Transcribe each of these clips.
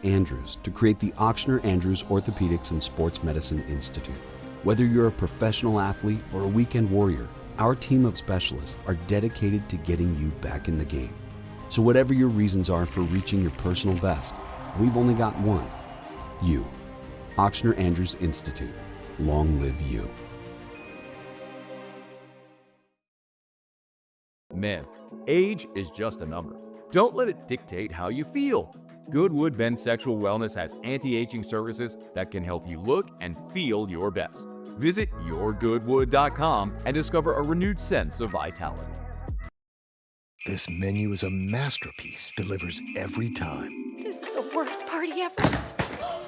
Andrews to create the Ochsner Andrews Orthopedics and Sports Medicine Institute. Whether you're a professional athlete or a weekend warrior, our team of specialists are dedicated to getting you back in the game. So whatever your reasons are for reaching your personal best, we've only got one: you. Ochsner Andrews Institute. Long live you. Man, age is just a number. Don't let it dictate how you feel. Goodwood Men's Sexual Wellness has anti-aging services that can help you look and feel your best. Visit yourgoodwood.com and discover a renewed sense of vitality. This menu is a masterpiece. Delivers every time. This is the worst party ever.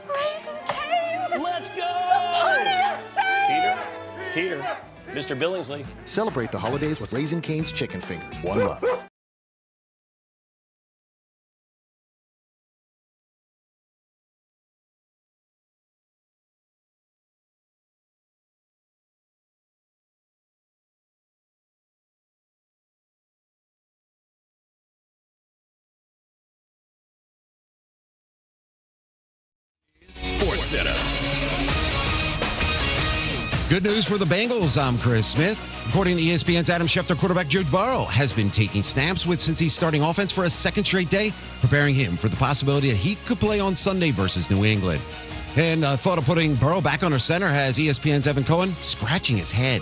Raisin Cane's! Let's go! The party is saved! Peter, Mr. Billingsley. Celebrate the holidays with Raisin Cane's Chicken Fingers. One love. Sports Center. Good news for the Bengals. I'm Chris Smith. According to ESPN's Adam Schefter, quarterback Joe Burrow has been taking snaps with Cincy's starting offense for a second straight day, preparing him for the possibility that he could play on Sunday versus New England. And thought of putting Burrow back under center has ESPN's Evan Cohen scratching his head.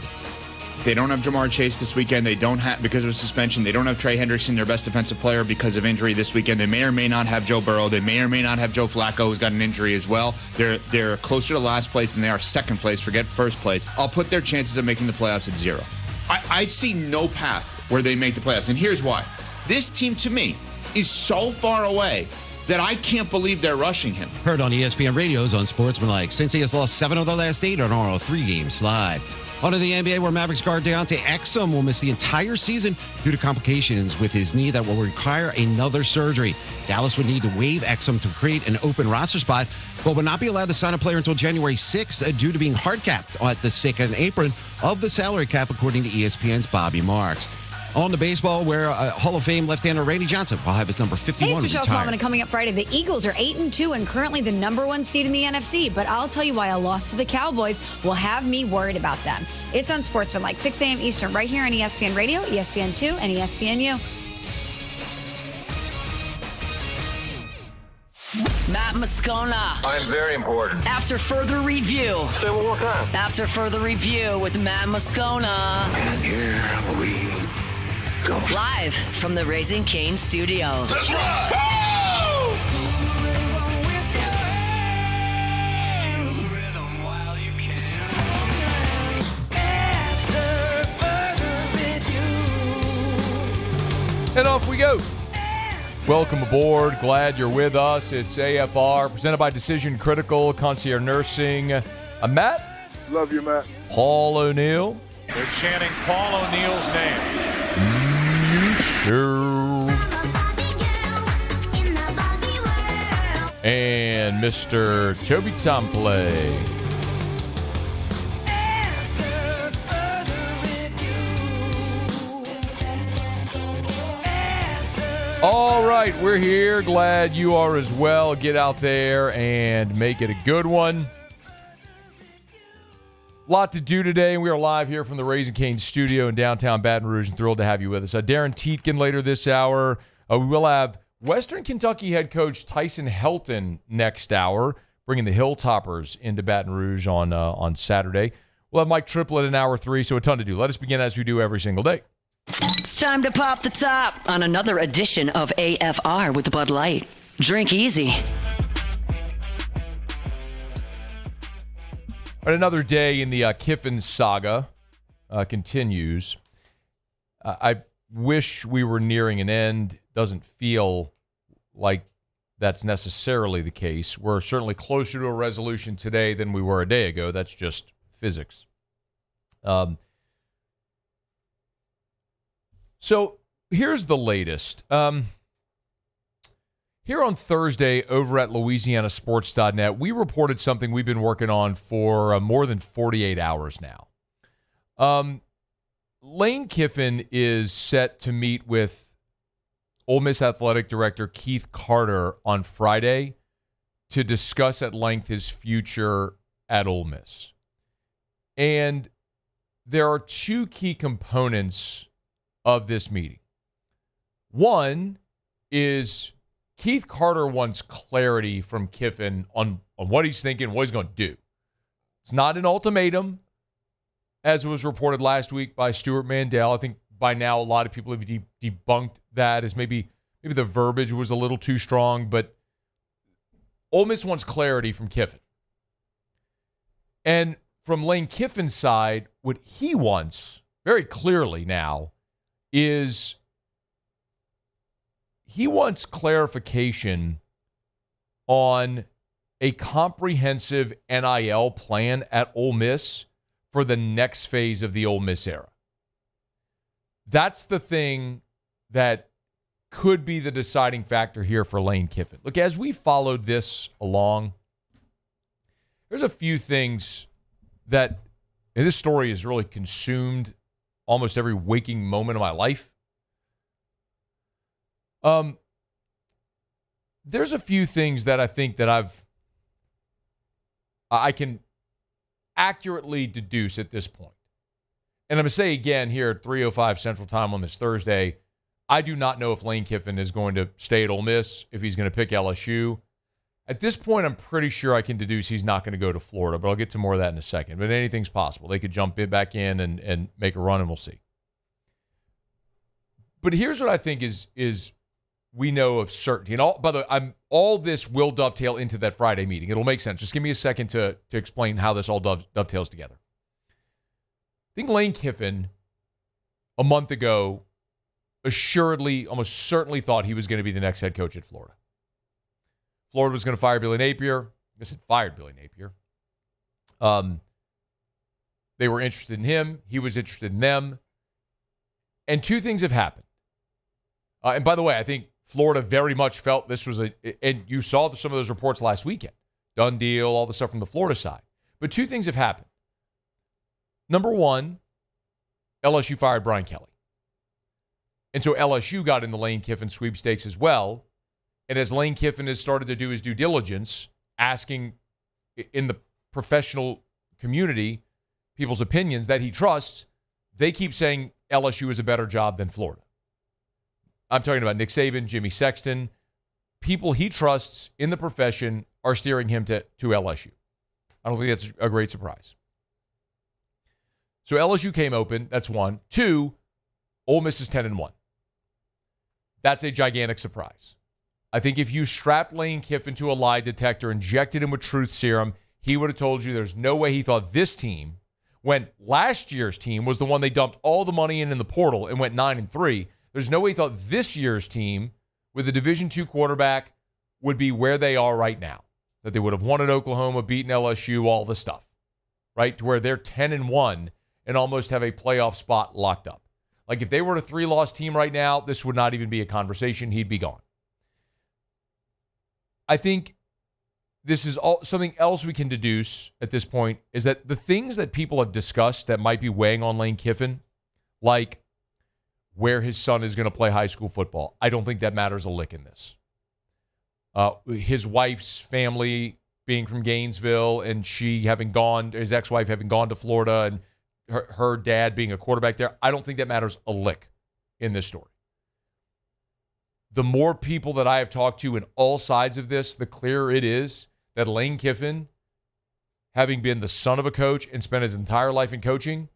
They don't have Jamar Chase this weekend. They don't have, because of suspension, they don't have Trey Hendrickson, their best defensive player, because of injury this weekend. They may or may not have Joe Burrow. They may or may not have Joe Flacco, who's got an injury as well. They're closer to last place than they are second place. Forget first place. I'll put their chances of making the playoffs at 0. I see no path where they make the playoffs, and here's why. This team, to me, is so far away that I can't believe they're rushing him. Heard on ESPN radios on Sportsmanlike. Cincy has lost 7 of their last 8 on our 3-game slide. On to the NBA, where Mavericks guard Deontay Exum will miss the entire season due to complications with his knee that will require another surgery. Dallas would need to waive Exum to create an open roster spot, but would not be allowed to sign a player until January 6th due to being hard-capped at the second apron of the salary cap, according to ESPN's Bobby Marks. On to baseball, where Hall of Fame left-hander Randy Johnson will have his number 51 Hey, Michelle retired. Smallman, coming up Friday. The Eagles are 8-2 and currently the number 1 seed in the NFC. But I'll tell you why a loss to the Cowboys will have me worried about them. It's on Sportsman, 6 a.m. Eastern, right here on ESPN Radio, ESPN2, and ESPNU. Matt Moscona. I'm very important. After further review. Say it one more time. After further review with Matt Moscona. And here we go. Live from the Raising Cane studio. Let's ride! And off we go. Welcome aboard. Glad you're with us. It's AFR, presented by Decision Critical, Concierge Nursing. I'm Matt. Love you, Matt. Paul O'Neill. They're chanting Paul O'Neill's name. You sure. And Mr. Toby Tomplay. All right, we're here. Glad you are as well. Get out there and make it a good one. Lot to do today, and we are live here from the Raising Cane studio in downtown Baton Rouge, and thrilled to have you with us. Darin Tietgen later this hour. We will have Western Kentucky head coach Tyson Helton next hour, bringing the Hilltoppers into Baton Rouge on Saturday. We'll have Mike Triplett in hour 3, so a ton to do. Let us begin as we do every single day. It's time to pop the top on another edition of AFR with Bud Light. Drink easy. But another day in the Kiffin saga continues. I wish we were nearing an end. Doesn't feel like that's necessarily the case. We're certainly closer to a resolution today than we were a day ago. That's just physics. So here's the latest. Here on Thursday over at LouisianaSports.net, we reported something we've been working on for more than 48 hours now. Lane Kiffin is set to meet with Ole Miss Athletic Director Keith Carter on Friday to discuss at length his future at Ole Miss. And there are two key components of this meeting. One is Keith Carter wants clarity from Kiffin on what he's thinking, what he's going to do. It's not an ultimatum, as was reported last week by Stuart Mandel. I think by now a lot of people have debunked that as maybe the verbiage was a little too strong, but Ole Miss wants clarity from Kiffin. And from Lane Kiffin's side, what he wants very clearly now is he wants clarification on a comprehensive NIL plan at Ole Miss for the next phase of the Ole Miss era. That's the thing that could be the deciding factor here for Lane Kiffin. Look, as we followed this along, there's a few things that, and this story has really consumed almost every waking moment of my life. There's a few things that I think that I can accurately deduce at this point. And I'm going to say again here at 3:05 Central Time on this Thursday, I do not know if Lane Kiffin is going to stay at Ole Miss, if he's going to pick LSU. At this point, I'm pretty sure I can deduce he's not going to go to Florida, but I'll get to more of that in a second. But anything's possible. They could jump back in and make a run, and we'll see. But here's what I think is we know of certainty. And by the way, all this will dovetail into that Friday meeting. It'll make sense. Just give me a second to explain how this all dovetails together. I think Lane Kiffin, a month ago, assuredly, almost certainly thought he was going to be the next head coach at Florida. Florida was going to fire Billy Napier. I guess it fired Billy Napier. They were interested in him. He was interested in them. And two things have happened. And by the way, I think Florida very much felt this was and you saw some of those reports last weekend. Done deal, all the stuff from the Florida side. But two things have happened. Number one, LSU fired Brian Kelly. And so LSU got in the Lane Kiffin sweepstakes as well. And as Lane Kiffin has started to do his due diligence, asking in the professional community people's opinions that he trusts, they keep saying LSU is a better job than Florida. I'm talking about Nick Saban, Jimmy Sexton. People he trusts in the profession are steering him to LSU. I don't think that's a great surprise. So LSU came open. That's one. Two, Ole Miss is 10-1. That's a gigantic surprise. I think if you strapped Lane Kiffin to a lie detector, injected him with truth serum, he would have told you there's no way he thought this team, when last year's team was the one they dumped all the money in the portal and went 9-3, there's no way he thought this year's team with a Division II quarterback would be where they are right now. That they would have won at Oklahoma, beaten LSU, all the stuff, right? To where they're 10-1 and almost have a playoff spot locked up. Like if they were a 3-loss team right now, this would not even be a conversation. He'd be gone. I think this is something else we can deduce at this point is that the things that people have discussed that might be weighing on Lane Kiffin, like where his son is going to play high school football, I don't think that matters a lick in this. His wife's family being from Gainesville and his ex-wife having gone to Florida and her dad being a quarterback there, I don't think that matters a lick in this story. The more people that I have talked to in all sides of this, the clearer it is that Lane Kiffin, having been the son of a coach and spent his entire life in coaching,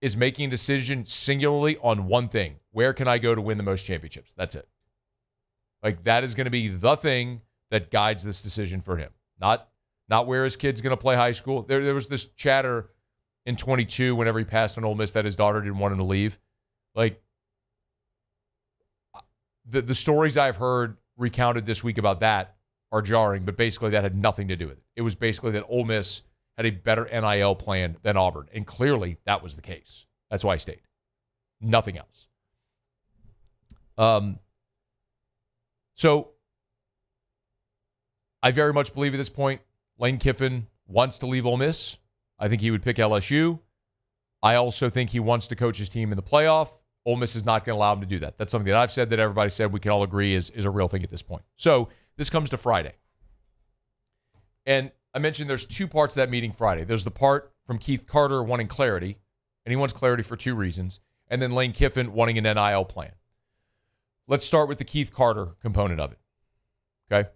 is making a decision singularly on one thing. Where can I go to win the most championships? That's it. Like that is going to be the thing that guides this decision for him. Not where his kid's going to play high school. There was this chatter in 22 whenever he passed on Ole Miss that his daughter didn't want him to leave. Like, the stories I've heard recounted this week about that are jarring, but basically that had nothing to do with it. It was basically that Ole Miss had a better NIL plan than Auburn, and clearly that was the case. That's why I stayed. Nothing else. So I very much believe at this point Lane Kiffin wants to leave Ole Miss. I think he would pick LSU. I also think he wants to coach his team in the playoff. Ole Miss is not going to allow him to do that. That's something that I've said, that everybody said we can all agree is a real thing at this point. So this comes to Friday. And I mentioned there's two parts of that meeting Friday. There's the part from Keith Carter wanting clarity, and he wants clarity for two reasons, and then Lane Kiffin wanting an NIL plan. Let's start with the Keith Carter component of it, okay?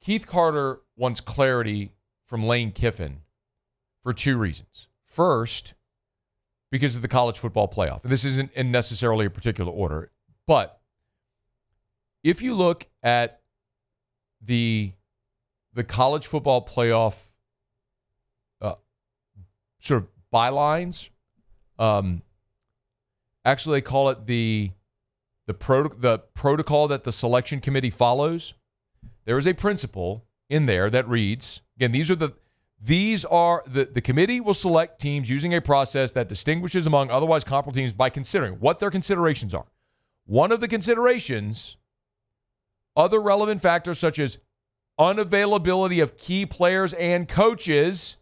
Keith Carter wants clarity from Lane Kiffin for two reasons. First, because of the college football playoff. And this isn't in necessarily a particular order, but if you look at the college football playoff sort of bylines, actually they call it the protocol that the selection committee follows. There is a principle in there that reads, again, the committee will select teams using a process that distinguishes among otherwise comparable teams by considering what their considerations are. One of the considerations, other relevant factors such as unavailability of key players and coaches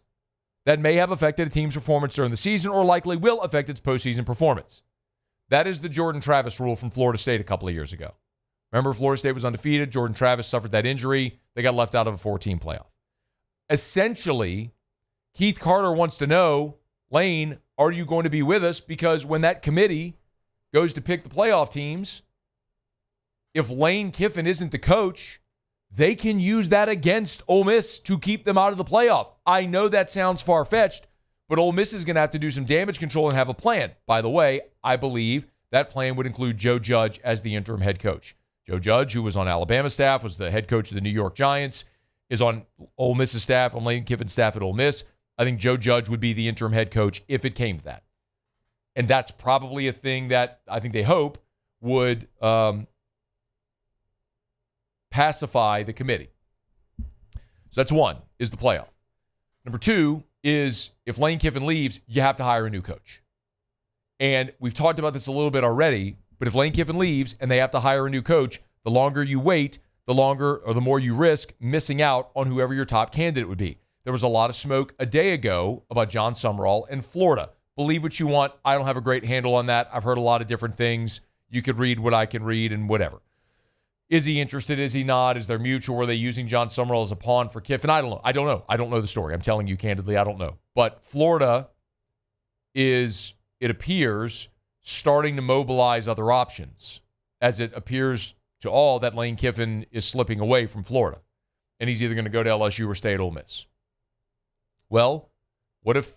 that may have affected a team's performance during the season or likely will affect its postseason performance. That is the Jordan Travis rule from Florida State a couple of years ago. Remember, Florida State was undefeated. Jordan Travis suffered that injury. They got left out of a 4-team playoff. Essentially, Keith Carter wants to know, Lane, are you going to be with us? Because when that committee goes to pick the playoff teams, if Lane Kiffin isn't the coach, they can use that against Ole Miss to keep them out of the playoff. I know that sounds far-fetched, but Ole Miss is going to have to do some damage control and have a plan. By the way, I believe that plan would include Joe Judge as the interim head coach. Joe Judge, who was on Alabama's staff, was the head coach of the New York Giants, is on Ole Miss's staff, on Lane Kiffin's staff at Ole Miss. I think Joe Judge would be the interim head coach if it came to that. And that's probably a thing that I think they hope would pacify the committee. So that's one, is the playoff. Number two is if Lane Kiffin leaves, you have to hire a new coach. And we've talked about this a little bit already, but if Lane Kiffin leaves and they have to hire a new coach, the longer you wait, the longer or the more you risk missing out on whoever your top candidate would be. There was a lot of smoke a day ago about John Summerall in Florida. Believe what you want. I don't have a great handle on that. I've heard a lot of different things. You could read what I can read and whatever. Is he interested? Is he not? Is there mutual? Were they using John Summerall as a pawn for Kiffin? I don't know. I don't know the story. I'm telling you candidly, I don't know. But Florida is, it appears, starting to mobilize other options, as it appears to all that Lane Kiffin is slipping away from Florida. And he's either going to go to LSU or stay at Ole Miss. Well, what if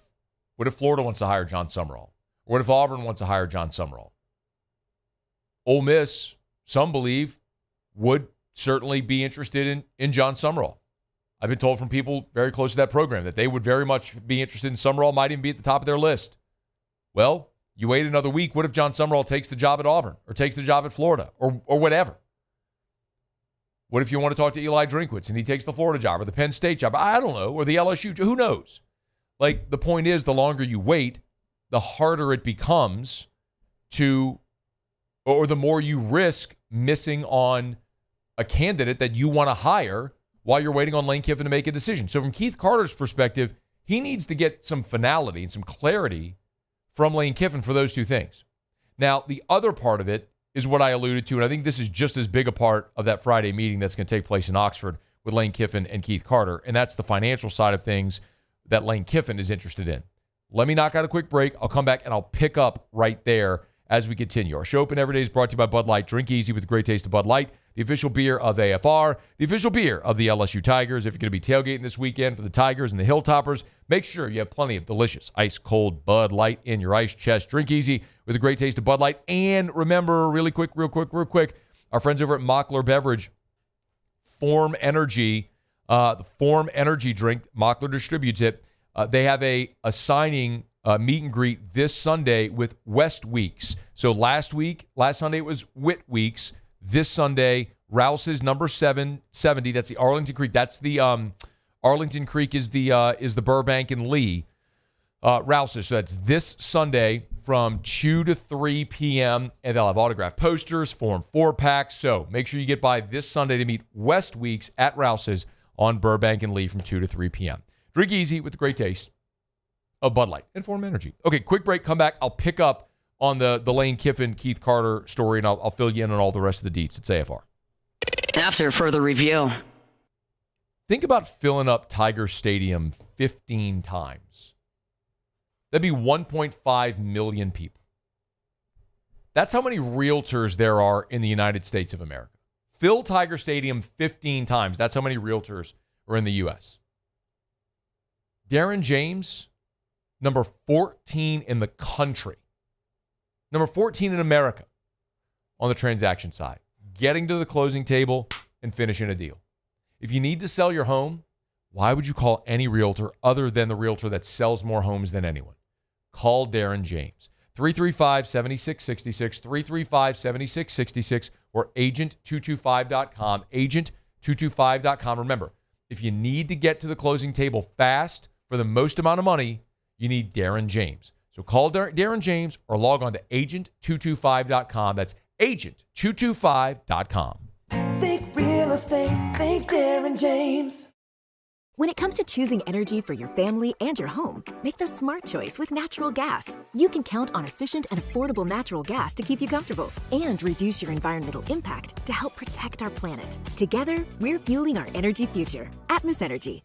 Florida wants to hire John Summerall? Or what if Auburn wants to hire John Summerall? Ole Miss, some believe, would certainly be interested in John Summerall. I've been told from people very close to that program that they would very much be interested in Summerall, might even be at the top of their list. Well, you wait another week. What if John Summerall takes the job at Auburn or takes the job at Florida or whatever? What if you want to talk to Eli Drinkwitz and he takes the Florida job or the Penn State job? I don't know. Or the LSU. Who knows? Like, the point is, the longer you wait, the harder it becomes or the more you risk missing on a candidate that you want to hire while you're waiting on Lane Kiffin to make a decision. So from Keith Carter's perspective, he needs to get some finality and some clarity from Lane Kiffin for those two things. Now, the other part of it is what I alluded to, and I think this is just as big a part of that Friday meeting that's going to take place in Oxford with Lane Kiffin and Keith Carter, and that's the financial side of things that Lane Kiffin is interested in. Let me knock out a quick break. I'll come back and I'll pick up right there as we continue. Our show Open Every Day is brought to you by Bud Light. Drink easy with the great taste of Bud Light, the official beer of AFR, the official beer of the LSU Tigers. If you're going to be tailgating this weekend for the Tigers and the Hilltoppers, make sure you have plenty of delicious ice-cold Bud Light in your ice chest. Drink easy with the great taste of Bud Light. And remember, real quick, our friends over at Mockler Beverage, Form Energy, the Form Energy drink, Mockler distributes it. They have a signing meet and greet this Sunday with West Weeks. So last Sunday it was Wit Weeks. This Sunday, Rouse's number 770. That's the Arlington Creek. That's the Arlington Creek is the Burbank and Lee Rouse's. So that's this Sunday from 2 to 3 p.m. And they'll have autographed posters, Form 4-packs. So make sure you get by this Sunday to meet West Weeks at Rouse's on Burbank and Lee from 2 to 3 p.m. Drink easy with the great taste of Bud Light and Form Energy. Okay, quick break. Come back. I'll pick up on the Lane Kiffin, Keith Carter story, and I'll fill you in on all the rest of the deets. It's AFR. After further review. Think about filling up Tiger Stadium 15 times. That'd be 1.5 million people. That's how many realtors there are in the United States of America. Fill Tiger Stadium 15 times. That's how many realtors are in the U.S. Darin James, number 14 in the country. Number 14 in America on the transaction side. Getting to the closing table and finishing a deal. If you need to sell your home, why would you call any realtor other than the realtor that sells more homes than anyone? Call Darin James. 335-7666, 335-7666, or agent225.com, agent225.com. Remember, if you need to get to the closing table fast for the most amount of money, you need Darin James. So call Darin James or log on to agent225.com. That's agent225.com. Think real estate, think Darin James. When it comes to choosing energy for your family and your home, make the smart choice with natural gas. You can count on efficient and affordable natural gas to keep you comfortable and reduce your environmental impact to help protect our planet. Together, we're fueling our energy future. Atmos Energy.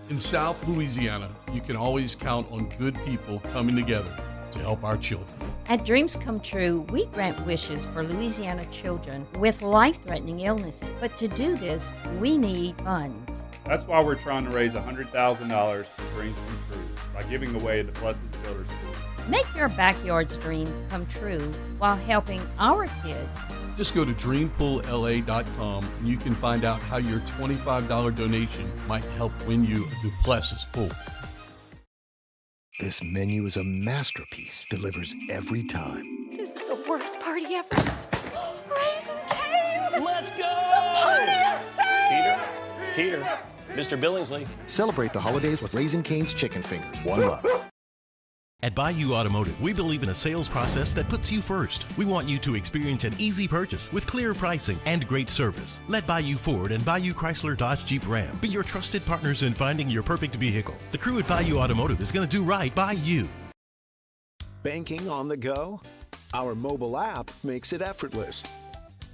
In South Louisiana, you can always count on good people coming together to help our children. At Dreams Come True, we grant wishes for Louisiana children with life-threatening illnesses. But to do this, we need funds. That's why we're trying to raise $100,000 for Dreams Come True by giving away the Blessed Builder School. Make your backyard's dream come true while helping our kids. Just go to dreampoolla.com and you can find out how your $25 donation might help win you a Duplessis pool. This menu is a masterpiece, delivers every time. This is the worst party ever. Raising Cane's! Let's go! The party is saved! Peter, Mr. Billingsley. Celebrate the holidays with Raising Cane's Chicken Fingers. One love. At Bayou Automotive, we believe in a sales process that puts you first. We want you to experience an easy purchase with clear pricing and great service. Let Bayou Ford and Bayou Chrysler Dodge Jeep Ram be your trusted partners in finding your perfect vehicle. The crew at Bayou Automotive is going to do right by you. Banking on the go? Our mobile app makes it effortless.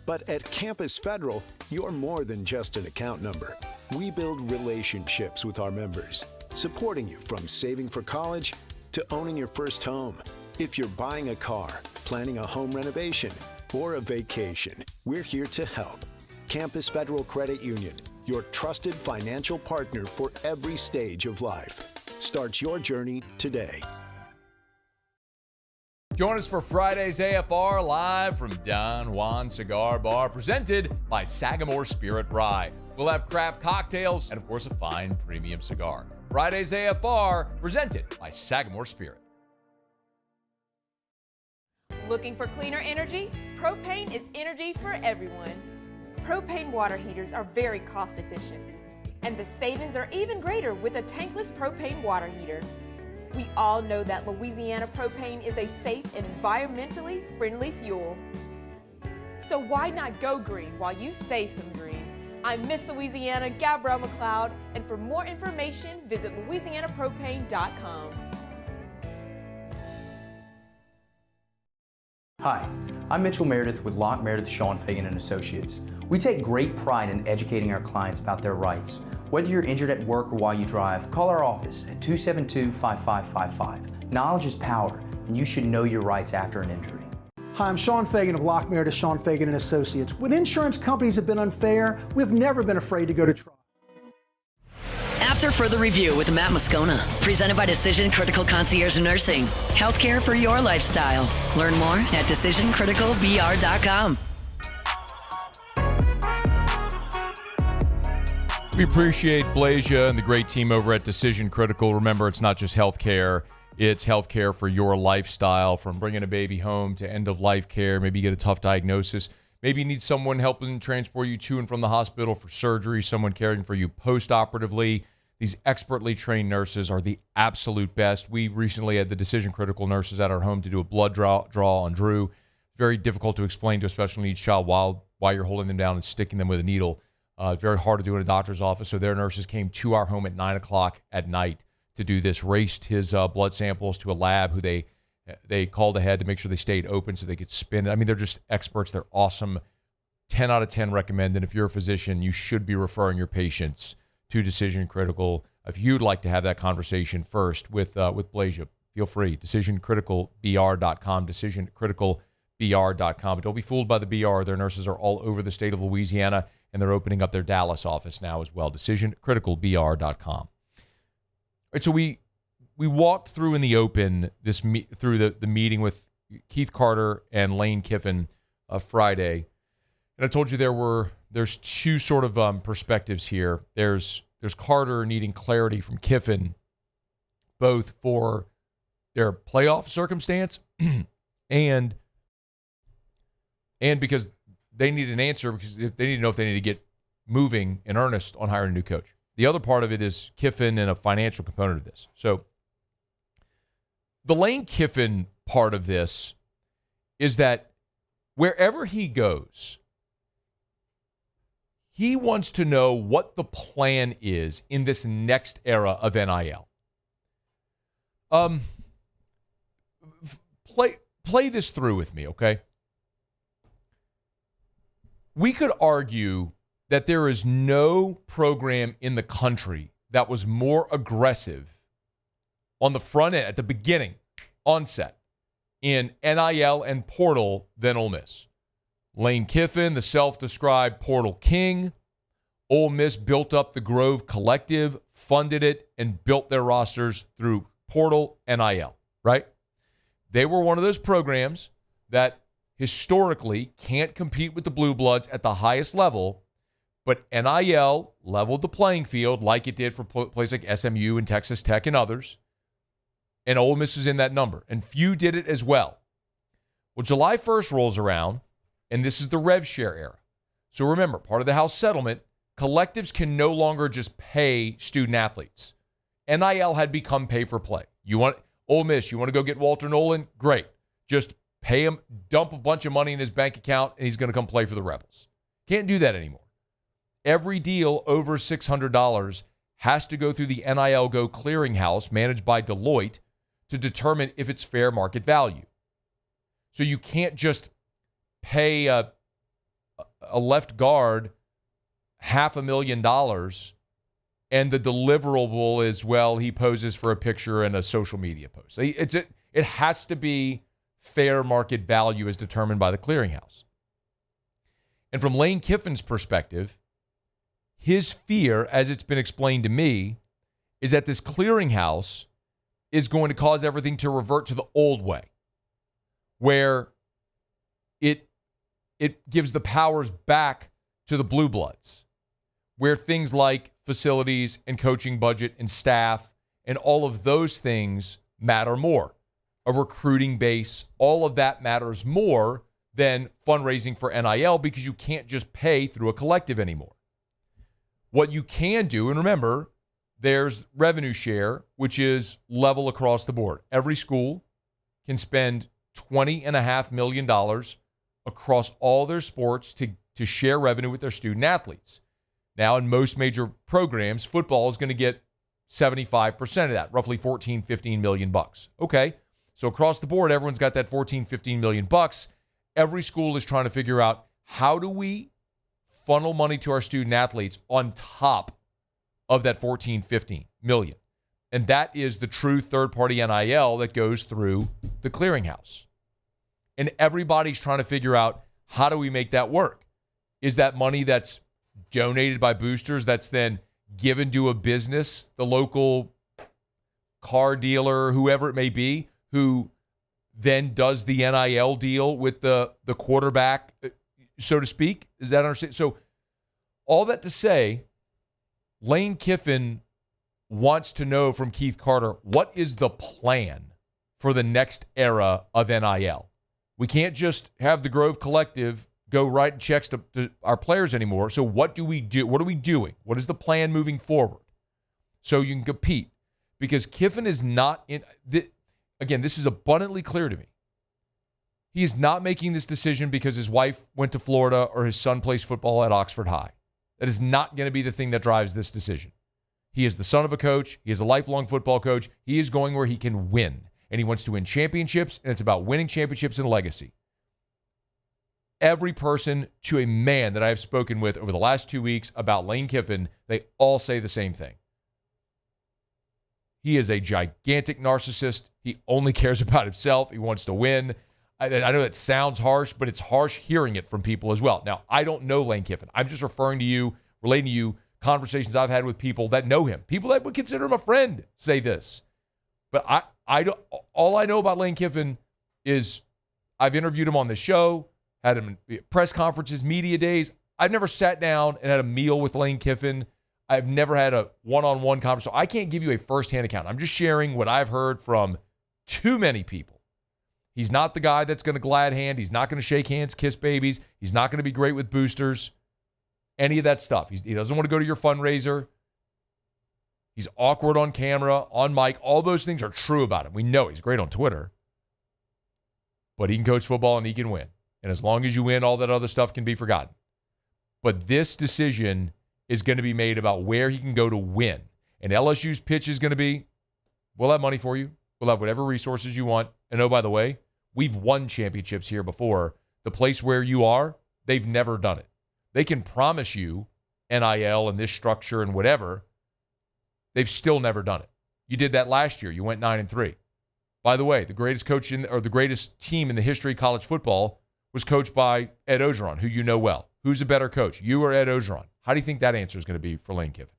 But at Campus Federal, you're more than just an account number. We build relationships with our members, supporting you from saving for college to owning your first home. If you're buying a car, planning a home renovation, or a vacation, we're here to help. Campus Federal Credit Union, your trusted financial partner for every stage of life. Start your journey today. Join us for Friday's AFR live from Don Juan Cigar Bar, presented by Sagamore Spirit Rye. We'll have craft cocktails and, of course, a fine premium cigar. Friday's AFR, presented by Sagamore Spirit. Looking for cleaner energy? Propane is energy for everyone. Propane water heaters are very cost efficient, and the savings are even greater with a tankless propane water heater. We all know that Louisiana propane is a safe and environmentally friendly fuel. So why not go green while you save some green? I'm Miss Louisiana, Gabrielle McLeod, and for more information, visit louisianapropane.com. Hi, I'm Mitchell Meredith with Locke Meredith Sean Fagan & Associates. We take great pride in educating our clients about their rights. Whether you're injured at work or while you drive, call our office at 272-5555. Knowledge is power, and you should know your rights after an injury. Hi, I'm Sean Fagan of Locke Meredith Sean Fagan & Associates. When insurance companies have been unfair, we've never been afraid to go to trial. After Further Review with Matt Moscona, presented by Decision Critical Concierge Nursing. Healthcare for your lifestyle. Learn more at decisioncriticalbr.com. We appreciate Blazia and the great team over at Decision Critical. Remember, it's not just healthcare. It's healthcare for your lifestyle, from bringing a baby home to end-of-life care. Maybe you get a tough diagnosis. Maybe you need someone helping transport you to and from the hospital for surgery, someone caring for you post-operatively. These expertly trained nurses are the absolute best. We recently had the Decision Critical nurses at our home to do a blood draw on Drew. Very difficult to explain to a special needs child while you're holding them down and sticking them with a needle. It's very hard to do in a doctor's office, so their nurses came to our home at 9 o'clock at night to do this, raced his blood samples to a lab who they called ahead to make sure they stayed open so they could spin it. I mean, they're just experts. They're awesome. 10 out of 10 recommend. And if you're a physician, you should be referring your patients to Decision Critical. If you'd like to have that conversation first with Blazia, feel free. DecisionCriticalBR.com, DecisionCriticalBR.com. But don't be fooled by the BR. Their nurses are all over the state of Louisiana, and they're opening up their Dallas office now as well. DecisionCriticalBR.com. All right, so we walked through in the open through the meeting with Keith Carter and Lane Kiffin Friday, and I told you there's two sort of perspectives here. There's Carter needing clarity from Kiffin, both for their playoff circumstance and because they need an answer, because they need to know if they need to get moving in earnest on hiring a new coach. The other part of it is Kiffin and a financial component of this. So the Lane Kiffin part of this is that wherever he goes, he wants to know what the plan is in this next era of NIL. Play this through with me, okay? We could argue that there is no program in the country that was more aggressive on the front end, at the beginning, onset, in NIL and portal than Ole Miss. Lane Kiffin, the self-described portal king. Ole Miss built up the Grove Collective, funded it, and built their rosters through portal NIL, right? They were one of those programs that historically can't compete with the Blue Bloods at the highest level, but NIL leveled the playing field like it did for places like SMU and Texas Tech and others, and Ole Miss is in that number, and few did it as well. Well, July 1st rolls around, and this is the rev share era. So remember, part of the House settlement, collectives can no longer just pay student athletes. NIL had become pay for play. You want Ole Miss, you want to go get Walter Nolan? Great. Just pay him, dump a bunch of money in his bank account, and he's going to come play for the Rebels. Can't do that anymore. Every deal over $600 has to go through the NIL Go clearinghouse managed by Deloitte to determine if it's fair market value. So you can't just pay a left guard $500,000 and the deliverable is, well, he poses for a picture and a social media post. It has to be fair market value as determined by the clearinghouse. And from Lane Kiffin's perspective, his fear, as it's been explained to me, is that this clearinghouse is going to cause everything to revert to the old way, where it gives the powers back to the Blue Bloods, where things like facilities and coaching budget and staff and all of those things matter more. A recruiting base, all of that matters more than fundraising for NIL, because you can't just pay through a collective anymore. What you can do, and remember, there's revenue share, which is level across the board. Every school can spend $20.5 million across all their sports to share revenue with their student athletes. Now, in most major programs, football is going to get 75% of that, roughly $14-15 million. Okay, so across the board, everyone's got that $14-15 million. Every school is trying to figure out, how do we funnel money to our student athletes on top of that $14-15 million? And that is the true third-party NIL that goes through the clearinghouse. And everybody's trying to figure out, how do we make that work? Is that money that's donated by boosters that's then given to a business, the local car dealer, whoever it may be, who then does the NIL deal with the quarterback, so to speak? Is that understand? So all that to say, Lane Kiffin wants to know from Keith Carter, what is the plan for the next era of NIL? We can't just have the Grove Collective go write checks to our players anymore. So what do we do? What are we doing? What is the plan moving forward so you can compete? Because Kiffin is not in again, this is abundantly clear to me. He is not making this decision because his wife went to Florida or his son plays football at Oxford High. That is not going to be the thing that drives this decision. He is the son of a coach. He is a lifelong football coach. He is going where he can win, and he wants to win championships, and it's about winning championships and legacy. Every person to a man that I have spoken with over the last 2 weeks about Lane Kiffin, they all say the same thing. He is a gigantic narcissist. He only cares about himself. He wants to win. I know that sounds harsh, but it's harsh hearing it from people as well. Now, I don't know Lane Kiffin. I'm just referring to you, relating to you, conversations I've had with people that know him. People that would consider him a friend say this. But I don't. All I know about Lane Kiffin is I've interviewed him on the show, had him in press conferences, media days. I've never sat down and had a meal with Lane Kiffin. I've never had a one-on-one conversation. So I can't give you a firsthand account. I'm just sharing what I've heard from too many people. He's not the guy that's going to glad hand. He's not going to shake hands, kiss babies. He's not going to be great with boosters. Any of that stuff. He doesn't want to go to your fundraiser. He's awkward on camera, on mic. All those things are true about him. We know he's great on Twitter. But he can coach football and he can win. And as long as you win, all that other stuff can be forgotten. But this decision is going to be made about where he can go to win. And LSU's pitch is going to be, we'll have money for you. We'll have whatever resources you want. And oh, by the way, we've won championships here before. The place where you are, they've never done it. They can promise you NIL and this structure and whatever. They've still never done it. You did that last year. You went 9-3. By the way, the greatest coach or the greatest team in the history of college football was coached by Ed Orgeron, who you know well. Who's a better coach, you or Ed Orgeron? How do you think that answer is going to be for Lane Kiffin?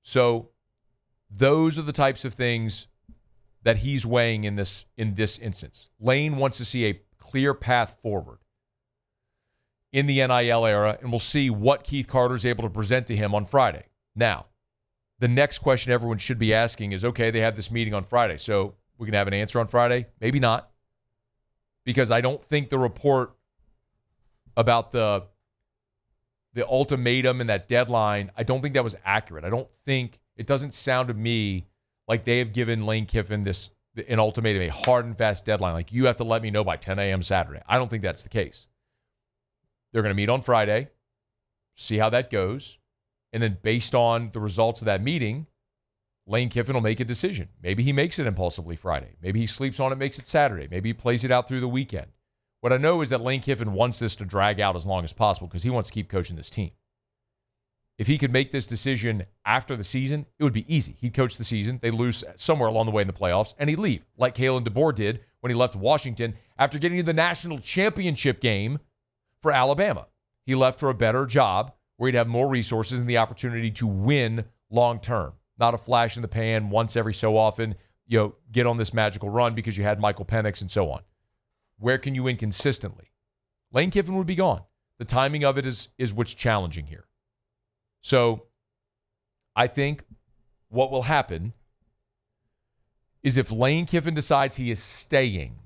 So those are the types of things that he's weighing in this instance. Lane wants to see a clear path forward in the NIL era, and we'll see what Keith Carter is able to present to him on Friday. Now, the next question everyone should be asking is, okay, they have this meeting on Friday, so we can have an answer on Friday? Maybe not, because I don't think the report about the ultimatum and that deadline, I don't think that was accurate. It doesn't sound to me like they have given Lane Kiffin an ultimatum, a hard and fast deadline. Like, you have to let me know by 10 a.m. Saturday. I don't think that's the case. They're going to meet on Friday, see how that goes, and then based on the results of that meeting, Lane Kiffin will make a decision. Maybe he makes it impulsively Friday. Maybe he sleeps on it, makes it Saturday. Maybe he plays it out through the weekend. What I know is that Lane Kiffin wants this to drag out as long as possible because he wants to keep coaching this team. If he could make this decision after the season, it would be easy. He'd coach the season. They'd lose somewhere along the way in the playoffs, and he'd leave, like Kalen DeBoer did when he left Washington after getting to the national championship game for Alabama. He left for a better job where he'd have more resources and the opportunity to win long term. Not a flash in the pan once every so often, get on this magical run because you had Michael Penix and so on. Where can you win consistently? Lane Kiffin would be gone. The timing of it is what's challenging here. So I think what will happen is if Lane Kiffin decides he is staying,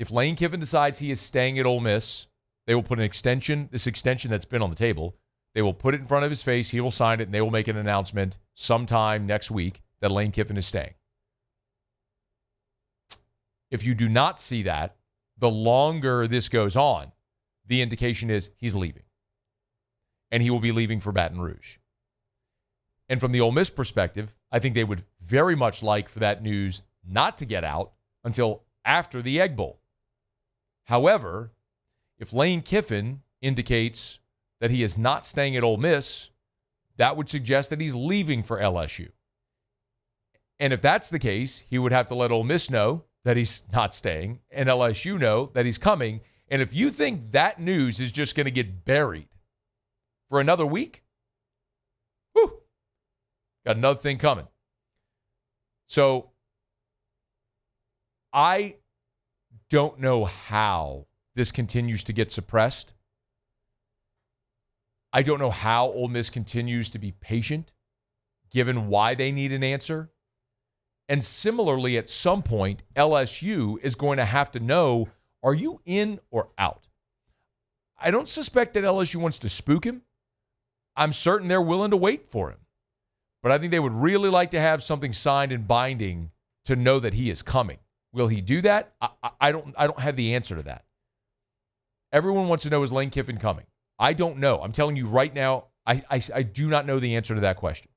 at Ole Miss, they will put this extension that's been on the table, they will put it in front of his face, he will sign it, and they will make an announcement sometime next week that Lane Kiffin is staying. If you do not see that, the longer this goes on, the indication is he's leaving. And he will be leaving for Baton Rouge. And from the Ole Miss perspective, I think they would very much like for that news not to get out until after the Egg Bowl. However, if Lane Kiffin indicates that he is not staying at Ole Miss, that would suggest that he's leaving for LSU. And if that's the case, he would have to let Ole Miss know that he's not staying and LSU know that he's coming. And if you think that news is just going to get buried for another week, got another thing coming. So I don't know how this continues to get suppressed. I don't know how Ole Miss continues to be patient, given why they need an answer. And similarly, at some point, LSU is going to have to know, are you in or out? I don't suspect that LSU wants to spook him. I'm certain they're willing to wait for him. But I think they would really like to have something signed and binding to know that he is coming. Will he do that? I don't have the answer to that. Everyone wants to know, is Lane Kiffin coming? I don't know. I'm telling you right now, I do not know the answer to that question.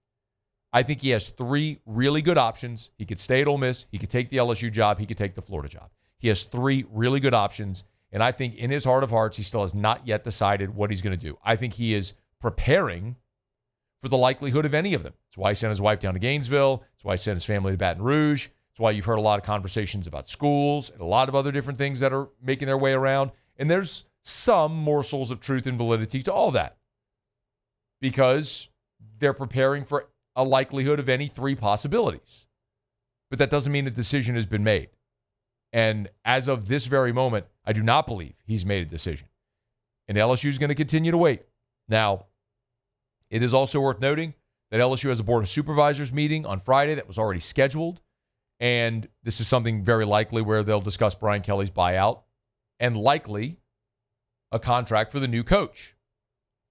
I think he has three really good options. He could stay at Ole Miss. He could take the LSU job. He could take the Florida job. He has 3 really good options, and I think in his heart of hearts, he still has not yet decided what he's going to do. I think he is preparing for the likelihood of any of them. That's why he sent his wife down to Gainesville. That's why he sent his family to Baton Rouge. That's why you've heard a lot of conversations about schools and a lot of other different things that are making their way around. And there's some morsels of truth and validity to all that because they're preparing for a likelihood of any 3 possibilities. But that doesn't mean a decision has been made. And as of this very moment, I do not believe he's made a decision. And LSU is going to continue to wait. Now, it is also worth noting that LSU has a Board of Supervisors meeting on Friday that was already scheduled. And this is something very likely where they'll discuss Brian Kelly's buyout and likely a contract for the new coach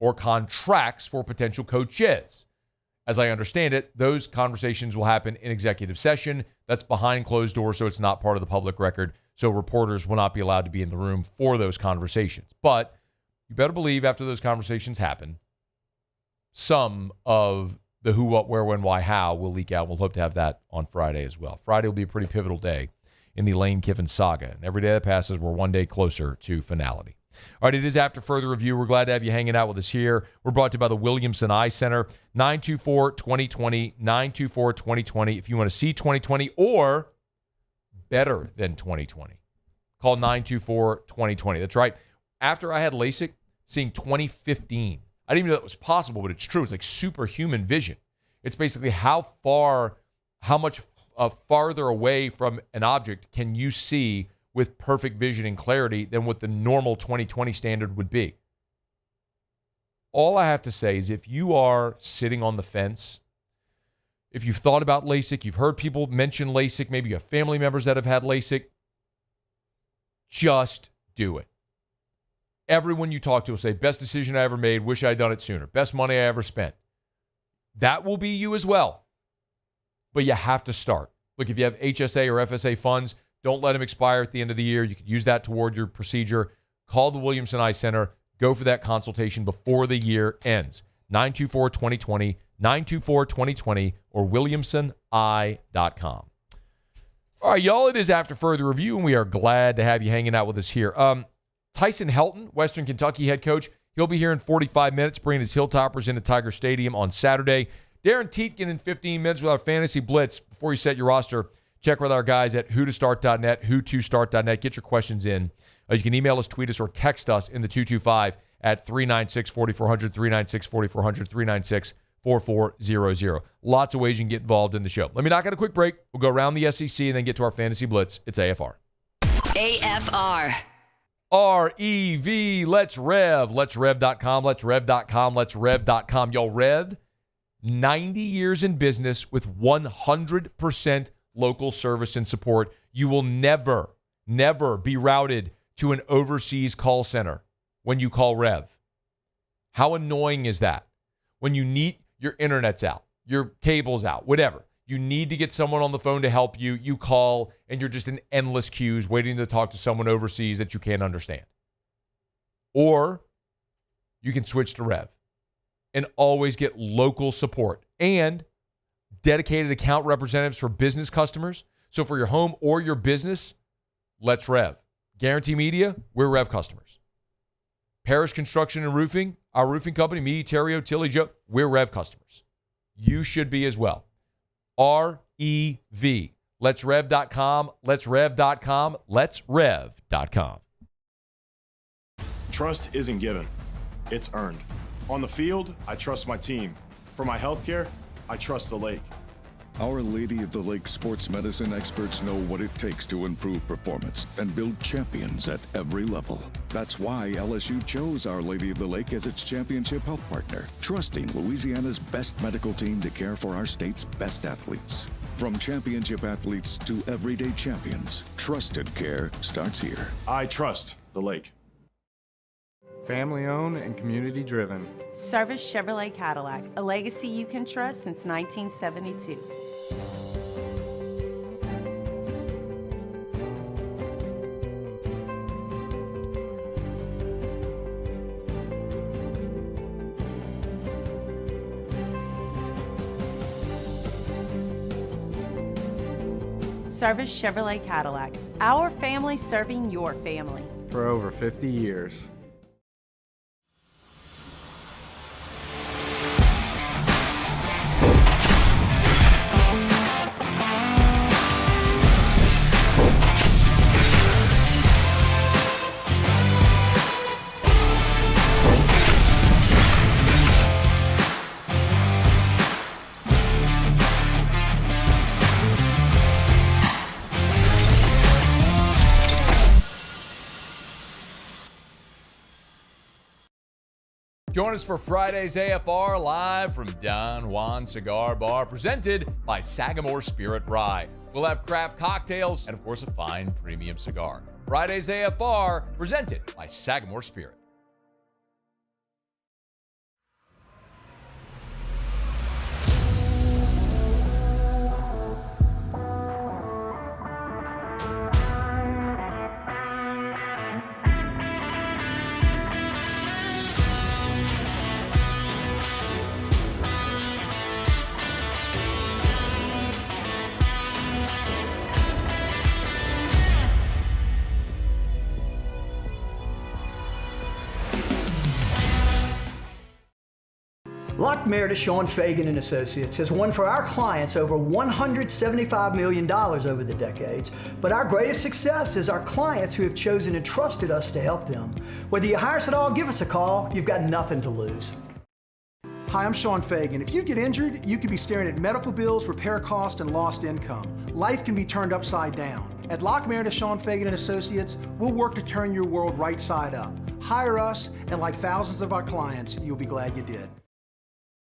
or contracts for potential coaches. As I understand it, those conversations will happen in executive session. That's behind closed doors, so it's not part of the public record. So reporters will not be allowed to be in the room for those conversations. But you better believe after those conversations happen, some of the who, what, where, when, why, how will leak out. We'll hope to have that on Friday as well. Friday will be a pretty pivotal day in the Lane Kiffin saga. And every day that passes, we're one day closer to finality. All right, it is After Further Review. We're glad to have you hanging out with us here. We're brought to you by the Williamson Eye Center, 924-2020, 924-2020. If you want to see 2020 or better than 2020, call 924-2020. That's right. After I had LASIK, seeing 2015, I didn't even know that was possible, but it's true. It's like superhuman vision. It's basically how much farther away from an object can you see with perfect vision and clarity than what the normal 20/20 standard would be. All I have to say is if you are sitting on the fence, if you've thought about LASIK, you've heard people mention LASIK, maybe you have family members that have had LASIK, just do it. Everyone you talk to will say, best decision I ever made, wish I had done it sooner, best money I ever spent. That will be you as well. But you have to start. Look, if you have HSA or FSA funds, don't let them expire at the end of the year. You could use that toward your procedure. Call the Williamson Eye Center. Go for that consultation before the year ends. 924-2020, 924-2020, or williamsoneye.com. All right, y'all, it is After Further Review, and we are glad to have you hanging out with us here. Tyson Helton, Western Kentucky head coach, he'll be here in 45 minutes, bringing his Hilltoppers into Tiger Stadium on Saturday. Darin Tietgen in 15 minutes with our Fantasy Blitz. Before you set your roster, check with our guys at whotostart.net, who2start.net. Get your questions in. You can email us, tweet us, or text us in the 225 at 396-4400, 396-4400, 396-4400. Lots of ways you can get involved in the show. Let me knock out a quick break. We'll go around the SEC and then get to our Fantasy Blitz. It's AFR. AFR. REV. Let's Rev. Let's Rev.com. Let's Rev.com. Let's Rev.com. Y'all, Rev, 90 years in business with 100% local service and support. You will never be routed to an overseas call center when you call Rev. How annoying is that? When you need your internet's out, your cable's out, whatever. You need to get someone on the phone to help you. You call, and you're just in endless queues waiting to talk to someone overseas that you can't understand. Or you can switch to Rev and always get local support and dedicated account representatives for business customers. So for your home or your business, let's Rev. Guarantee Media, we're Rev customers. Parish Construction and Roofing, our roofing company, me, Terrio, Tilly, Joe, we're Rev customers. You should be as well. REV. Let's Rev.com. Let's Rev.com. Let's Rev.com. Trust isn't given. It's earned. On the field, I trust my team. For my healthcare, I trust the lake. Our Lady of the Lake sports medicine experts know what it takes to improve performance and build champions at every level. That's why LSU chose Our Lady of the Lake as its championship health partner, trusting Louisiana's best medical team to care for our state's best athletes. From championship athletes to everyday champions, trusted care starts here. I trust the lake. Family owned and community driven. Service Chevrolet Cadillac, a legacy you can trust since 1972. Service Chevrolet Cadillac. Our family serving your family. For over 50 years. Join us for Friday's AFR live from Don Juan Cigar Bar, presented by Sagamore Spirit Rye. We'll have craft cocktails and, of course, a fine premium cigar. Friday's AFR, presented by Sagamore Spirit. Locke Meredith, Sean Fagan and Associates has won for our clients over $175 million over the decades. But our greatest success is our clients who have chosen and trusted us to help them. Whether you hire us at all, give us a call. You've got nothing to lose. Hi, I'm Sean Fagan. If you get injured, you could be staring at medical bills, repair costs, and lost income. Life can be turned upside down. At Locke Meredith, Sean Fagan and Associates, we'll work to turn your world right side up. Hire us, and like thousands of our clients, you'll be glad you did.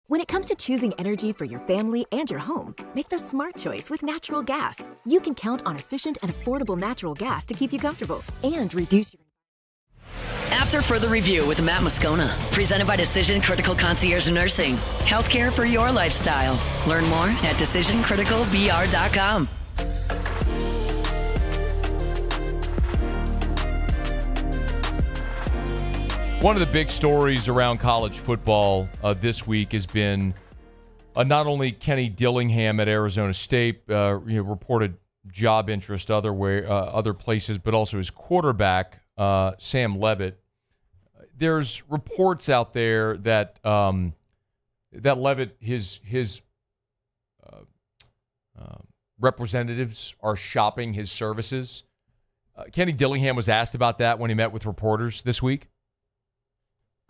When it comes to choosing energy for your family and your home, make the smart choice with natural gas. You can count on efficient and affordable natural gas to keep you comfortable and reduce your... After further review with Matt Moscona, presented by Decision Critical Concierge Nursing. Healthcare for your lifestyle. Learn more at decisioncriticalvr.com. One of the big stories around college football this week has been not only Kenny Dillingham at Arizona State reported job interest other places, but also his quarterback Sam Leavitt. There's reports out there that that Leavitt, his representatives are shopping his services. Kenny Dillingham was asked about that when he met with reporters this week.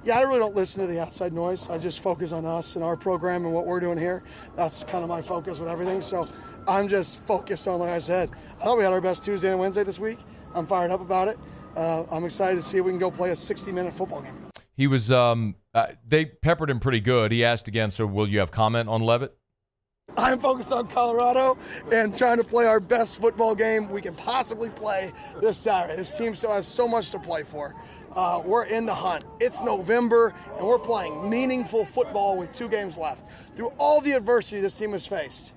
Yeah, I really don't listen to the outside noise. I just focus on us and our program and what we're doing here. That's kind of my focus with everything. So I'm just focused on, like I said, I thought we had our best Tuesday and Wednesday this week. I'm fired up about it. I'm excited to see if we can go play a 60-minute football game. He was, they peppered him pretty good. He asked again, so will you have comment on Leavitt? I'm focused on Colorado and trying to play our best football game we can possibly play this Saturday. This team still has so much to play for. We're in the hunt. It's November, and we're playing meaningful football with 2 games left. Through all the adversity this team has faced,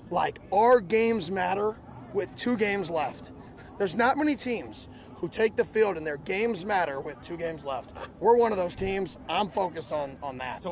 like, our games matter with 2 games left. There's not many teams who take the field and their games matter with 2 games left. We're one of those teams. I'm focused on that.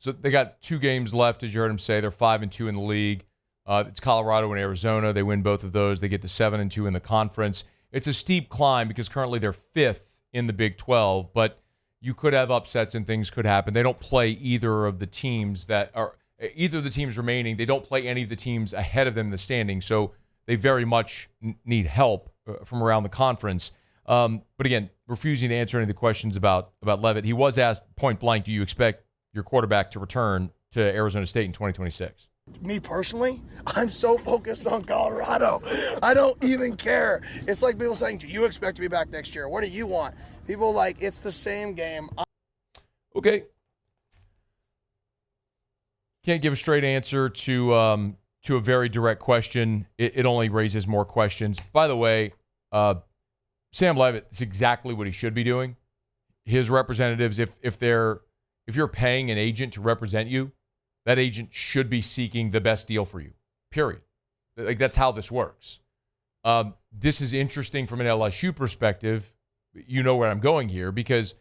So they got 2 games left, as you heard him say. They're 5-2 in the league. It's Colorado and Arizona. They win both of those. They get to 7-2 in the conference. It's a steep climb because currently they're 5th in the Big 12, but you could have upsets and things could happen. They don't play either of the teams remaining. They don't play any of the teams ahead of them in the standing, so they very much need help from around the conference. But again, refusing to answer any of the questions about Leavitt. He was asked point blank, do you expect your quarterback to return to Arizona State in 2026? Me personally, I'm so focused on Colorado. I don't even care. It's like people saying, do you expect to be back next year? What do you want? People it's the same game. Okay. Can't give a straight answer to a very direct question. It only raises more questions. By the way, Sam Leavitt is exactly what he should be doing. His representatives, if you're paying an agent to represent you, that agent should be seeking the best deal for you, period. That's how this works. This is interesting from an LSU perspective. You know where I'm going here, because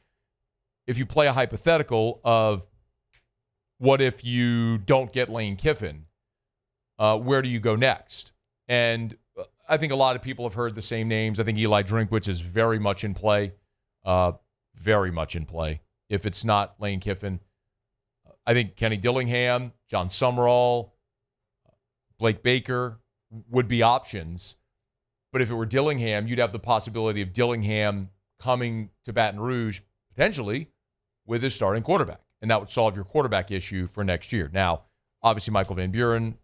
if you play a hypothetical of what if you don't get Lane Kiffin, where do you go next? And I think a lot of people have heard the same names. I think Eli Drinkwitz is very much in play. Very much in play. If it's not Lane Kiffin, I think Kenny Dillingham, John Summerall, Blake Baker would be options. But if it were Dillingham, you'd have the possibility of Dillingham coming to Baton Rouge, potentially, with his starting quarterback. And that would solve your quarterback issue for next year. Now, obviously, Michael Van Buren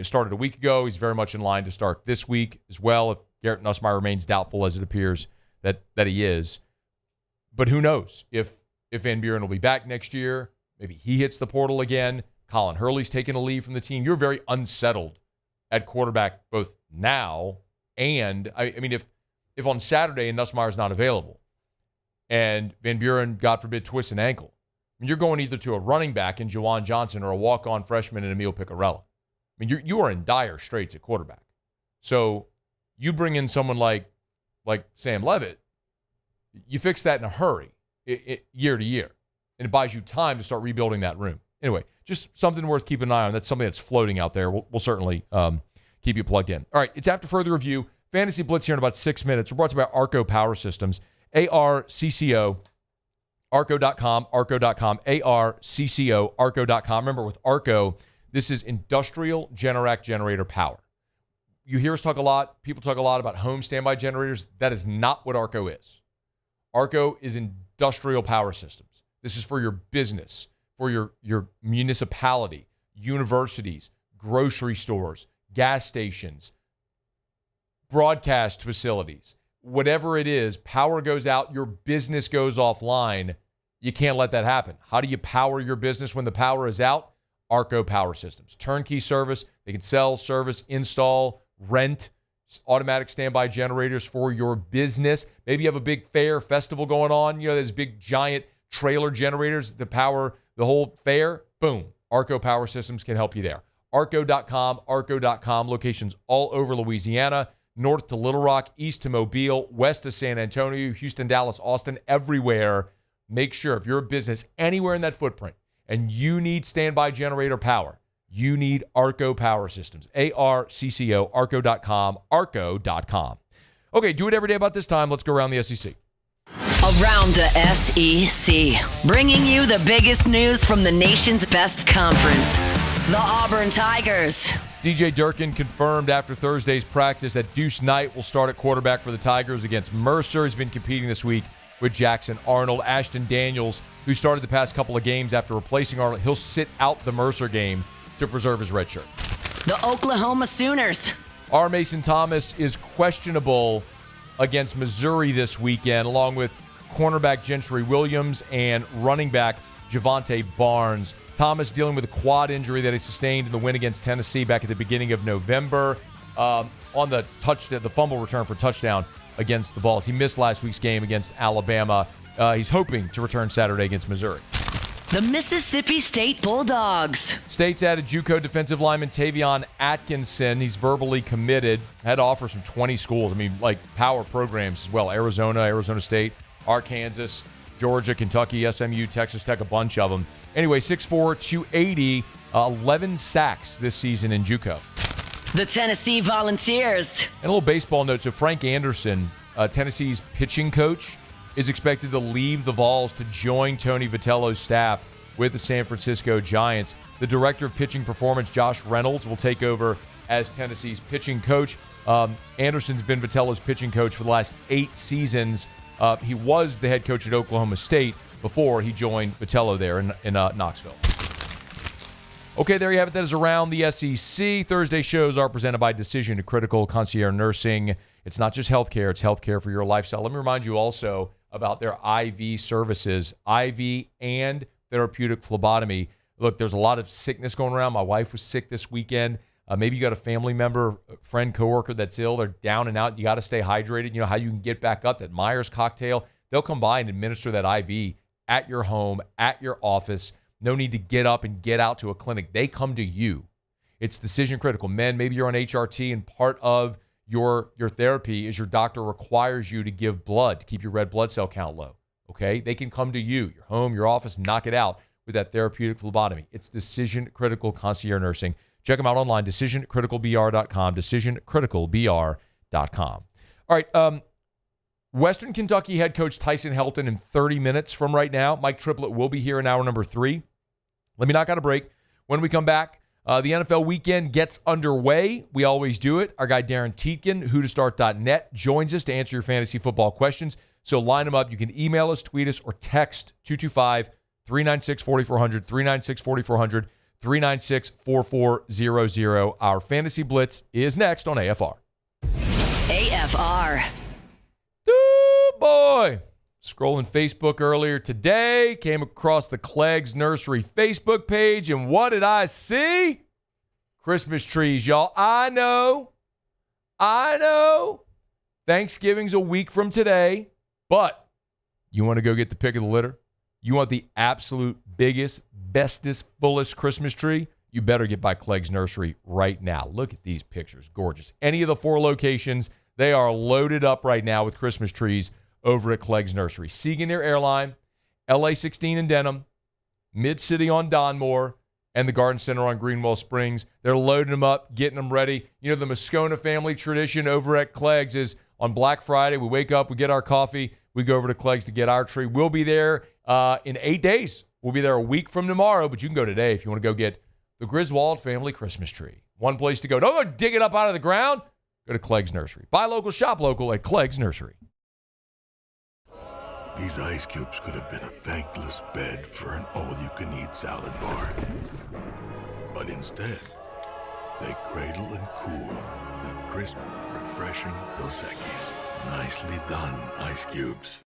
started a week ago. He's very much in line to start this week as well, if Garrett Nussmeier remains doubtful, as it appears that he is. But who knows if Van Buren will be back next year. Maybe he hits the portal again. Colin Hurley's taking a leave from the team. You're very unsettled at quarterback both now and, I mean, if on Saturday and Nussmeier's not available and Van Buren, God forbid, twists an ankle, I mean, you're going either to a running back in Juwan Johnson or a walk-on freshman in Emil Picarella. I mean, you are in dire straits at quarterback. So you bring in someone like Sam Levitt, you fix that in a hurry, year to year, and it buys you time to start rebuilding that room. Anyway, just something worth keeping an eye on. That's something that's floating out there. We'll certainly keep you plugged in. All right, it's After Further Review. Fantasy Blitz here in about 6 minutes. We're brought to you by Arco Power Systems, ARCCO, Arco.com, ARCCO, Arco.com. Remember, with Arco, this is industrial Generac generator power. You hear us talk a lot, people talk a lot about home standby generators. That is not what Arco is. Arco is industrial power systems. This is for your business, for your municipality, universities, grocery stores, gas stations, broadcast facilities. Whatever it is, power goes out, your business goes offline. You can't let that happen. How do you power your business when the power is out? Arco Power Systems. Turnkey service. They can sell, service, install, rent automatic standby generators for your business. Maybe you have a big fair festival going on. You know, there's big giant trailer generators that power the whole fair. Boom. Arco Power Systems can help you there. Arco.com, Arco.com. Locations all over Louisiana. North to Little Rock, east to Mobile, west to San Antonio, Houston, Dallas, Austin, everywhere. Make sure if you're a business anywhere in that footprint and you need standby generator power, you need Arco Power Systems. ARCCO, Arco.com, Arco.com. Okay, do it every day about this time. Let's go around the SEC. Around the SEC, bringing you the biggest news from the nation's best conference, the Auburn Tigers. DJ Durkin confirmed after Thursday's practice that Deuce Knight will start at quarterback for the Tigers against Mercer. He's been competing this week with Jackson Arnold. Ashton Daniels, who started the past couple of games after replacing Arnold, he'll sit out the Mercer game to preserve his red shirt. The Oklahoma Sooners. R. Mason Thomas is questionable against Missouri this weekend, along with cornerback Gentry Williams and running back Javante Barnes. Thomas dealing with a quad injury that he sustained in the win against Tennessee back at the beginning of November on the fumble return for touchdown against the Vols. He missed last week's game against Alabama. He's hoping to return Saturday against Missouri. The Mississippi State Bulldogs. State's added JUCO defensive lineman Tavion Atkinson. He's verbally committed. Had offers from 20 schools. I mean, like power programs as well. Arizona State, Arkansas, Georgia, Kentucky, SMU, Texas Tech, a bunch of them. Anyway, 6'4", 280, 11 sacks this season in JUCO. The Tennessee Volunteers. And a little baseball note. So Frank Anderson, Tennessee's pitching coach, is expected to leave the Vols to join Tony Vitello's staff with the San Francisco Giants. The director of pitching performance, Josh Reynolds, will take over as Tennessee's pitching coach. Anderson's been Vitello's pitching coach for the last 8 seasons. He was the head coach at Oklahoma State before he joined Vitello there in Knoxville. Okay, there you have it. That is Around the SEC. Thursday shows are presented by Decision to Critical Concierge Nursing. It's not just healthcare, it's healthcare for your lifestyle. Let me remind you also about their IV services, IV and therapeutic phlebotomy. Look, there's a lot of sickness going around. My wife was sick this weekend. Maybe you got a family member, friend, coworker that's ill. They're down and out. You got to stay hydrated. You know how you can get back up. That Myers cocktail, they'll come by and administer that IV at your home, at your office. No need to get up and get out to a clinic. They come to you. It's decision critical. Men, maybe you're on HRT and part of your therapy is your doctor requires you to give blood to keep your red blood cell count low. Okay? They can come to you, your home, your office, knock it out with that therapeutic phlebotomy. It's decision critical concierge nursing. Check them out online, decisioncriticalbr.com, decisioncriticalbr.com. All right, Western Kentucky head coach Tyson Helton in 30 minutes from right now. Mike Triplett will be here in hour number 3. Let me knock out a break. When we come back, the NFL weekend gets underway. We always do it. Our guy Darin Tietgen, whotostart.net, joins us to answer your fantasy football questions. So line them up. You can email us, tweet us, or text 225-396-4400, 396-4400, 396-4400. Our Fantasy Blitz is next on AFR. AFR. Oh, boy. Scrolling Facebook earlier today, came across the Clegg's Nursery Facebook page, and what did I see? Christmas trees, y'all. I know. Thanksgiving's a week from today, but you want to go get the pick of the litter? You want the absolute biggest, bestest, fullest Christmas tree? You better get by Clegg's Nursery right now. Look at these pictures. Gorgeous. Any of the 4 locations, they are loaded up right now with Christmas trees over at Clegg's Nursery. Segan Air Airline, LA 16 in Denham, Mid-City on Donmore, and the Garden Center on Greenwell Springs. They're loading them up, getting them ready. You know, the Moscona family tradition over at Clegg's is on Black Friday, we wake up, we get our coffee, we go over to Clegg's to get our tree. We'll be there in 8 days. We'll be there a week from tomorrow, but you can go today if you want to go get the Griswold family Christmas tree. One place to go. Don't go dig it up out of the ground. Go to Clegg's Nursery. Buy local, shop local at Clegg's Nursery. These ice cubes could have been a thankless bed for an all-you-can-eat salad bar. But instead, they cradle and cool the crisp, refreshing Dos Equis. Nicely done, ice cubes.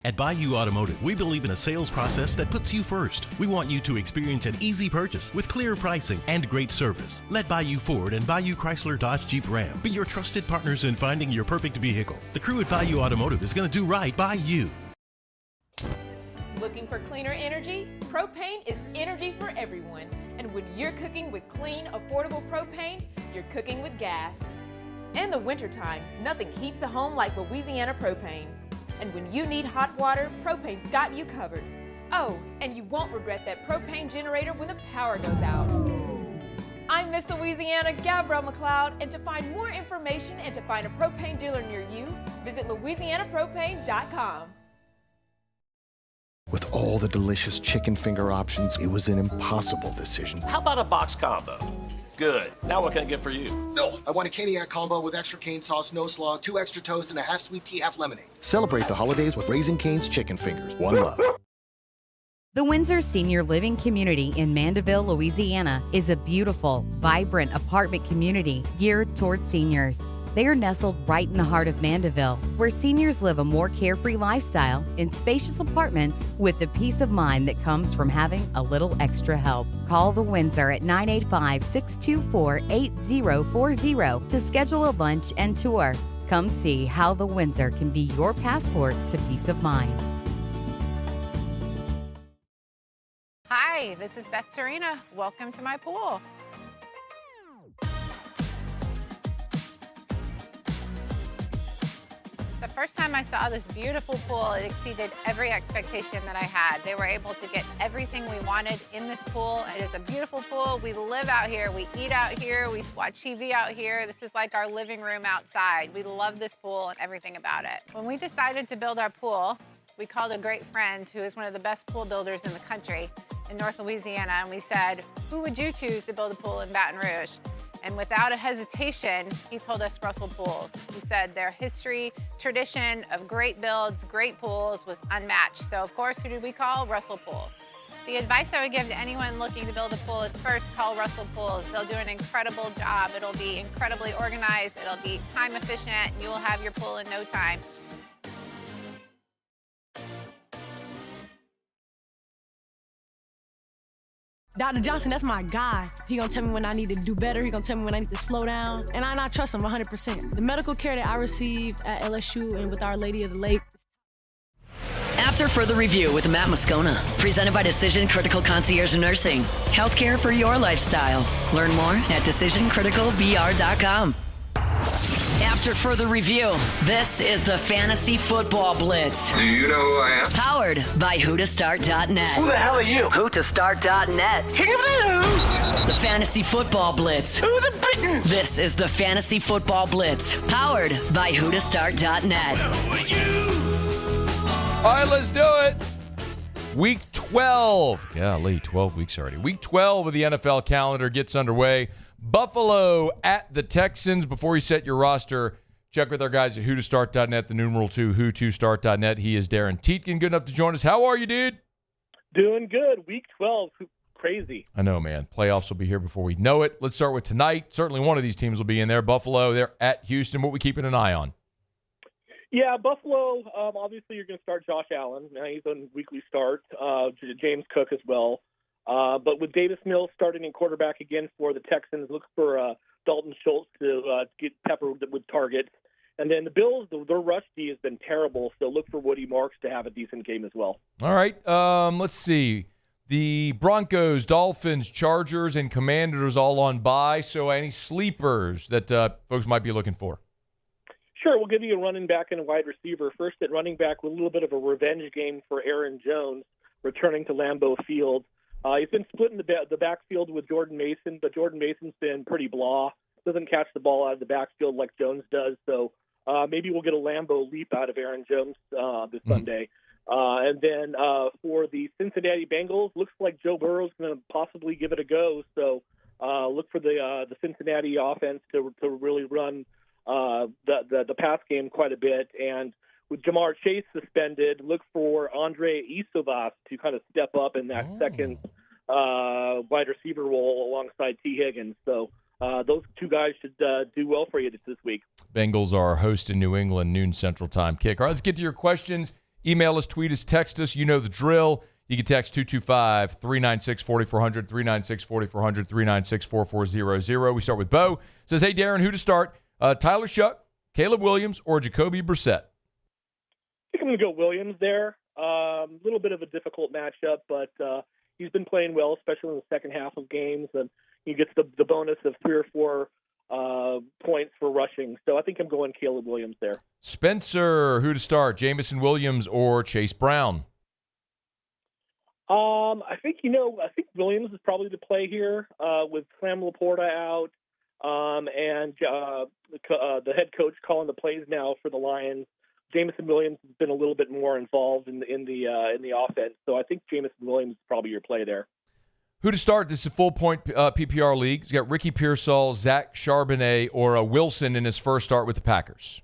At Bayou Automotive, we believe in a sales process that puts you first. We want you to experience an easy purchase with clear pricing and great service. Let Bayou Ford and Bayou Chrysler Dodge Jeep Ram be your trusted partners in finding your perfect vehicle. The crew at Bayou Automotive is going to do right by you. Looking for cleaner energy? Propane is energy for everyone. And when you're cooking with clean, affordable propane, you're cooking with gas. In the wintertime, nothing heats a home like Louisiana propane. And when you need hot water, propane's got you covered. Oh, and you won't regret that propane generator when the power goes out. I'm Miss Louisiana, Gabrielle McLeod, and to find more information and to find a propane dealer near you, visit louisianapropane.com. With all the delicious chicken finger options, it was an impossible decision. How about a box combo? Good. Now what can I get for you? No, I want a Caniac combo with extra cane sauce, no slog, 2 extra toast, and a half sweet tea, half lemonade. Celebrate the holidays with Raising Cane's chicken fingers. One love. The Windsor Senior Living Community in Mandeville, Louisiana is a beautiful, vibrant apartment community geared toward seniors. They are nestled right in the heart of Mandeville, where seniors live a more carefree lifestyle in spacious apartments with the peace of mind that comes from having a little extra help. Call the Windsor at 985-624-8040 to schedule a lunch and tour. Come see how the Windsor can be your passport to peace of mind. Hi, this is Beth Serena. Welcome to my pool. The first time I saw this beautiful pool, it exceeded every expectation that I had. They were able to get everything we wanted in this pool. It is a beautiful pool. We live out here, we eat out here, we watch TV out here. This is like our living room outside. We love this pool and everything about it. When we decided to build our pool, we called a great friend who is one of the best pool builders in the country in North Louisiana, and we said, who would you choose to build a pool in Baton Rouge? And without a hesitation, he told us Russell Pools. He said their history, tradition of great builds, great pools was unmatched. So of course, who did we call? Russell Pools. The advice I would give to anyone looking to build a pool is first call Russell Pools. They'll do an incredible job. It'll be incredibly organized. It'll be time efficient. And you will have your pool in no time. Dr. Johnson, that's my guy. He gonna tell me when I need to do better. He gonna tell me when I need to slow down. And I trust him 100%. The medical care that I receive at LSU and with Our Lady of the Lake. After further review with Matt Moscona, presented by Decision Critical Concierge Nursing. Healthcare for your lifestyle. Learn more at decisioncriticalbr.com. After further review, this is the Fantasy Football Blitz. Do you know who I am? Powered by whotostart.net. Who the hell are you? Whotostart.net. The Fantasy Football Blitz. This is the Fantasy Football Blitz. Powered by whotostart.net. All right, let's do it. Week 12. Golly, 12 weeks already. Week 12 of the NFL calendar gets underway. Buffalo at the Texans. Before you set your roster, check with our guys at whotostart.net, the numeral 2, who2start.net. He is Darin Tietgen. Good enough to join us. How are you, dude? Doing good. Week 12. Crazy. I know, man. Playoffs will be here before we know it. Let's start with tonight. Certainly one of these teams will be in there. Buffalo, they're at Houston. What we keeping an eye on? Yeah, Buffalo, obviously you're going to start Josh Allen. He's on weekly start. James Cook as well. But with Davis Mills starting in quarterback again for the Texans, look for Dalton Schultz to get peppered with targets. And then the Bills, their rush D has been terrible, so look for Woody Marks to have a decent game as well. All right, let's see. The Broncos, Dolphins, Chargers, and Commanders all on bye. So any sleepers that folks might be looking for? Sure, we'll give you a running back and a wide receiver. First at running back with a little bit of a revenge game for Aaron Jones, returning to Lambeau Field. He's been splitting the backfield with Jordan Mason, but Jordan Mason's been pretty blah. Doesn't catch the ball out of the backfield like Jones does. So maybe we'll get a Lambeau leap out of Aaron Jones this Sunday. And then for the Cincinnati Bengals, looks like Joe Burrow's going to possibly give it a go. So look for the Cincinnati offense to really run the pass game quite a bit. And with Jamar Chase suspended, look for Andre Isovas to kind of step up in that second wide receiver role alongside T. Higgins. So those two guys should do well for you this week. Bengals are host in New England, noon Central Time kick. All right, let's get to your questions. Email us, tweet us, text us. You know the drill. You can text 225-396-4400, 396-4400, 396-4400. We start with Bo. Says, hey, Darin, who to start? Tyler Shuck, Caleb Williams, or Jacoby Brissett? I think I'm going to go Williams there. A little bit of a difficult matchup, but he's been playing well, especially in the second half of games, and he gets the bonus of 3 or 4 points for rushing. So I think I'm going Caleb Williams there. Spencer, who to start? Jamison Williams or Chase Brown? I think Williams is probably the play here with Sam Laporta out and the head coach calling the plays now for the Lions. Jamison Williams has been a little bit more involved in the offense, so I think Jamison Williams is probably your play there. Who to start? This is a full-point PPR league. He's got Ricky Pearsall, Zach Charbonnet, or Wilson in his first start with the Packers.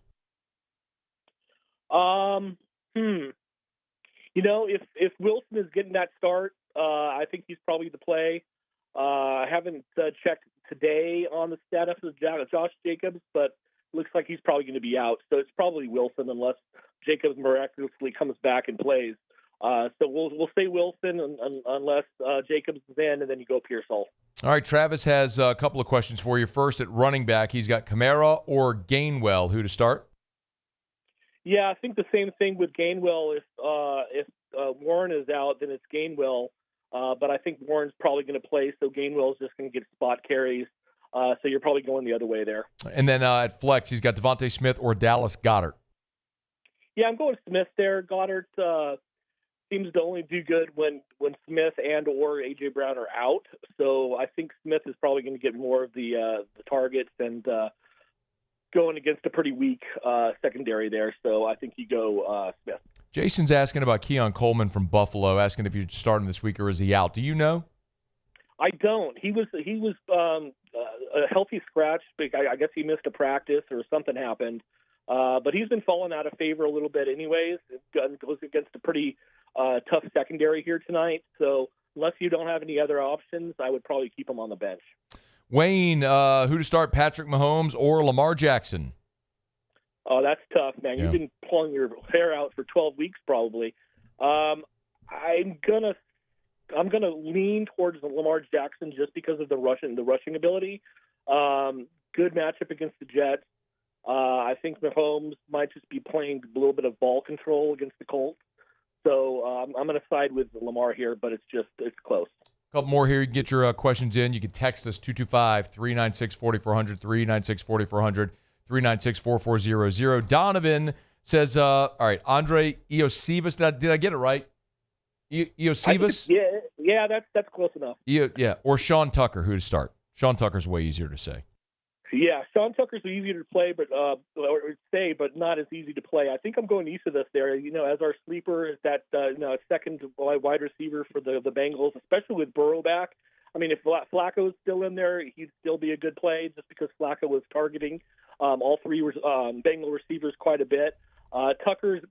If Wilson is getting that start, I think he's probably the play. I haven't checked today on the status of Josh Jacobs, but looks like he's probably going to be out. So it's probably Wilson unless Jacobs miraculously comes back and plays. So we'll say Wilson unless Jacobs is in, and then you go Pearsall. All right, Travis has a couple of questions for you. First, at running back, he's got Kamara or Gainwell. Who to start? Yeah, I think the same thing with Gainwell. If Warren is out, then it's Gainwell. But I think Warren's probably going to play, so Gainwell's just going to get spot carries. So you're probably going the other way there. And then at flex, he's got Devontae Smith or Dallas Goedert. Yeah, I'm going Smith there. Goddard seems to only do good when Smith and or A.J. Brown are out. So I think Smith is probably going to get more of the targets and going against a pretty weak secondary there. So I think you go Smith. Jason's asking about Keon Coleman from Buffalo, asking if you should start him this week or is he out? Do you know? I don't. He was a healthy scratch. I guess he missed a practice or something happened. But he's been falling out of favor a little bit anyways. It goes against a pretty tough secondary here tonight. So unless you don't have any other options, I would probably keep him on the bench. Wayne, who to start, Patrick Mahomes or Lamar Jackson? Oh, that's tough, man. Yeah. You've been pulling your hair out for 12 weeks probably. I'm gonna lean towards Lamar Jackson just because of the rushing ability. Good matchup against the Jets. I think Mahomes might just be playing a little bit of ball control against the Colts. So I'm going to side with Lamar here, but it's close. A couple more here. You can get your questions in. You can text us 225-396-4400, 396-4400, 396-4400. Donovan says, all right, Andre Iosivas. Did I get it right? Iosivas? Yeah, that's close enough. Yeah, or Sean Tucker, who to start. Sean Tucker's way easier to say. Yeah, Sean Tucker's easier to play, but not as easy to play. I think I'm going Iosivas there. As our sleeper, is that second wide receiver for the Bengals, especially with Burrow back. I mean, if Flacco's still in there, he'd still be a good play just because Flacco was targeting all three Bengal receivers quite a bit. Tucker's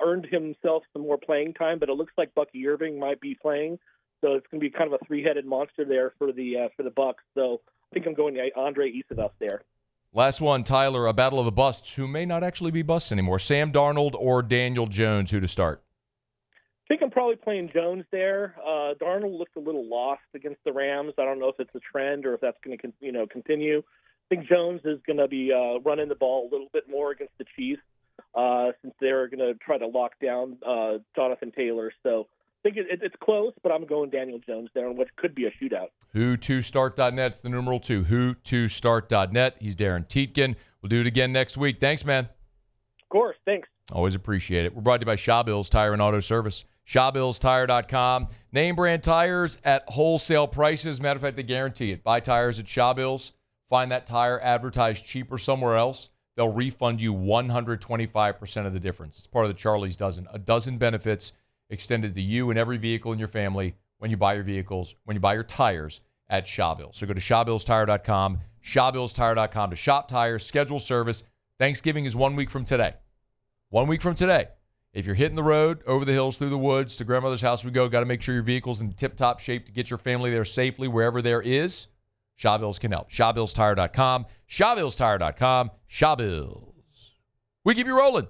earned himself some more playing time, but it looks like Bucky Irving might be playing, so it's going to be kind of a three-headed monster there for the Bucs. So I think I'm going to Andre Iosivas there. Last one, Tyler, a battle of the busts who may not actually be busts anymore. Sam Darnold or Daniel Jones, who to start? I think I'm probably playing Jones there. Darnold looked a little lost against the Rams. I don't know if it's a trend or if that's going to continue. I think Jones is going to be running the ball a little bit more against the Chiefs since they're going to try to lock down Jonathan Taylor. So I think it's close, but I'm going Daniel Jones there on what could be a shootout. Who2start.net. It's the numeral 2. Who2start.net. He's Darin Tietgen. We'll do it again next week. Thanks, man. Of course. Thanks. Always appreciate it. We're brought to you by Shawbills Tire and Auto Service. ShawBillsTire.com. Name brand tires at wholesale prices. Matter of fact, they guarantee it. Buy tires at Shawbills. Find that tire advertised cheaper somewhere else. They'll refund you 125% of the difference. It's part of the Charlie's Dozen. A dozen benefits extended to you and every vehicle in your family when you buy your vehicles, when you buy your tires at Shawbills. So go to ShawBillsTire.com, ShawBillsTire.com to shop tires, schedule service. Thanksgiving is 1 week from today. 1 week from today. If you're hitting the road, over the hills, through the woods, to grandmother's house we go, got to make sure your vehicle's in tip-top shape to get your family there safely wherever there is. Shawbills can help. ShawBillsTire.com. ShawBillsTire.com. Shawbills. We keep you rolling.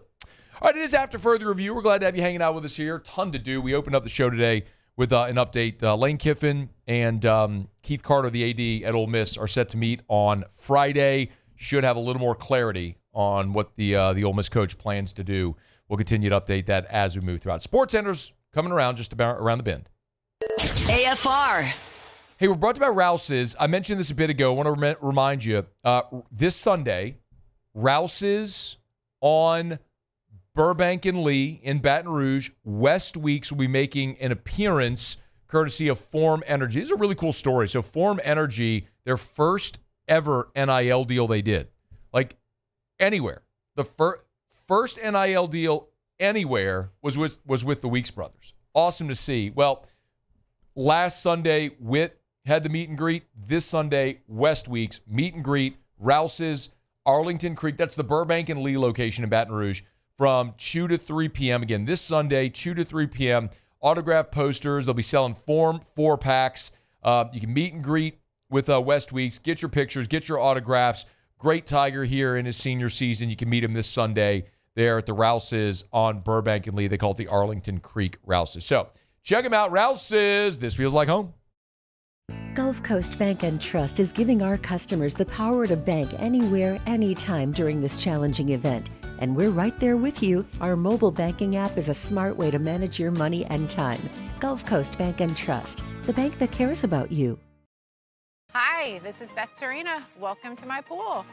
All right, it is After Further Review. We're glad to have you hanging out with us here. Ton to do. We opened up the show today with an update. Lane Kiffin and Keith Carter, the AD at Ole Miss, are set to meet on Friday. Should have a little more clarity on what the Ole Miss coach plans to do. We'll continue to update that as we move throughout. SportsCenter's coming around just about around the bend. AFR. Hey, we're brought to you by Rouse's. I mentioned this a bit ago. I want to remind you, this Sunday, Rouse's on Burbank and Lee in Baton Rouge. West Weeks will be making an appearance courtesy of Form Energy. These are really cool stories. So Form Energy, their first ever NIL deal they did. Like anywhere. The first NIL deal anywhere was with the Weeks brothers. Awesome to see. Well, last Sunday, Witt had the meet and greet. This Sunday, West Weeks, meet and greet, Rouse's, Arlington Creek. That's the Burbank and Lee location in Baton Rouge from 2 to 3 p.m. Again, this Sunday, 2 to 3 p.m. Autograph posters. They'll be selling Form 4-packs. You can meet and greet with West Weeks. Get your pictures. Get your autographs. Great Tiger here in his senior season. You can meet him this Sunday there at the Rouse's on Burbank and Lee. They call it the Arlington Creek Rouse's. So check him out, Rouse's. This feels like home. Gulf Coast Bank and Trust is giving our customers the power to bank anywhere, anytime during this challenging event. And we're right there with you. Our mobile banking app is a smart way to manage your money and time. Gulf Coast Bank and Trust, the bank that cares about you. Hi, this is Beth Serena. Welcome to my pool.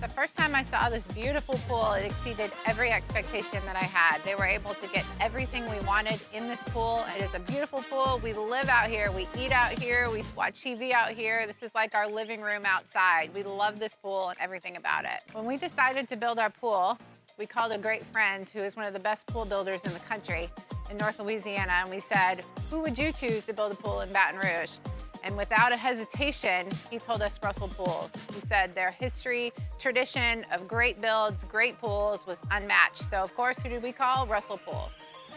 The first time I saw this beautiful pool, it exceeded every expectation that I had. They were able to get everything we wanted in this pool. It is a beautiful pool. We live out here. We eat out here. We watch TV out here. This is like our living room outside. We love this pool and everything about it. When we decided to build our pool, we called a great friend who is one of the best pool builders in the country in North Louisiana, and we said, who would you choose to build a pool in Baton Rouge? And without a hesitation, he told us Russell Pools. He said their history, tradition of great builds, great pools was unmatched. So of course, who did we call? Russell Pools.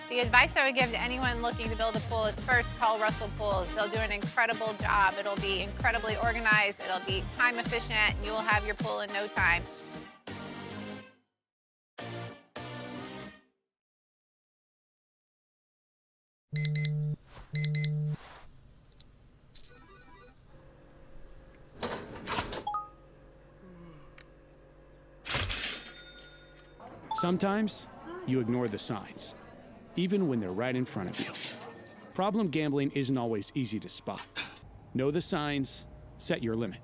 The advice I would give to anyone looking to build a pool is first call Russell Pools. They'll do an incredible job. It'll be incredibly organized. It'll be time efficient. And you will have your pool in no time. Sometimes you ignore the signs, even when they're right in front of you. Problem gambling isn't always easy to spot. Know the signs, set your limit.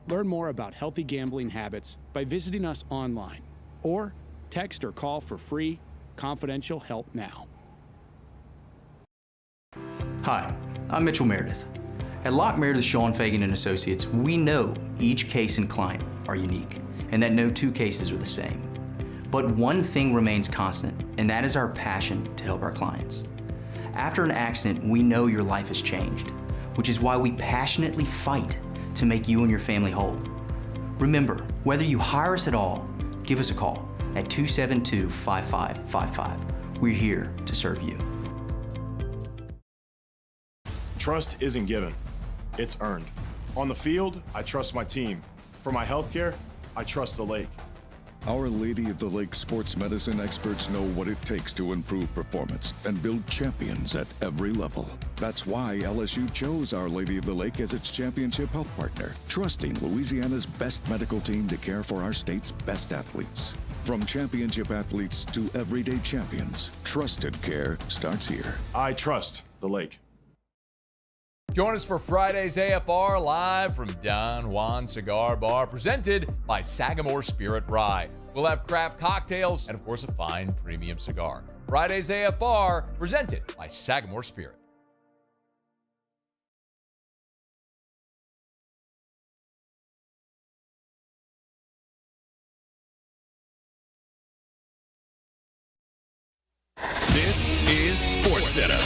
Learn more about healthy gambling habits by visiting us online or text or call for free, confidential help now. Hi, I'm Mitchell Meredith. At Locke Meredith Sean Fagan and Associates, we know each case and client are unique and that no two cases are the same. But one thing remains constant, and that is our passion to help our clients. After an accident, we know your life has changed, which is why we passionately fight to make you and your family whole. Remember, whether you hire us at all, give us a call at 272-5555. We're here to serve you. Trust isn't given, it's earned. On the field, I trust my team. For my healthcare, I trust the lake. Our Lady of the Lake sports medicine experts know what it takes to improve performance and build champions at every level. That's why LSU chose Our Lady of the Lake as its championship health partner, trusting Louisiana's best medical team to care for our state's best athletes. From championship athletes to everyday champions, trusted care starts here. I trust the lake. Join us for Friday's AFR live from Don Juan Cigar Bar, presented by Sagamore Spirit Rye. We'll have craft cocktails and, of course, a fine premium cigar. Friday's AFR, presented by Sagamore Spirit. This is SportsCenter.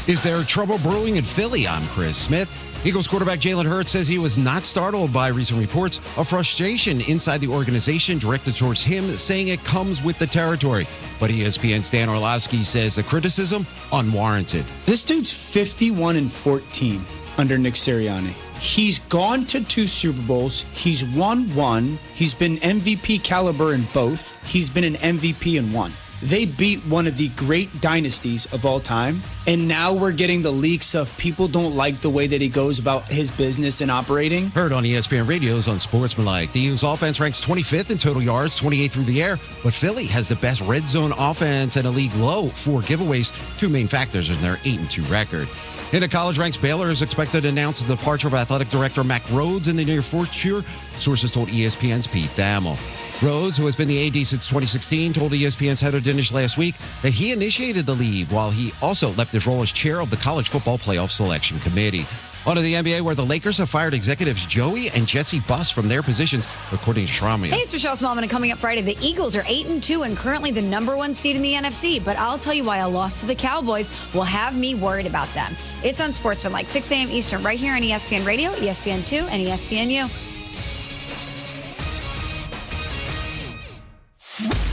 Is there trouble brewing in Philly? I'm Chris Smith. Eagles quarterback Jalen Hurts says he was not startled by recent reports of frustration inside the organization directed towards him, saying it comes with the territory. But ESPN's Dan Orlovsky says the criticism unwarranted. This dude's 51-14 under Nick Sirianni. He's gone to 2 Super Bowls. He's won 1. He's been MVP caliber in both. He's been an MVP in 1. They beat one of the great dynasties of all time, and now we're getting the leaks of people don't like the way that he goes about his business and operating. Heard on ESPN Radio's on Sportsmanlike. The Eagles offense ranks 25th in total yards, 28 through the air, but Philly has the best red zone offense and a league low 4 giveaways, 2 main factors in their 8-2 record. In the college ranks, Baylor is expected to announce the departure of athletic director Mac Rhodes in the near future, sources told ESPN's Pete Thamel. Rhodes, who has been the AD since 2016, told ESPN's Heather Dinich last week that he initiated the leave while he also left his role as chair of the College Football Playoff Selection Committee. On to the NBA, where the Lakers have fired executives Joey and Jesse Buss from their positions, according to Shramia. Hey, it's Michelle Smallman, and coming up Friday, the Eagles are 8-2 and currently the #1 seed in the NFC. But I'll tell you why a loss to the Cowboys will have me worried about them. It's on Sportsman, 6 a.m. Eastern, right here on ESPN Radio, ESPN2, and ESPNU.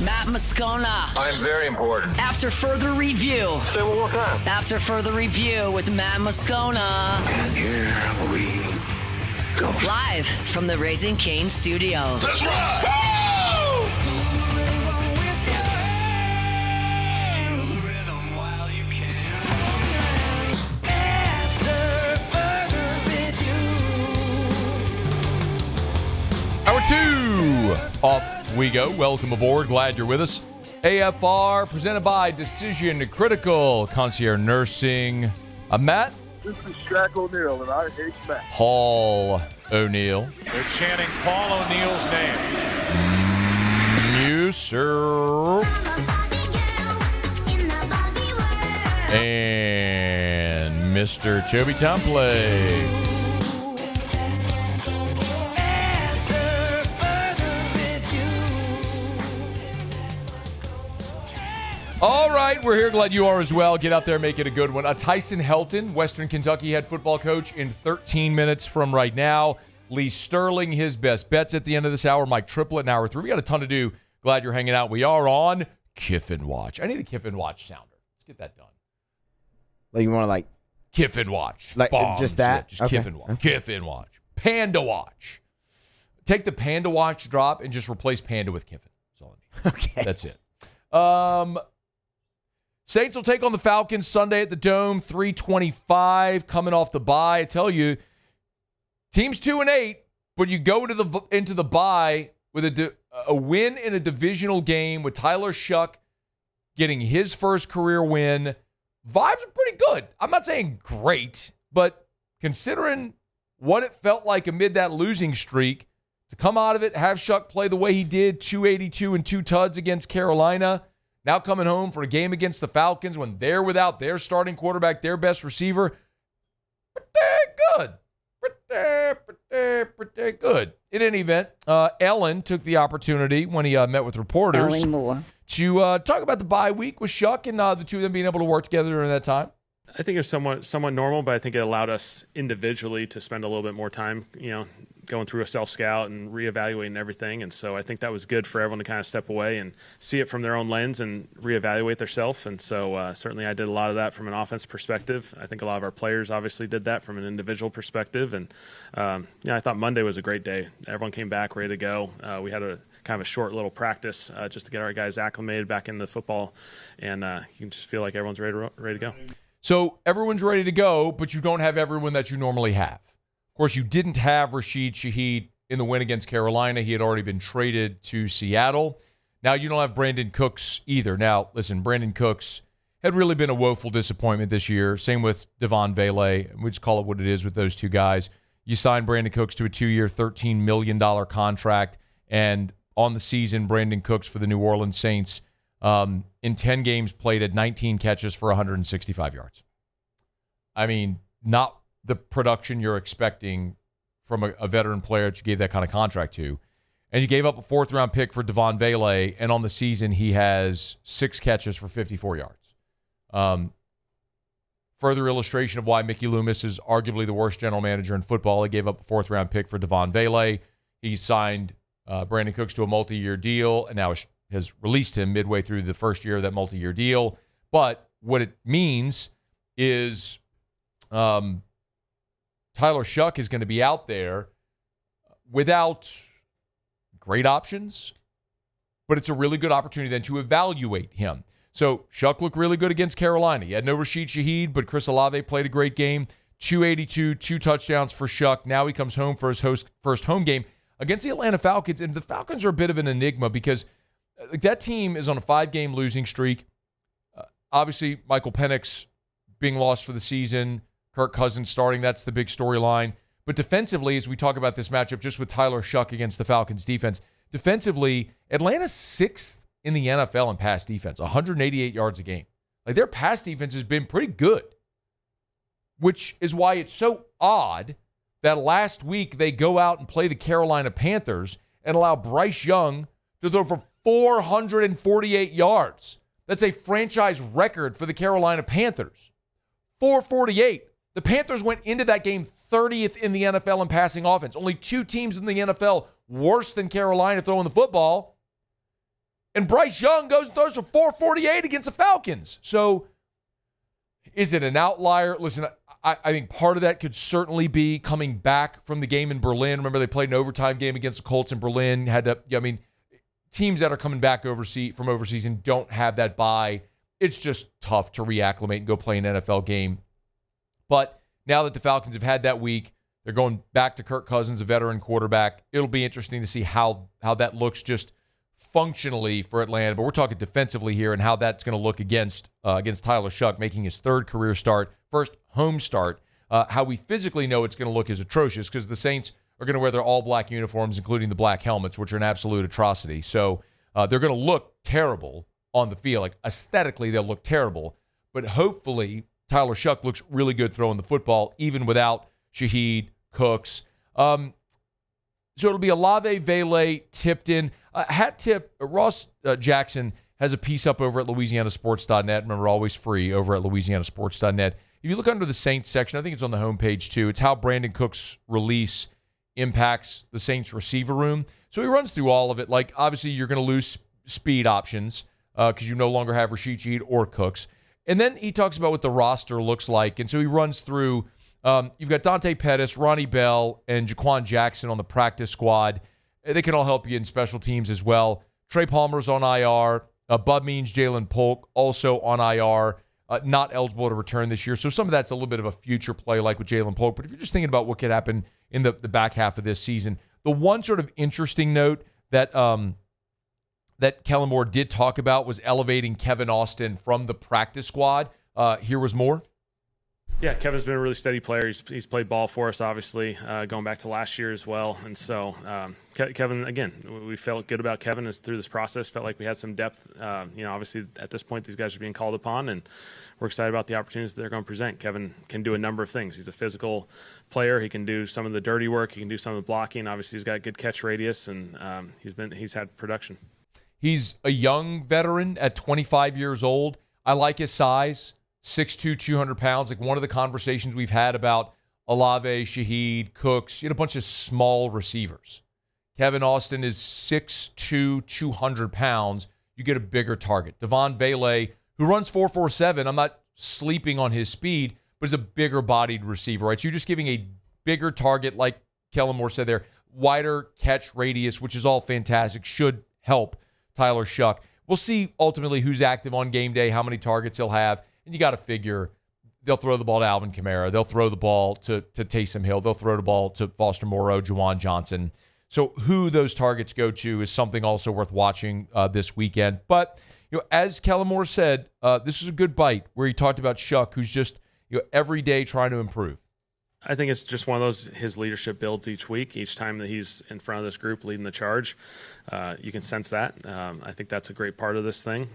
Matt Moscona. I'm very important. After further review. Say it one more time. After further review with Matt Moscona. And here we go. Live from the Raising Cane studio. Let's rock! Hour 2 off we go. Welcome aboard. Glad you're with us. AFR presented by Decision Critical Concierge Nursing. Matt. This is Shaq O'Neal, and I hate Matt. Paul O'Neal. They're chanting Paul O'Neal's name. You, sir. And Mr. Toby Templey. All right, we're here. Glad you are as well. Get out there, make it a good one. Tyson Helton, Western Kentucky head football coach, in 13 minutes from right now. Lee Sterling, his best bets at the end of this hour. Mike Triplett in hour 3. We got a ton to do. Glad you're hanging out. We are on Kiffin Watch. I need a Kiffin Watch sounder. Let's get that done. Like you want to Kiffin Watch. Like Bombs. just that? Yeah, just Okay. Kiffin Watch. Kiffin Watch. Panda Watch. Take the Panda Watch drop and just replace Panda with Kiffin. That's all I need. Okay. That's it. Saints will take on the Falcons Sunday at the Dome, 3:25, coming off the bye. I tell you, team's 2-8, but you go into the bye with a win in a divisional game with Tyler Shuck getting his first career win. vibes are pretty good. I'm not saying great, but considering what it felt like amid that losing streak, to come out of it, have Shuck play the way he did, 282 and 2 tuds against Carolina, now coming home for a game against the Falcons when they're without their starting quarterback, their best receiver, pretty good. Pretty good. In any event, Ellen took the opportunity when he met with reporters to talk about the bye week with Shuck and the two of them being able to work together during that time. I think it's somewhat normal, but I think it allowed us individually to spend a little bit more time, going through a self-scout and reevaluating everything. And so I think that was good for everyone to kind of step away and see it from their own lens and reevaluate themselves. And so certainly I did a lot of that from an offense perspective. I think a lot of our players obviously did that from an individual perspective. And I thought Monday was a great day. Everyone came back ready to go. We had a kind of a short little practice just to get our guys acclimated back into football. And you can just feel like everyone's ready to go. So everyone's ready to go, but you don't have everyone that you normally have. Of course, you didn't have Rashid Shaheed in the win against Carolina. He had already been traded to Seattle. Now you don't have Brandon Cooks either. Now, listen, Brandon Cooks had really been a woeful disappointment this year. Same with Devon Vele. We just call it what it is with those two guys. You signed Brandon Cooks to a 2-year, $13 million contract, and on the season, Brandon Cooks for the New Orleans Saints in 10 games played at 19 catches for 165 yards. I mean, not the production you're expecting from a veteran player that you gave that kind of contract to. And you gave up a 4th-round pick for Devon Vele, and on the season he has 6 catches for 54 yards. Further illustration of why Mickey Loomis is arguably the worst general manager in football. He gave up a 4th-round pick for Devon Vele. He signed Brandon Cooks to a multi-year deal, and now has released him midway through the first year of that multi-year deal. But what it means is Tyler Shuck is going to be out there without great options, but it's a really good opportunity then to evaluate him. So Shuck looked really good against Carolina. He had no Rashid Shaheed, but Chris Olave played a great game. 282, 2 touchdowns for Shuck. Now he comes home for his first home game against the Atlanta Falcons, and the Falcons are a bit of an enigma because that team is on a 5-game losing streak. Obviously, Michael Penix being lost for the season, Kirk Cousins starting, that's the big storyline. But defensively, as we talk about this matchup just with Tyler Shuck against the Falcons defense, defensively, Atlanta's 6th in the NFL in pass defense, 188 yards a game. Like, their pass defense has been pretty good, which is why it's so odd that last week they go out and play the Carolina Panthers and allow Bryce Young to throw for 448 yards. That's a franchise record for the Carolina Panthers. 448. The Panthers went into that game 30th in the NFL in passing offense. Only 2 teams in the NFL worse than Carolina throwing the football. And Bryce Young goes and throws for 448 against the Falcons. So is it an outlier? Listen, I think part of that could certainly be coming back from the game in Berlin. Remember, they played an overtime game against the Colts in Berlin. Teams that are coming back from overseas and don't have that bye, it's just tough to reacclimate and go play an NFL game. But now that the Falcons have had that week, they're going back to Kirk Cousins, a veteran quarterback. It'll be interesting to see how that looks just functionally for Atlanta. But we're talking defensively here and how that's going to look against Tyler Shuck, making his 3rd career start, first home start. How we physically know it's going to look is atrocious because the Saints are going to wear their all-black uniforms, including the black helmets, which are an absolute atrocity. So they're going to look terrible on the field. Like, aesthetically, they'll look terrible. But hopefully, Tyler Shuck looks really good throwing the football, even without Shaheed, Cooks. So it'll be Olave, Vele, Tipton. Hat tip, Ross Jackson has a piece up over at LouisianaSports.net. Remember, always free over at LouisianaSports.net. If you look under the Saints section, I think it's on the homepage too. It's how Brandon Cooks' release impacts the Saints receiver room. So he runs through all of it. Like, obviously, you're going to lose speed options because you no longer have Rashid Shaheed or Cooks. And then he talks about what the roster looks like. And so he runs through, you've got Dante Pettis, Ronnie Bell, and Jaquan Jackson on the practice squad. They can all help you in special teams as well. Trey Palmer's on IR. Bud Means, Jalen Polk also on IR. Not eligible to return this year. So some of that's a little bit of a future play like with Jalen Polk. But if you're just thinking about what could happen in the back half of this season, the one sort of interesting note that that Kellen Moore did talk about was elevating Kevin Austin from the practice squad. Here was more. Yeah, Kevin's been a really steady player. He's played ball for us, obviously, going back to last year as well. And so Kevin, again, we felt good about Kevin as through this process. Felt like we had some depth. Obviously at this point, these guys are being called upon, and we're excited about the opportunities that they're going to present. Kevin can do a number of things. He's a physical player. He can do some of the dirty work. He can do some of the blocking. Obviously, he's got good catch radius, and he's had production. He's a young veteran at 25 years old. I like his size. 6'2", 200 pounds. Like one of the conversations we've had about Olave, Shaheed, Cooks, a bunch of small receivers. Kevin Austin is 6'2", 200 pounds. You get a bigger target. Devon Vele, who runs 4.47, I'm not sleeping on his speed, but is a bigger bodied receiver, right? So you're just giving a bigger target, like Kellen Moore said there, wider catch radius, which is all fantastic, should help Tyler Shuck. We'll see ultimately who's active on game day, how many targets he'll have. And you got to figure they'll throw the ball to Alvin Kamara. They'll throw the ball to Taysom Hill. They'll throw the ball to Foster Moreau, Juwan Johnson. So who those targets go to is something also worth watching this weekend. But as Kellen Moore said, this is a good bite where he talked about Shuck, who's just every day trying to improve. I think it's just one of those, his leadership builds each week. Each time that he's in front of this group leading the charge, you can sense that. I think that's a great part of this thing.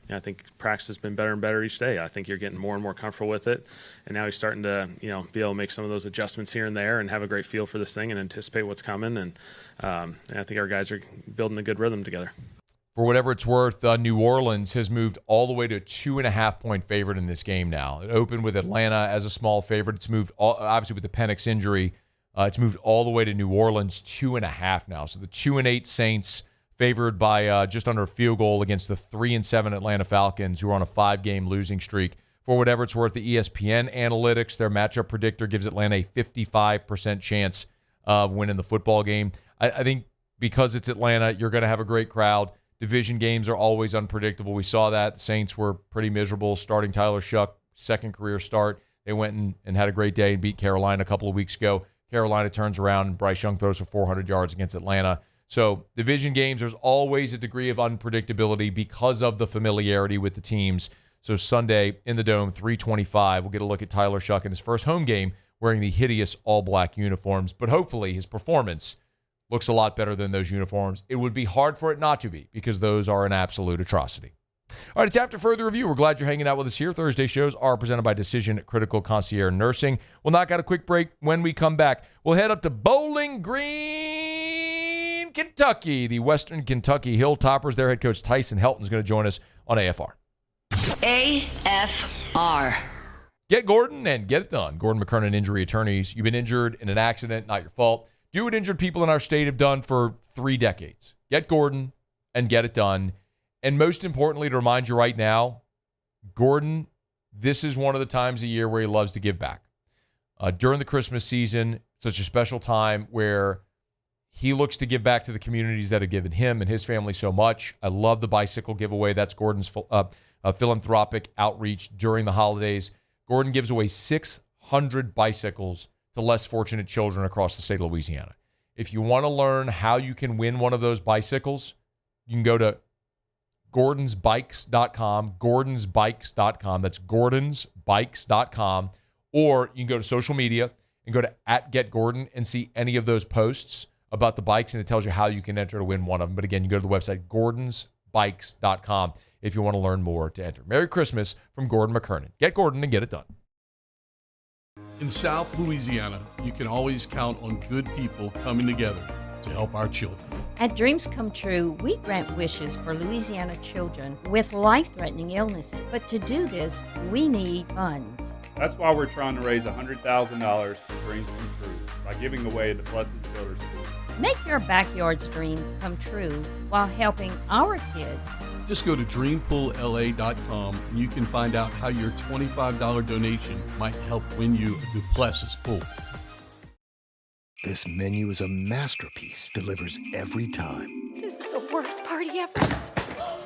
I think practice has been better and better each day. I think you're getting more and more comfortable with it. And now he's starting to, be able to make some of those adjustments here and there and have a great feel for this thing and anticipate what's coming. And I think our guys are building a good rhythm together. For whatever it's worth, New Orleans has moved all the way to a 2.5-point favorite in this game now. It opened with Atlanta as a small favorite. It's moved, obviously, with the Penix injury. It's moved all the way to New Orleans, 2.5 now. So the 2-8 Saints favored by just under a field goal against the 3-7 Atlanta Falcons, who are on a 5-game losing streak. For whatever it's worth, the ESPN analytics, their matchup predictor gives Atlanta a 55% chance of winning the football game. I think because it's Atlanta, you're going to have a great crowd. Division games are always unpredictable. We saw that. The Saints were pretty miserable starting Tyler Shuck, second career start. They went and had a great day and beat Carolina a couple of weeks ago. Carolina turns around and Bryce Young throws for 400 yards against Atlanta. So division games, there's always a degree of unpredictability because of the familiarity with the teams. So Sunday in the Dome, 3:25, we'll get a look at Tyler Shuck in his first home game wearing the hideous all-black uniforms. But hopefully his performance looks a lot better than those uniforms. It would be hard for it not to be because those are an absolute atrocity. All right, it's After Further Review. We're glad you're hanging out with us here. Thursday shows are presented by Decision Critical Concierge Nursing. We'll knock out a quick break. When we come back, we'll head up to Bowling Green, Kentucky. The Western Kentucky Hilltoppers, their head coach Tyson Helton is going to join us on AFR. AFR. Get Gordon and get it done. Gordon McKernan Injury Attorneys. You've been injured in an accident, not your fault. Do what injured people in our state have done for 3 decades. Get Gordon and get it done. And most importantly, to remind you right now, Gordon, this is one of the times a year where he loves to give back. During the Christmas season, such a special time where he looks to give back to the communities that have given him and his family so much. I love the bicycle giveaway. That's Gordon's philanthropic outreach during the holidays. Gordon gives away 600 bicycles to less fortunate children across the state of Louisiana. If you want to learn how you can win one of those bicycles, you can go to gordonsbikes.com, gordonsbikes.com. That's gordonsbikes.com. Or you can go to social media and go to @GetGordon and see any of those posts about the bikes, and it tells you how you can enter to win one of them. But again, you go to the website, gordonsbikes.com, if you want to learn more to enter. Merry Christmas from Gordon McKernan. Get Gordon and get it done. In South Louisiana, you can always count on good people coming together to help our children. At Dreams Come True, we grant wishes for Louisiana children with life-threatening illnesses. But to do this, we need funds. That's why we're trying to raise $100,000 for Dreams Come True by giving away the Blessed Builder School. Make your backyard's dream come true while helping our kids. Just go to dreampoolla.com and you can find out how your $25 donation might help win you a Duplessis pool. This menu is a masterpiece, delivers every time. This is the worst party ever.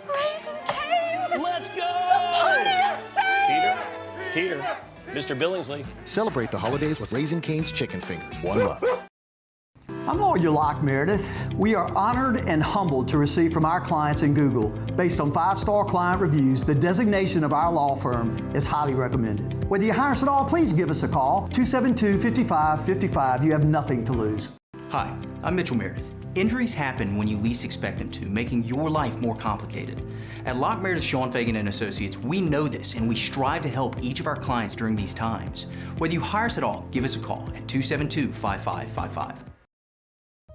Raisin Cane's! Let's go! The party is saved! Peter, Mr. Billingsley. Celebrate the holidays with Raisin Cane's chicken fingers. One love. I'm Lawyer Locke Meredith. We are honored and humbled to receive from our clients in Google. Based on 5-star client reviews, the designation of our law firm is highly recommended. Whether you hire us at all, please give us a call, 272-5555. You have nothing to lose. Hi, I'm Mitchell Meredith. Injuries happen when you least expect them to, making your life more complicated. At Locke Meredith Sean Fagan and Associates, we know this and we strive to help each of our clients during these times. Whether you hire us at all, give us a call at 272-5555.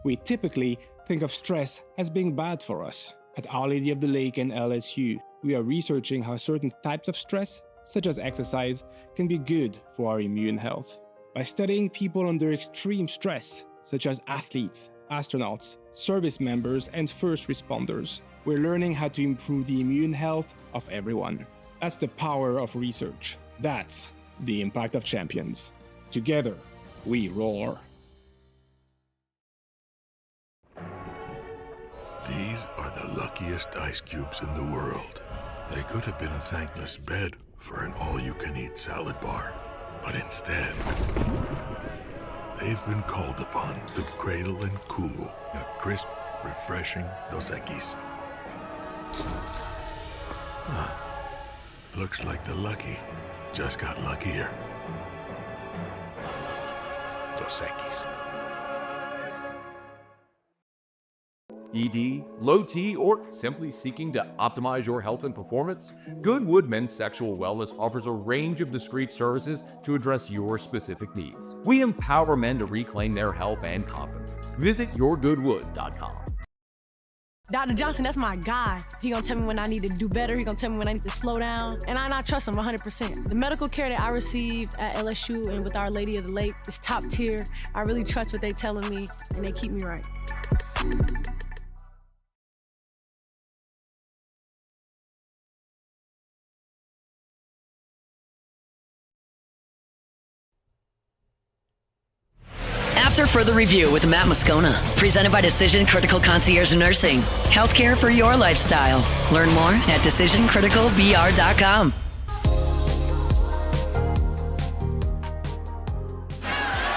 We typically think of stress as being bad for us. At Our Lady of the Lake and LSU, we are researching how certain types of stress, such as exercise, can be good for our immune health. By studying people under extreme stress, such as athletes, astronauts, service members, and first responders, we're learning how to improve the immune health of everyone. That's the power of research. That's the impact of champions. Together, we roar. These are the luckiest ice cubes in the world. They could have been a thankless bed for an all-you-can-eat salad bar, but instead, they've been called upon to cradle and cool a crisp, refreshing Dos Equis. Looks like the lucky just got luckier. Dos Equis. ED, low T, or simply seeking to optimize your health and performance? Goodwood Men's Sexual Wellness offers a range of discreet services to address your specific needs. We empower men to reclaim their health and confidence. Visit yourgoodwood.com. Dr. Johnson, that's my guy. He gonna tell me when I need to do better. He gonna tell me when I need to slow down. And I trust him 100%. The medical care that I receive at LSU and with Our Lady of the Lake is top tier. I really trust what they telling me, and they keep me right. After further review with Matt Moscona, presented by Decision Critical Concierge Nursing. Healthcare for your lifestyle. Learn more at decisioncriticalbr.com.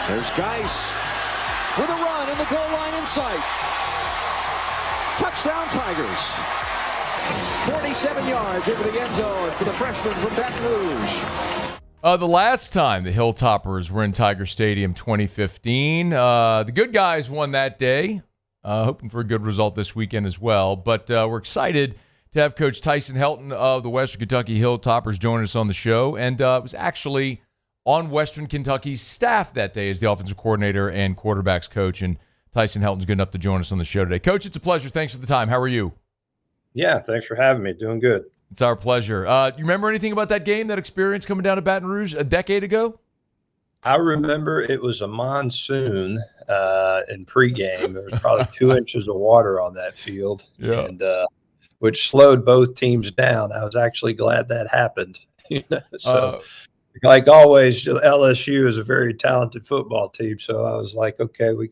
There's Geis with a run in the goal line in sight. Touchdown Tigers. 47 yards into the end zone for the freshman from Baton Rouge. The last time the Hilltoppers were in Tiger Stadium, 2015, the good guys won that day. Hoping for a good result this weekend as well. But we're excited to have Coach Tyson Helton of the Western Kentucky Hilltoppers join us on the show. And was actually on Western Kentucky's staff that day as the offensive coordinator and quarterbacks coach. And Tyson Helton's good enough to join us on the show today. Coach, it's a pleasure. Thanks for the time. How are you? Yeah, thanks for having me. Doing good. It's our pleasure. You remember anything about that game, that experience coming down to Baton Rouge a decade ago? I remember it was a monsoon in pregame. There was probably 2 inches of water on that field, and which slowed both teams down. I was actually glad that happened. Like always, LSU is a very talented football team, so I was like, okay, we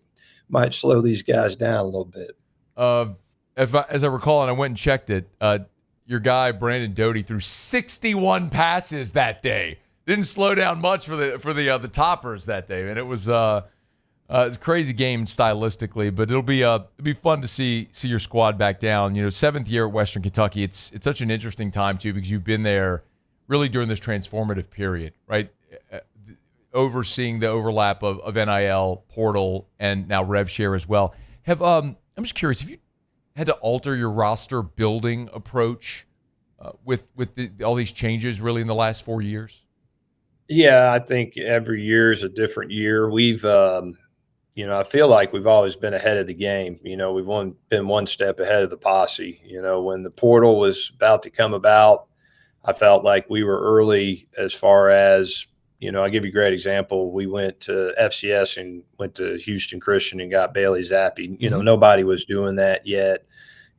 might slow these guys down a little bit. As I recall, and I went and checked it, your guy Brandon Doty threw 61 passes that day. Didn't slow down much for the Toppers that day, and it was a crazy game stylistically. But it'll be fun to see your squad back down. 7th year at Western Kentucky. It's such an interesting time too, because you've been there really during this transformative period, right? Overseeing the overlap of NIL, portal, and now rev share as well. I'm just curious, have you had to alter your roster building approach with all these changes really in the last 4 years? Yeah, I think every year is a different year. We've, I feel like we've always been ahead of the game. We've been one step ahead of the posse. When the portal was about to come about, I felt like we were early as far as, I'll give you a great example. We went to FCS and went to Houston Christian and got Bailey Zappi. Nobody was doing that yet.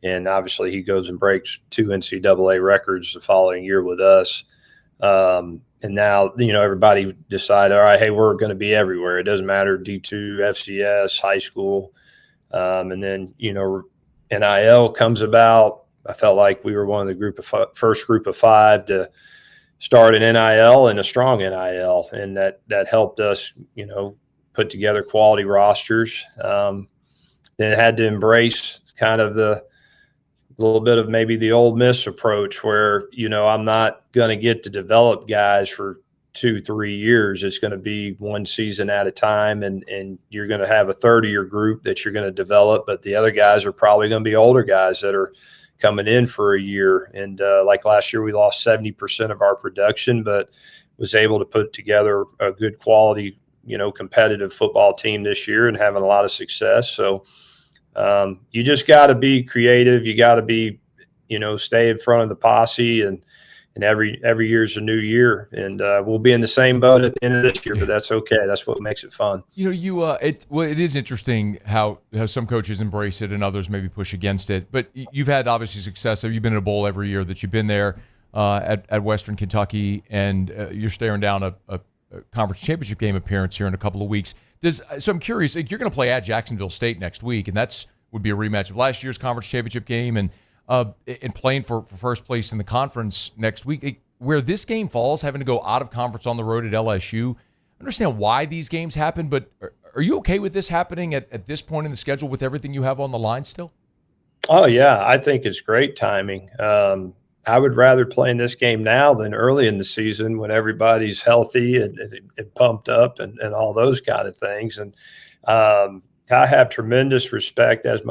And obviously he goes and breaks 2 NCAA records the following year with us. And now, everybody decided, all right, hey, we're going to be everywhere. It doesn't matter, D2, FCS, high school. And then, NIL comes about. I felt like we were one of the first group of 5 to start an NIL and a strong NIL. And that helped us, put together quality rosters. then had to embrace kind of the little bit of maybe the Ole Miss approach where, I'm not going to get to develop guys for 2-3 years. It's going to be one season at a time, and you're going to have a 30-year group that you're going to develop, but the other guys are probably going to be older guys that are coming in for a year. And like last year, we lost 70% of our production, but was able to put together a good quality, competitive football team this year and having a lot of success. So you just got to be creative. You got to be, stay in front of the posse, and every year's a new year, and we'll be in the same boat at the end of this year, but that's okay. That's what makes it fun. It is interesting how some coaches embrace it and others maybe push against it. But you've had obviously success. You've been in a bowl every year that you've been there at Western Kentucky, and you're staring down a conference championship game appearance here in a couple of weeks. So I'm curious. You're going to play at Jacksonville State next week, and would be a rematch of last year's conference championship game, and playing for first place in the conference next week. Where this game falls, having to go out of conference on the road at LSU, I understand why these games happen, but are you okay with this happening at this point in the schedule with everything you have on the line still? Oh, yeah. I think it's great timing. I would rather play in this game now than early in the season when everybody's healthy and pumped up and all those kind of things. And I have tremendous respect as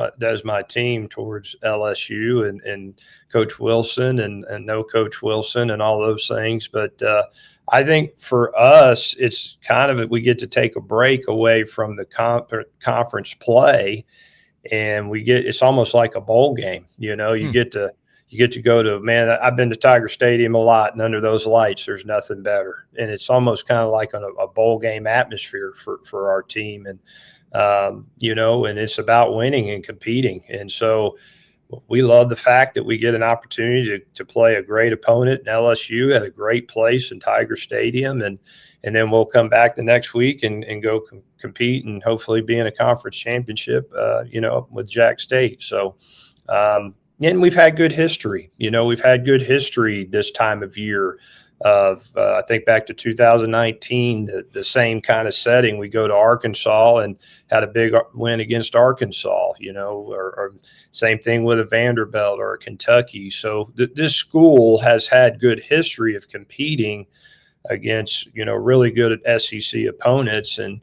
my team towards LSU and Coach Wilson and no Coach Wilson and all those things. But I think for us, it's kind of we get to take a break away from the conference play, and it's almost like a bowl game. You get to go to, man, I've been to Tiger Stadium a lot, and under those lights, there's nothing better. And it's almost kind of like a bowl game atmosphere for our team. And and it's about winning and competing. And so we love the fact that we get an opportunity to play a great opponent in LSU at a great place in Tiger Stadium. And then we'll come back the next week and go compete and hopefully be in a conference championship, with Jack State. So, and we've had good history. We've had good history this time of year. I think back to 2019, the same kind of setting. We go to Arkansas and had a big win against Arkansas, or same thing with a Vanderbilt or a Kentucky. So this school has had good history of competing against, really good SEC opponents. And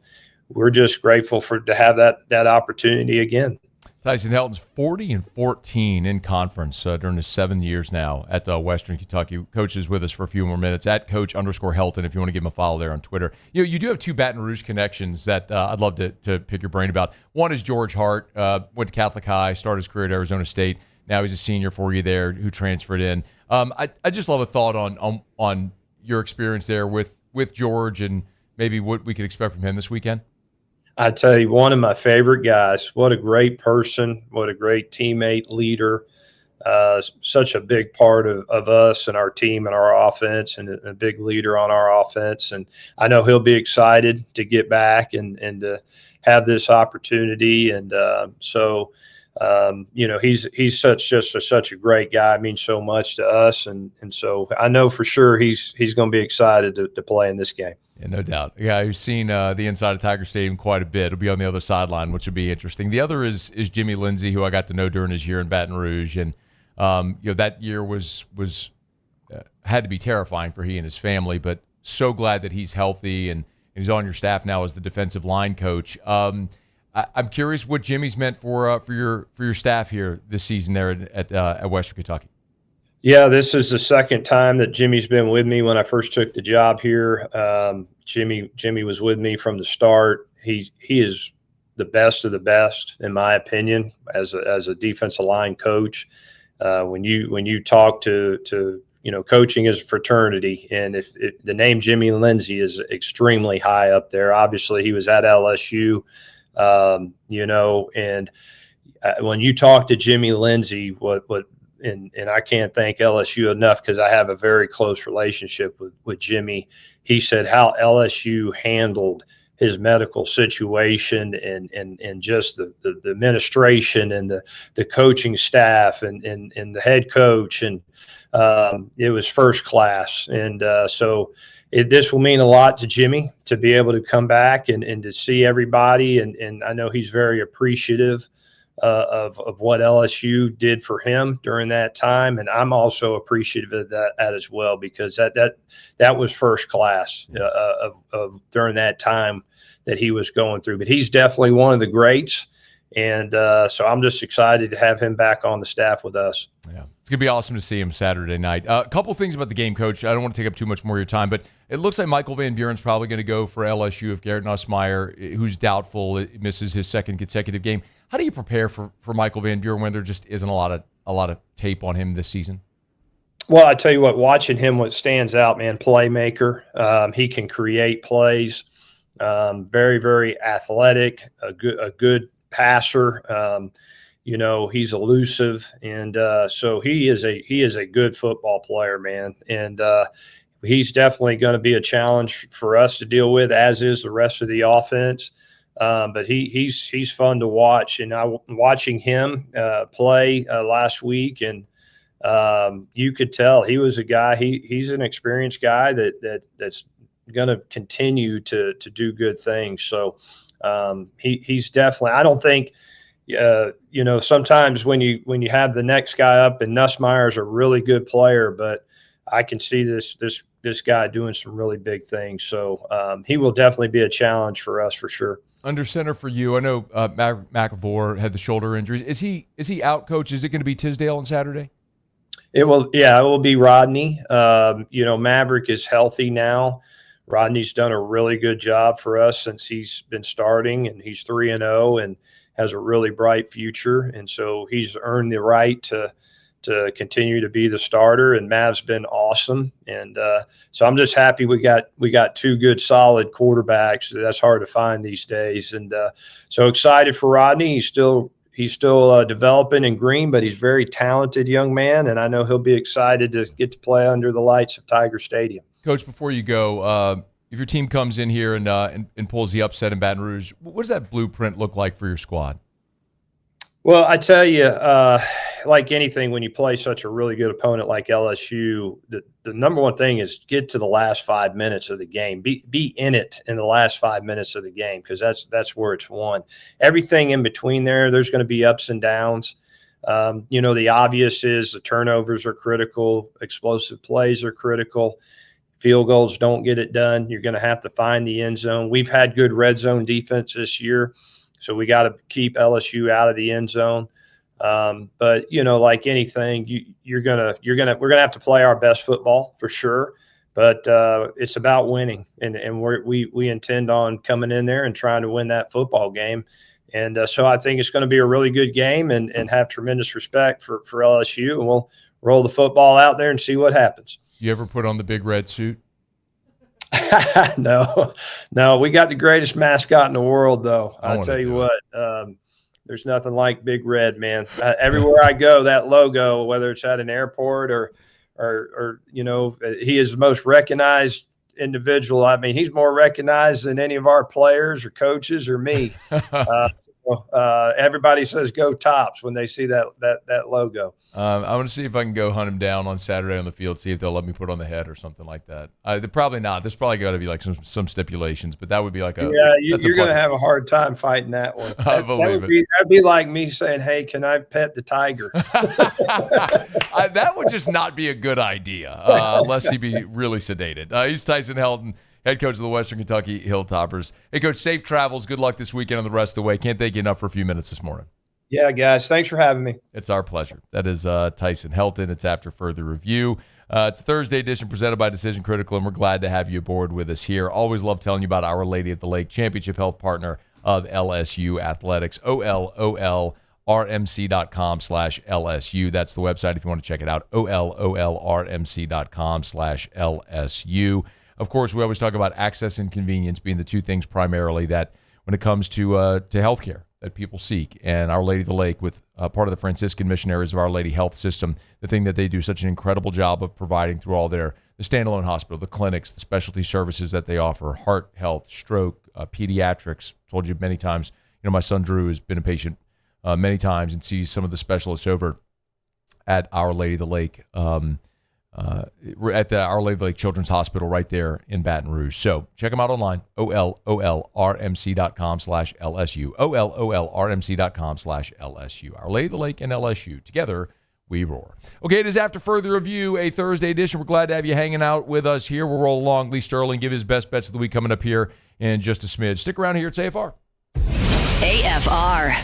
we're just grateful to have that opportunity again. Tyson Helton's 40-14 in conference during his 7 years now at Western Kentucky. Coach is with us for a few more minutes at Coach_Helton if you want to give him a follow there on Twitter. You do have two Baton Rouge connections that I'd love to pick your brain about. One is George Hart, went to Catholic High, started his career at Arizona State. Now he's a senior for you there who transferred in. I just love a thought on your experience there with George and maybe what we could expect from him this weekend. I tell you, one of my favorite guys. What a great person. What a great teammate, leader. Such a big part of us and our team and our offense, and a big leader on our offense. And I know he'll be excited to get back and to have this opportunity. And he's such a great guy. Means so much to us. And so I know for sure he's going to be excited to play in this game. Yeah, no doubt. Yeah, I've seen the inside of Tiger Stadium quite a bit. It'll be on the other sideline, which will be interesting. The other is Jimmy Lindsey, who I got to know during his year in Baton Rouge, and that year was had to be terrifying for he and his family. But so glad that he's healthy and he's on your staff now as the defensive line coach. I'm curious what Jimmy's meant for your staff here this season there at Western Kentucky. Yeah, this is the second time that Jimmy's been with me. When I first took the job here, Jimmy was with me from the start. He is the best of the best, in my opinion, as a defensive line coach. When you talk to coaching is a fraternity, and if the name Jimmy Lindsey is extremely high up there. Obviously, he was at LSU, and when you talk to Jimmy Lindsey, and I can't thank LSU enough because I have a very close relationship with Jimmy. He said how LSU handled his medical situation and just the administration and the coaching staff and the head coach. And it was first class. And so this will mean a lot to Jimmy to be able to come back and to see everybody. And I know he's very appreciative of what LSU did for him during that time, and I'm also appreciative of that as well, because that was first class of during that time that he was going through. But he's definitely one of the greats, and so I'm just excited to have him back on the staff with us. Yeah, it's gonna be awesome to see him Saturday night. A couple things about the game, Coach. I don't want to take up too much more of your time, but it looks like Michael Van Buren's probably going to go for LSU if Garrett Nussmeier, who's doubtful, misses his second consecutive game. How do you prepare for Michael Van Buren when there just isn't a lot of tape on him this season? Well, I tell you what, watching him, what stands out, man, playmaker. He can create plays. Very, very athletic. A good passer. He's elusive, and so he is a good football player, man. And he's definitely going to be a challenge for us to deal with, as is the rest of the offense. But he's fun to watch, and watching him play last week, and you could tell he was a guy. He's an experienced guy that's going to continue to do good things. So he's definitely. I don't think. Sometimes when you have the next guy up, and Nussmeier's a really good player, but I can see this guy doing some really big things. So he will definitely be a challenge for us for sure. Under center for you, I know McAvoy had the shoulder injuries. Is he out, Coach? Is it going to be Tisdale on Saturday? It will be Rodney. Maverick is healthy now. Rodney's done a really good job for us since he's been starting, and he's 3-0 and has a really bright future. And so he's earned the right to continue to be the starter, and Mav's been awesome. And so I'm just happy we got two good, solid quarterbacks. That's hard to find these days. And so excited for Rodney. He's still developing in Green, but he's a very talented young man, and I know he'll be excited to get to play under the lights of Tiger Stadium. Coach, before you go, if your team comes in here and pulls the upset in Baton Rouge, what does that blueprint look like for your squad? Well, I tell you, like anything, when you play such a really good opponent like LSU, the number one thing is get to the last 5 minutes of the game. Be in it in the last 5 minutes of the game, because that's where it's won. Everything in between there's going to be ups and downs. The obvious is the turnovers are critical. Explosive plays are critical. Field goals don't get it done. You're going to have to find the end zone. We've had good red zone defense this year, so we got to keep LSU out of the end zone. But like anything, we're gonna have to play our best football for sure. But it's about winning, and we intend on coming in there and trying to win that football game. And so I think it's going to be a really good game, and have tremendous respect for LSU, and we'll roll the football out there and see what happens. You ever put on the big red suit? No. We got the greatest mascot in the world, though. I'll tell you what, there's nothing like Big Red, man. Everywhere I go, that logo, whether it's at an airport or he is the most recognized individual. I mean, he's more recognized than any of our players or coaches or me. Everybody says go Tops when they see that logo. I want to see if I can go hunt him down on Saturday on the field, see if they'll let me put on the head or something like that. They're probably not. There's probably got to be like some stipulations, but that would be like you're going to have a hard time fighting that one. That'd be like me saying, "Hey, can I pet the tiger?" That would just not be a good idea unless he be really sedated. He's Tyson Helton, head coach of the Western Kentucky Hilltoppers. Hey, Coach, safe travels. Good luck this weekend and the rest of the way. Can't thank you enough for a few minutes this morning. Yeah, guys. Thanks for having me. It's our pleasure. That is Tyson Helton. It's after further review. It's the Thursday edition presented by Decision Critical, and we're glad to have you aboard with us here. Always love telling you about Our Lady at the Lake, championship health partner of LSU Athletics, OLOLRMC.com/LSU. That's the website if you want to check it out, OLOLRMC.com/LSU. Of course, we always talk about access and convenience being the two things primarily that when it comes to healthcare that people seek. And Our Lady of the Lake, with part of the Franciscan Missionaries of Our Lady Health System, the thing that they do such an incredible job of providing through all the standalone hospital, the clinics, the specialty services that they offer, heart health, stroke, pediatrics. Told you many times, my son Drew has been a patient many times and sees some of the specialists over at Our Lady of the Lake. at the Our Lady of the Lake Children's Hospital right there in Baton Rouge. So check them out online, ololrmc.com/LSU, ololrmc.com/LSU. Our Lady of the Lake and LSU, together we roar. Okay, it is After Further Review, a Thursday edition. We're glad to have you hanging out with us here. We'll roll along. Lee Sterling give his best bets of the week coming up here in just a smidge. Stick around here at AFR. AFR.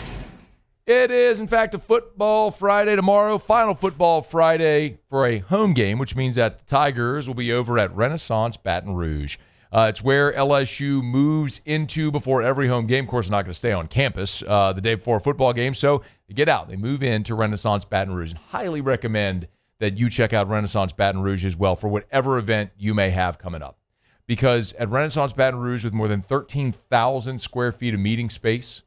It is, in fact, a football Friday tomorrow, final football Friday for a home game, which means that the Tigers will be over at Renaissance Baton Rouge. It's where LSU moves into before every home game. Of course, they're not going to stay on campus the day before a football game, so they get out. They move into Renaissance Baton Rouge, and highly recommend that you check out Renaissance Baton Rouge as well for whatever event you may have coming up. Because at Renaissance Baton Rouge, with more than 13,000 square feet of meeting space,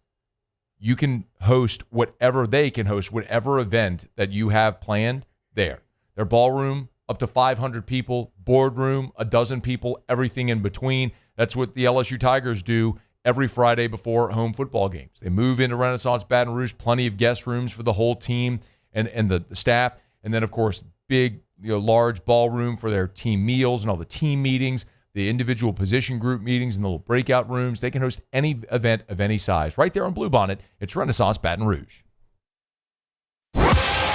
you can host whatever they can host, whatever event that you have planned there. Their ballroom, up to 500 people, boardroom, a dozen people, everything in between. That's what the LSU Tigers do every Friday before home football games. They move into Renaissance Baton Rouge, plenty of guest rooms for the whole team and the staff. And then, of course, big, large ballroom for their team meals and all the team meetings, the individual position group meetings and the little breakout rooms. They can host any event of any size. Right there on Bluebonnet, it's Renaissance Baton Rouge.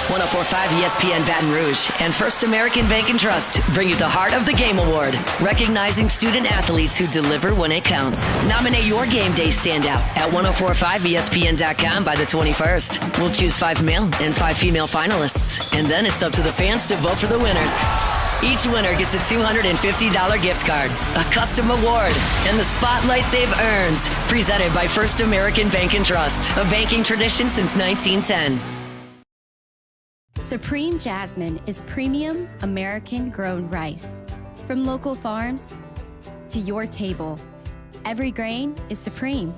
104.5 ESPN Baton Rouge and First American Bank and Trust bring you the Heart of the Game Award, recognizing student athletes who deliver when it counts. Nominate your game day standout at 1045ESPN.com by the 21st. We'll choose 5 male and 5 female finalists, and then it's up to the fans to vote for the winners. Each winner gets a $250 gift card, a custom award, and the spotlight they've earned. Presented by First American Bank and Trust, a banking tradition since 1910. Supreme Jasmine is premium American-grown rice. From local farms to your table, every grain is supreme.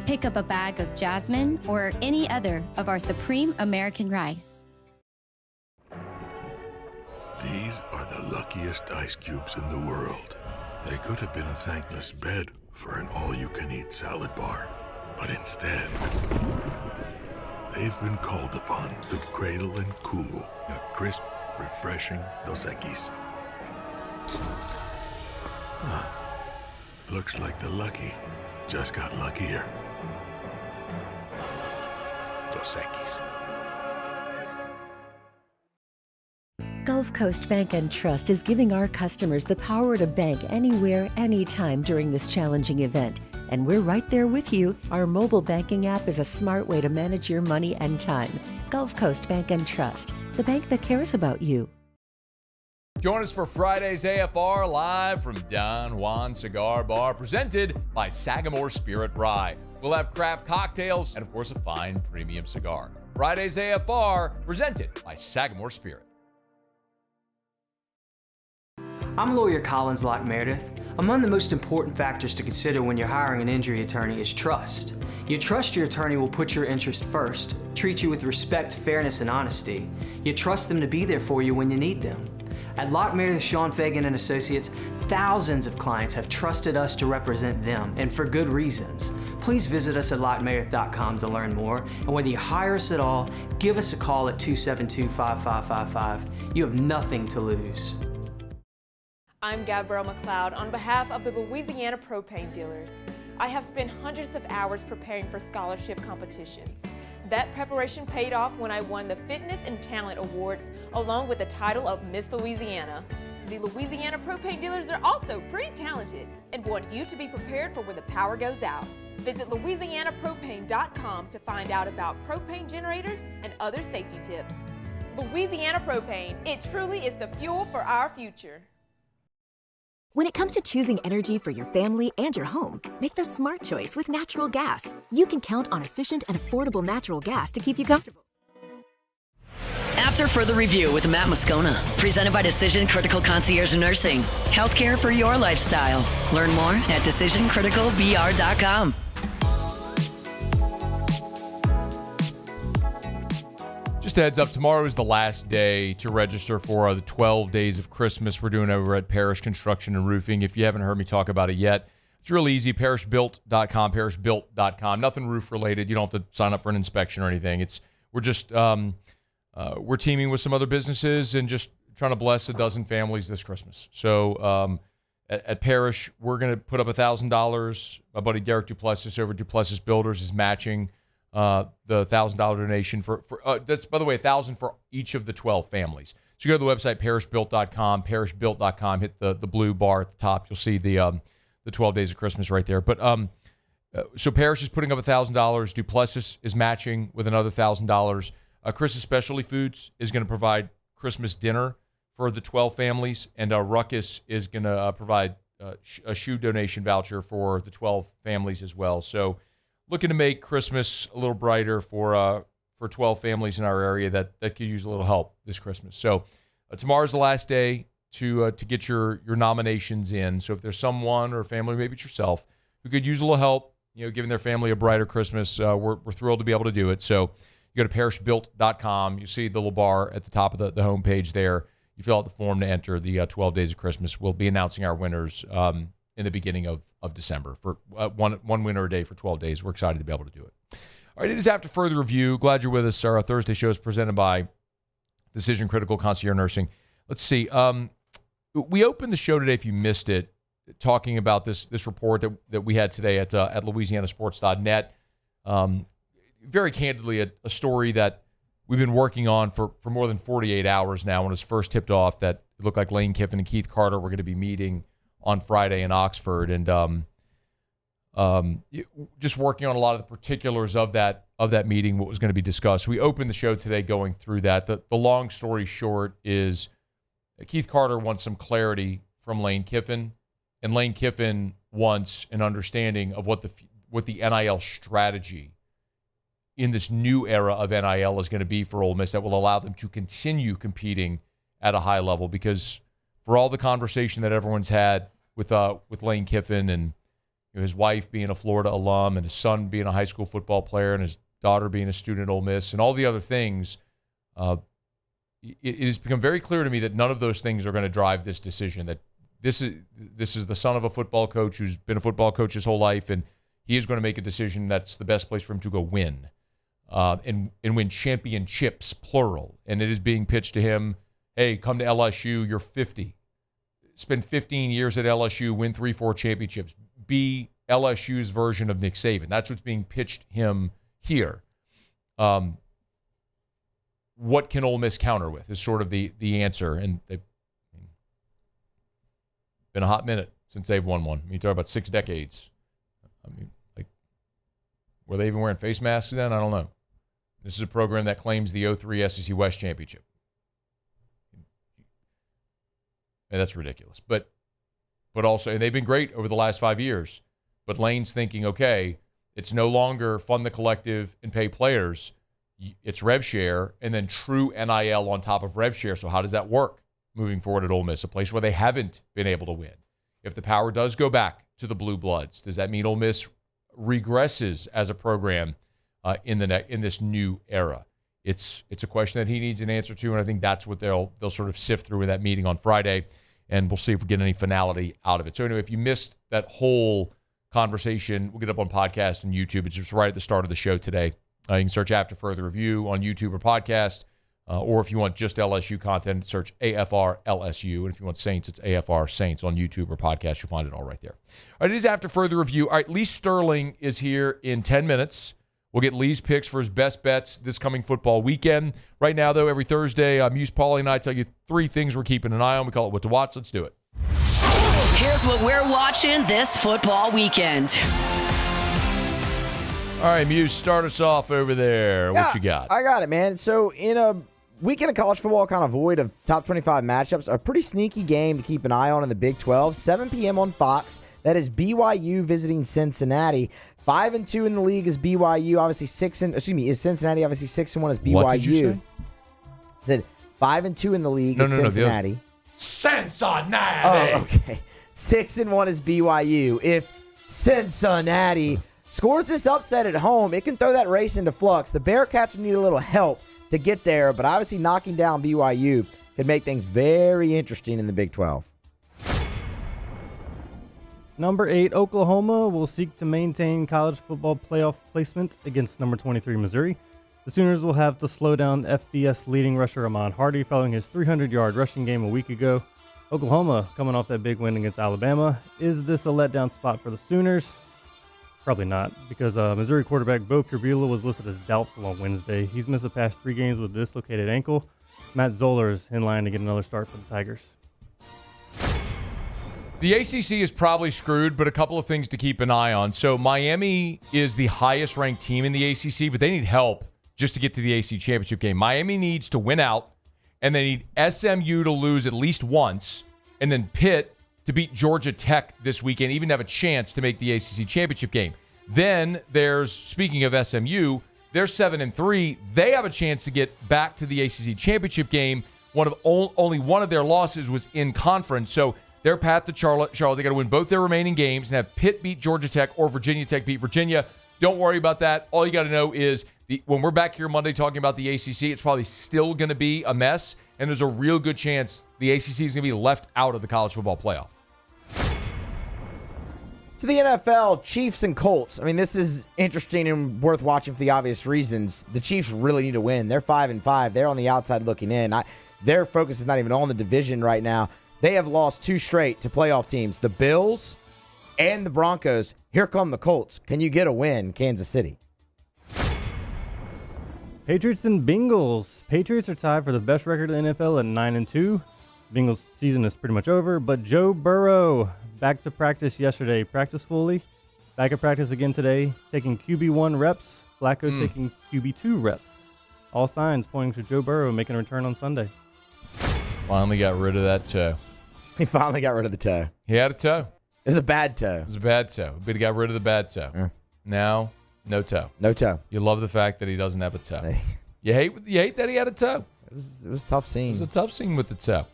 Pick up a bag of Jasmine or any other of our Supreme American rice. These are the luckiest ice cubes in the world. They could have been a thankless bed for an all-you-can-eat salad bar, but instead, they've been called upon to cradle and cool a crisp, refreshing Dos Equis. Looks like the lucky just got luckier. Dos Equis. Gulf Coast Bank and Trust is giving our customers the power to bank anywhere, anytime during this challenging event. And we're right there with you. Our mobile banking app is a smart way to manage your money and time. Gulf Coast Bank and Trust, the bank that cares about you. Join us for Friday's AFR live from Don Juan Cigar Bar, presented by Sagamore Spirit Rye. We'll have craft cocktails and, of course, a fine premium cigar. Friday's AFR, presented by Sagamore Spirit. I'm lawyer Collins Locke Meredith. Among the most important factors to consider when you're hiring an injury attorney is trust. You trust your attorney will put your interest first, treat you with respect, fairness, and honesty. You trust them to be there for you when you need them. At Locke Meredith, Sean Fagan and Associates, thousands of clients have trusted us to represent them, and for good reasons. Please visit us at LockeMeredith.com to learn more, and whether you hire us at all, give us a call at 272-5555. You have nothing to lose. I'm Gabrielle McLeod on behalf of the Louisiana Propane Dealers. I have spent hundreds of hours preparing for scholarship competitions. That preparation paid off when I won the Fitness and Talent Awards along with the title of Miss Louisiana. The Louisiana Propane Dealers are also pretty talented and want you to be prepared for when the power goes out. Visit LouisianaPropane.com to find out about propane generators and other safety tips. Louisiana Propane, it truly is the fuel for our future. When it comes to choosing energy for your family and your home, make the smart choice with natural gas. You can count on efficient and affordable natural gas to keep you comfortable. After Further Review with Matt Moscona, presented by Decision Critical Concierge Nursing. Healthcare for your lifestyle. Learn more at DecisionCriticalBR.com. Just a heads up, tomorrow is the last day to register for the 12 Days of Christmas we're doing over at Parish Construction and Roofing. If you haven't heard me talk about it yet, it's real easy, parishbuilt.com, parishbuilt.com. Nothing roof related. You don't have to sign up for an inspection or anything. We're teaming with some other businesses and just trying to bless a dozen families this Christmas. So at Parish, we're going to put up $1,000. My buddy Derek Duplessis over at Duplessis Builders is matching the $1,000 donation for that's, by the way, $1,000 for each of the 12 families. So you go to the website parishbuilt.com, parishbuilt.com, hit the blue bar at the top. You'll see the 12 days of Christmas right there. But so Parish is putting up $1,000. Duplessis is matching with another $1,000. Chris's Specialty Foods is going to provide Christmas dinner for the 12 families, and Ruckus is going to provide a shoe donation voucher for the 12 families as well. So looking to make Christmas a little brighter for 12 families in our area that could use a little help this Christmas. So tomorrow's the last day to get your nominations in. So if there's someone or a family, maybe it's yourself, who could use a little help, giving their family a brighter Christmas, we're thrilled to be able to do it. So you go to parishbuilt.com. You see the little bar at the top of the homepage there. You fill out the form to enter the 12 days of Christmas. We'll be announcing our winners in the beginning of December for one winner a day for 12 days. We're excited to be able to do it. All right, it is After Further Review. Glad you're with us. Our Thursday show is presented by Decision Critical Concierge Nursing. Let's see. We opened the show today, if you missed it, talking about this report that we had today at LouisianaSports.net. Very candidly, a story that we've been working on for more than 48 hours now when it was first tipped off that it looked like Lane Kiffin and Keith Carter were going to be meeting on Friday in Oxford. And just working on a lot of the particulars of that meeting, what was going to be discussed. We opened the show today going through that. The long story short is Keith Carter wants some clarity from Lane Kiffin, and Lane Kiffin wants an understanding of what the NIL strategy in this new era of NIL is going to be for Ole Miss that will allow them to continue competing at a high level. Because for all the conversation that everyone's had with Lane Kiffin and his wife being a Florida alum and his son being a high school football player and his daughter being a student at Ole Miss and all the other things, it has become very clear to me that none of those things are going to drive this decision. That this is the son of a football coach who's been a football coach his whole life, and he is going to make a decision that's the best place for him to go win. And win championships, plural. And it is being pitched to him, hey, come to LSU, you're 50. Spend 15 years at LSU, win 3-4 championships. Be LSU's version of Nick Saban. That's what's being pitched him here. What can Ole Miss counter with is sort of the answer. And they've been a hot minute since they've won one. You talk about 6 decades. Were they even wearing face masks then? I don't know. This is a program that claims the 03 SEC West Championship. And that's ridiculous. But also, and they've been great over the last 5 years. But Lane's thinking, okay, it's no longer fund the collective and pay players. It's rev share and then true NIL on top of rev share. So how does that work moving forward at Ole Miss, a place where they haven't been able to win? If the power does go back to the Blue Bloods, does that mean Ole Miss regresses as a program in this new era? It's a question that he needs an answer to, and I think that's what they'll sort of sift through in that meeting on Friday, and we'll see if we get any finality out of it. So anyway, if you missed that whole conversation, we'll get up on podcast and YouTube. It's just right at the start of the show today. You can search After Further Review on YouTube or podcast, or if you want just LSU content, search AFR LSU, and if you want Saints, it's AFR Saints on YouTube or podcast. You'll find it all right there. All right, it is After Further Review. All right, Lee Sterling is here in 10 minutes. We'll get Lee's picks for his best bets this coming football weekend. Right now, though, every Thursday, Muse, Paulie, and I tell you 3 things we're keeping an eye on. We call it What to Watch. Let's do it. Here's what we're watching this football weekend. All right, Muse, start us off over there. What you got? I got it, man. So in a weekend of college football kind of void of top 25 matchups, a pretty sneaky game to keep an eye on in the Big 12. 7 p.m. on Fox. That is BYU visiting Cincinnati. 5-2 in the league is BYU. Obviously is Cincinnati. Obviously 6-1 is BYU. What did you say? I said 5-2 in the league is Cincinnati. Cincinnati. Oh, okay. 6-1 is BYU. If Cincinnati scores this upset at home, it can throw that race into flux. The Bearcats need a little help to get there, but obviously knocking down BYU could make things very interesting in the Big 12. Number 8, Oklahoma will seek to maintain college football playoff placement against number 23, Missouri. The Sooners will have to slow down FBS leading rusher Ahmad Hardy following his 300-yard rushing game a week ago. Oklahoma coming off that big win against Alabama. Is this a letdown spot for the Sooners? Probably not, because Missouri quarterback Bo Curbula was listed as doubtful on Wednesday. He's missed the past 3 games with a dislocated ankle. Matt Zoller is in line to get another start for the Tigers. The ACC is probably screwed, but a couple of things to keep an eye on. So Miami is the highest ranked team in the ACC, but they need help just to get to the ACC championship game. Miami needs to win out, and they need SMU to lose at least once, and then Pitt to beat Georgia Tech this weekend, even to have a chance to make the ACC championship game. Then there's, speaking of SMU, they're 7-3. They have a chance to get back to the ACC championship game. Only one of their losses was in conference, so their path to Charlotte, they got to win both their remaining games and have Pitt beat Georgia Tech or Virginia Tech beat Virginia. Don't worry about that. All you got to know is when we're back here Monday talking about the ACC, it's probably still going to be a mess, and there's a real good chance the ACC is going to be left out of the college football playoff. To the NFL, Chiefs and Colts. I mean, this is interesting and worth watching for the obvious reasons. The Chiefs really need to win. They're 5-5. They're on the outside looking in. Their focus is not even on the division right now. They have lost 2 straight to playoff teams, the Bills and the Broncos. Here come the Colts. Can you get a win, Kansas City? Patriots and Bengals. Patriots are tied for the best record in the NFL at 9-2. Bengals season is pretty much over, but Joe Burrow back to practice yesterday. Practiced fully. Back at practice again today, taking QB1 reps. Flacco taking QB2 reps. All signs pointing to Joe Burrow making a return on Sunday. Finally got rid of that toe. He finally got rid of the toe. He had a toe. It was a bad toe. It was a bad toe, but he got rid of the bad toe. Now, no toe. No toe. You love the fact that he doesn't have a toe. You hate that he had a toe. It was a tough scene. It was a tough scene with the toe.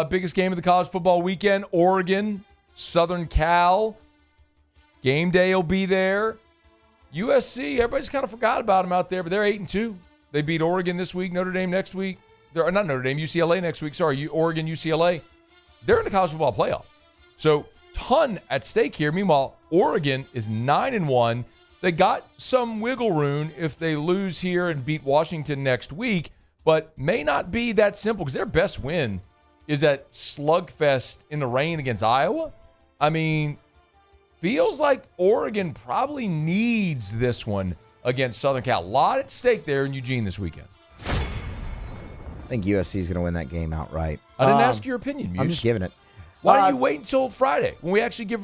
Biggest game of the college football weekend, Oregon, Southern Cal. Game day will be there. USC, everybody's kind of forgot about them out there, but they're 8-2. They beat Oregon this week, Notre Dame next week. They're not Notre Dame, UCLA next week. Sorry, Oregon, UCLA. They're in the college football playoff. So, ton at stake here. Meanwhile, Oregon is 9-1. They got some wiggle room if they lose here and beat Washington next week, but may not be that simple because their best win is that slugfest in the rain against Iowa. I mean, feels like Oregon probably needs this one against Southern Cal. A lot at stake there in Eugene this weekend. I think USC is going to win that game outright. I didn't ask your opinion, Muse. I'm just giving it. Why don't you wait until Friday when we actually give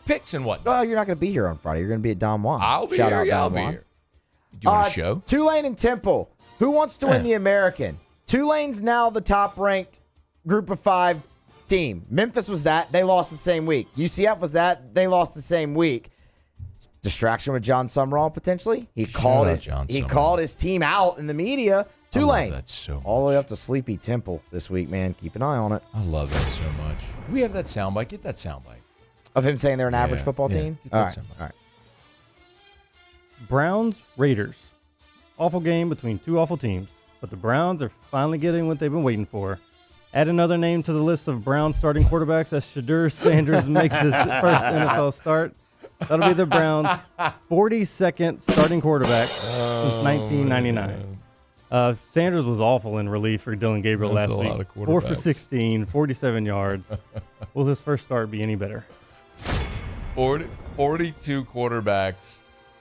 picks and whatnot? Well, you're not going to be here on Friday. You're going to be at Don Juan. I'll be Shout here. out Yeah, Don I'll be Juan. here. You doing a show? Tulane and Temple. Who wants to win the American? Tulane's now the top-ranked Group of 5 team. Memphis was that. They lost the same week. UCF was that. They lost the same week. Distraction with John Sumrall, potentially. He called his team out in the media. Tulane. That's so all the way up to Sleepy Temple this week, man. Keep an eye on it. I love that so much. Do we have that soundbite? Get that soundbite. Of him saying they're an average football team? Get All that right. soundbite. All right. Browns, Raiders. Awful game between 2 awful teams, but the Browns are finally getting what they've been waiting for. Add another name to the list of Browns starting quarterbacks as Shadur Sanders makes his first NFL start. That'll be the Browns' 42nd starting quarterback since 1999. Sanders was awful in relief for Dylan Gabriel last week. 4 for 16, 47 yards. Will his first start be any better? 42 quarterbacks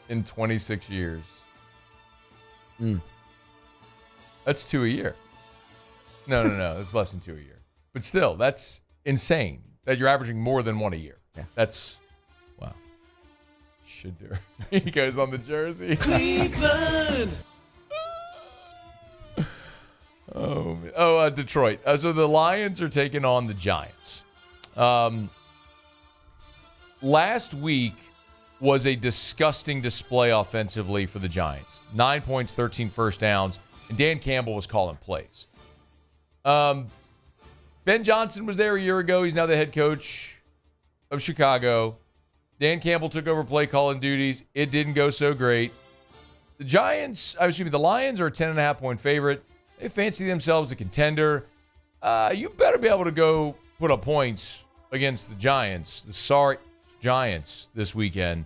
in 26 years. That's 2 a year. No. That's less than 2 a year. But still, that's insane that you're averaging more than 1 a year. Yeah. That's, wow. Shadur. He goes on the jersey. Cleveland. Detroit. So the Lions are taking on the Giants. Last week was a disgusting display offensively for the Giants. 9 points, 13 first downs, and Dan Campbell was calling plays. Ben Johnson was there a year ago. He's now the head coach of Chicago. Dan Campbell took over play calling duties. It didn't go so great. The Lions are a 10.5-point favorite. They fancy themselves a contender. You better be able to go put up points against the Giants, the sorry Giants, this weekend.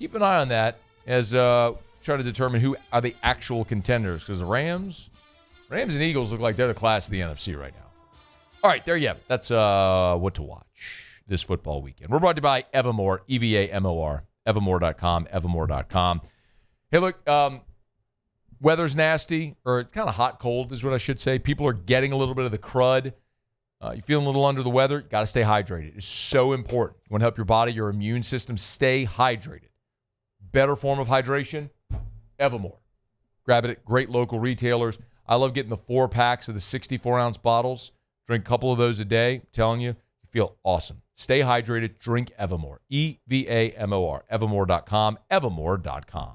Keep an eye on that as try to determine who are the actual contenders, because the Rams and Eagles look like they're the class of the NFC right now. All right, there you have it. That's what to watch this football weekend. We're brought to you by Evamore, EVAMOR, Evamore.com, Evamore.com. Hey, look, weather's nasty, or it's kind of hot, cold is what I should say. People are getting a little bit of the crud. You're feeling a little under the weather, got to stay hydrated. It's so important. You want to help your body, your immune system stay hydrated. Better form of hydration, Evamore. Grab it at great local retailers. I love getting the 4-packs of the 64-ounce bottles. Drink a couple of those a day. I'm telling you, you feel awesome. Stay hydrated. Drink Evamore. EVAMOR. Evamore.com. Evamore.com.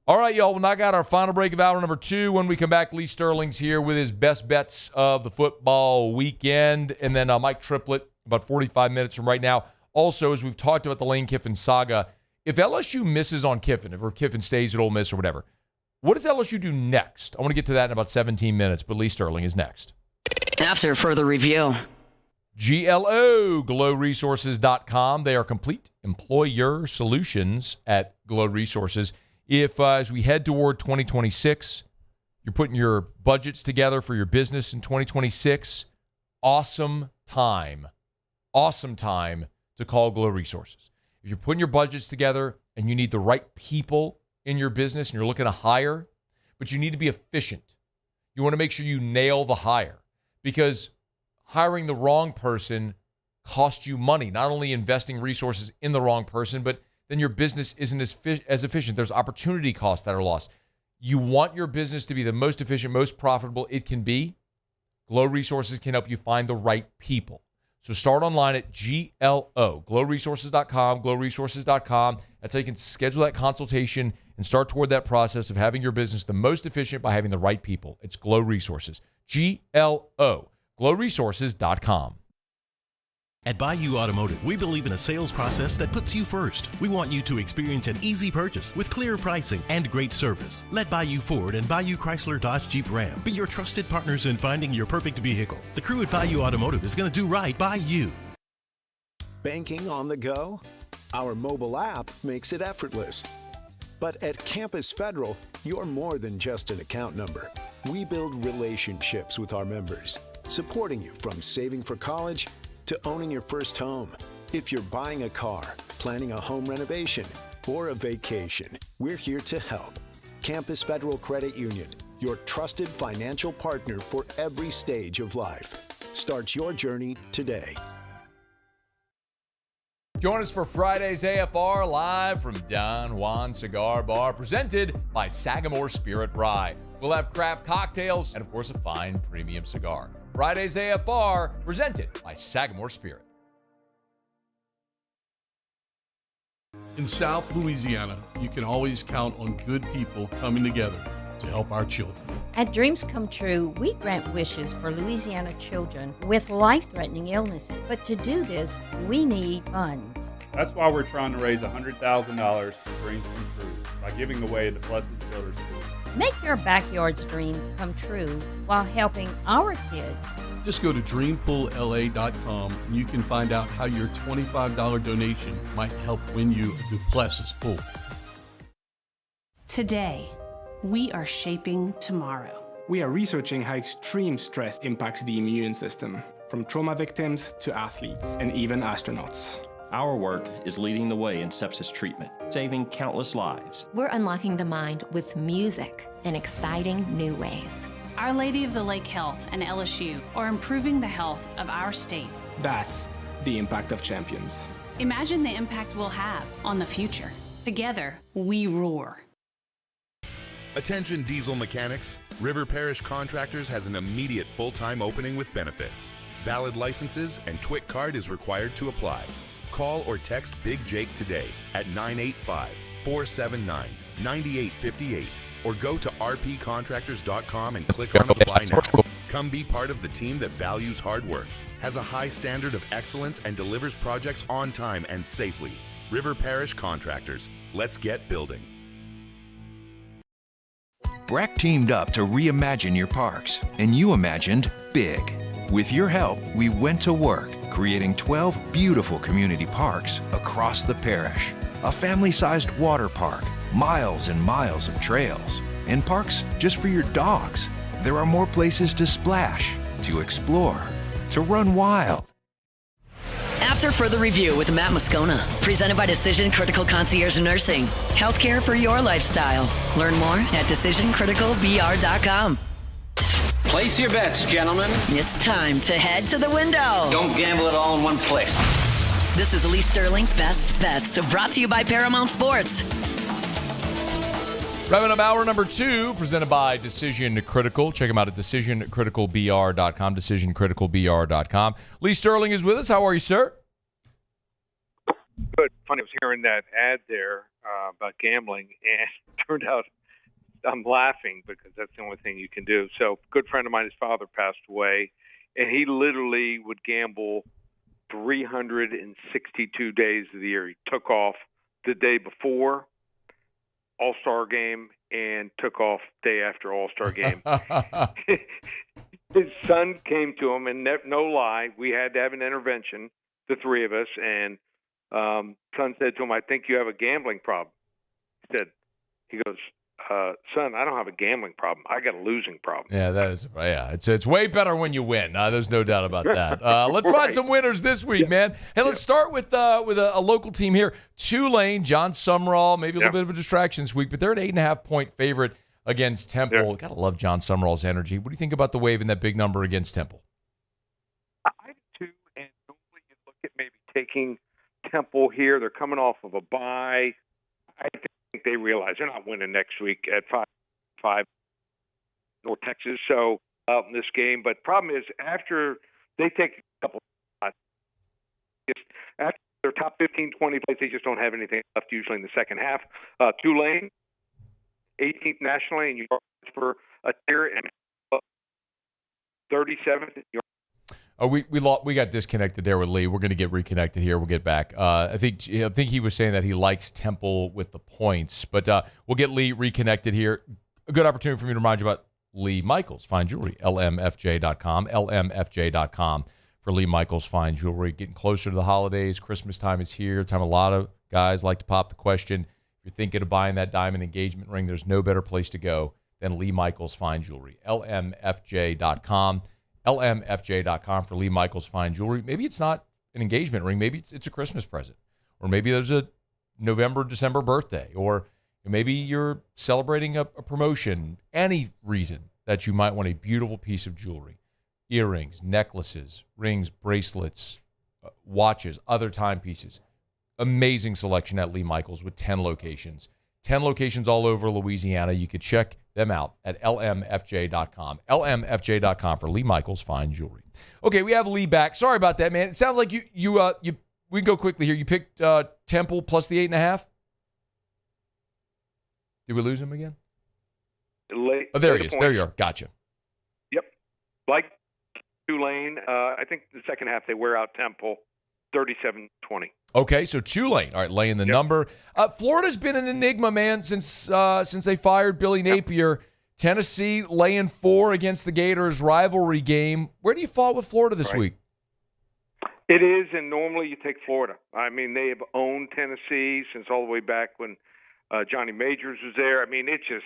All right, y'all. We'll knock out our final break of hour number 2. When we come back, Lee Sterling's here with his best bets of the football weekend. And then Mike Triplett, about 45 minutes from right now. Also, as we've talked about the Lane Kiffin saga, if LSU misses on Kiffin, or Kiffin stays at Ole Miss or whatever, what does LSU do next? I want to get to that in about 17 minutes, but Lee Sterling is next. After further review. GLO, GLOresources.com. They are complete employer solutions at GLO Resources. If, as we head toward 2026, you're putting your budgets together for your business in 2026, awesome time to call GLO Resources. If you're putting your budgets together and you need the right people in your business and you're looking to hire, but you need to be efficient, you want to make sure you nail the hire, because hiring the wrong person costs you money, not only investing resources in the wrong person, but then your business isn't as efficient. There's opportunity costs that are lost. You want your business to be the most efficient, most profitable it can be. GLO Resources can help you find the right people. So start online at GLO, GLOresources.com, GLOresources.com. That's how you can schedule that consultation and start toward that process of having your business the most efficient by having the right people. It's GLO Resources, GLO, GLOresources.com. At Bayou Automotive, we believe in a sales process that puts you first. We want you to experience an easy purchase with clear pricing and great service. Let Bayou Ford and Bayou Chrysler Dodge Jeep Ram be your trusted partners in finding your perfect vehicle. The crew at Bayou Automotive is going to do right by you. Banking on the go? Our mobile app makes it effortless. But at Campus Federal, you're more than just an account number. We build relationships with our members, supporting you from saving for college to owning your first home. If you're buying a car, planning a home renovation, or a vacation, we're here to help. Campus Federal Credit Union, your trusted financial partner for every stage of life. Start your journey today. Join us for Friday's AFR live from Don Juan Cigar Bar, presented by Sagamore Spirit Rye. We'll have craft cocktails and, of course, a fine premium cigar. Friday's AFR, presented by Sagamore Spirit. In South Louisiana, you can always count on good people coming together to help our children. At Dreams Come True, we grant wishes for Louisiana children with life-threatening illnesses. But to do this, we need funds. That's why we're trying to raise $100,000 for Dreams Come True by giving away the Blessed Children's School. Make your backyard's dream come true while helping our kids. Just go to dreampoolla.com and you can find out how your $25 donation might help win you a Duplessis pool. Today, we are shaping tomorrow. We are researching how extreme stress impacts the immune system, from trauma victims to athletes and even astronauts. Our work is leading the way in sepsis treatment, saving countless lives. We're unlocking the mind with music in exciting new ways. Our Lady of the Lake Health and LSU are improving the health of our state. That's the impact of champions. Imagine the impact we'll have on the future. Together, we roar. Attention diesel mechanics. River Parish Contractors has an immediate full-time opening with benefits. Valid licenses and TWIC card is required to apply. Call or text Big Jake today at 985-479-9858 or go to rpcontractors.com and click on Apply Now. Come be part of the team that values hard work, has a high standard of excellence, and delivers projects on time and safely. River Parish Contractors. Let's get building. Breck teamed up to reimagine your parks, and you imagined big. With your help, we went to work, creating 12 beautiful community parks across the parish. A family-sized water park, miles and miles of trails, and parks just for your dogs. There are more places to splash, to explore, to run wild. After further review with Matt Moscona, presented by Decision Critical Concierge Nursing. Healthcare for your lifestyle. Learn more at decisioncriticalbr.com. Place your bets, gentlemen. It's time to head to the window. Don't gamble it all in one place. This is Lee Sterling's Best Bets, brought to you by Paramount Sports. Wrapping up hour number 2, presented by Decision Critical. Check them out at decisioncriticalbr.com, decisioncriticalbr.com. Lee Sterling is with us. How are you, sir? Good. Funny, I was hearing that ad there about gambling, and it turned out I'm laughing because that's the only thing you can do. So, a good friend of mine, his father passed away, and he literally would gamble 362 days of the year. He took off the day before All-Star game and took off day after All-Star game. His son came to him, and no lie, we had to have an intervention, the three of us, and son said to him, "I think you have a gambling problem." He goes, "Son, I don't have a gambling problem. I got a losing problem." It's way better when you win. There's no doubt about that. Let's find some winners this week, man. Hey, let's start with a local team here. Tulane, John Sumrall, maybe a little bit of a distraction this week, but they're an 8.5-point favorite against Temple. Gotta love John Sumrall's energy. What do you think about the Wave and that big number against Temple? I do too, and normally you look at maybe taking Temple here. They're coming off of a bye. I think they realize they're not winning next week at 5 or Texas. So out in this game, but problem is after they take a couple shots, after their top 15, 20 plays, they just don't have anything left usually in the second half. Tulane, 18th nationally, and you for a tier and 37th. We got disconnected there with Lee. We're going to get reconnected here. We'll get back. I think he was saying that he likes Temple with the points, but we'll get Lee reconnected here. A good opportunity for me to remind you about Lee Michaels Fine Jewelry, lmfj.com, lmfj.com for Lee Michaels Fine Jewelry. Getting closer to the holidays. Christmas time is here. Time a lot of guys like to pop the question. If you're thinking of buying that diamond engagement ring, there's no better place to go than Lee Michaels Fine Jewelry, lmfj.com. lmfj.com for Lee Michaels Fine Jewelry. Maybe it's not an engagement ring. Maybe it's a Christmas present. Or maybe there's a November, December birthday. Or maybe you're celebrating a promotion. Any reason that you might want a beautiful piece of jewelry. Earrings, necklaces, rings, bracelets, watches, other timepieces. Amazing selection at Lee Michaels with 10 locations. 10 locations all over Louisiana. You could check them out at lmfj.com. lmfj.com for Lee Michaels Fine Jewelry. Okay, we have Lee back. Sorry about that, man. It sounds like you we can go quickly here. You picked Temple plus the 8.5. Did we lose him again? There he is. There you are. Gotcha. Yep. Like Tulane, I think the second half they wear out Temple 37-20. Okay, so Tulane, all right, laying the number. Florida's been an enigma, man, since they fired Billy Napier. Tennessee laying 4 against the Gators, rivalry game. Where do you fall with Florida this week? It is, and normally you take Florida. I mean, they have owned Tennessee since all the way back when Johnny Majors was there. I mean, it's just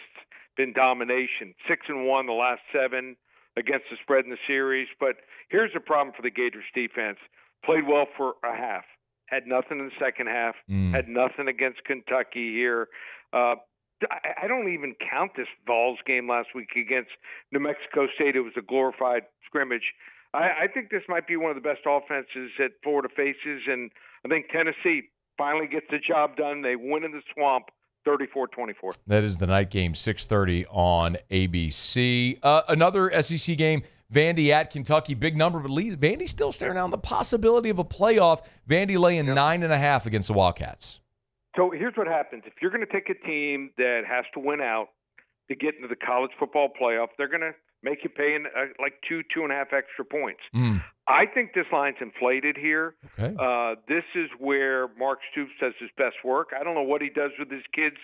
been domination. 6-1 the last 7 against the spread in the series. But here's the problem for the Gators defense. Played well for a half. Had nothing in the second half. Had nothing against Kentucky here. I don't even count this Vols game last week against New Mexico State. It was a glorified scrimmage. I think this might be one of the best offenses that Florida faces, and I think Tennessee finally gets the job done. They win in the swamp 34-24. That is the night game, 6:30 on ABC. Another SEC game. Vandy at Kentucky, big number, but Vandy's still staring down the possibility of a playoff. Vandy laying 9.5 against the Wildcats. So here's what happens. If you're going to take a team that has to win out to get into the college football playoff, they're going to make you pay like 2.5 extra points. I think this line's inflated here. Okay. This is where Mark Stoops does his best work. I don't know what he does with his kids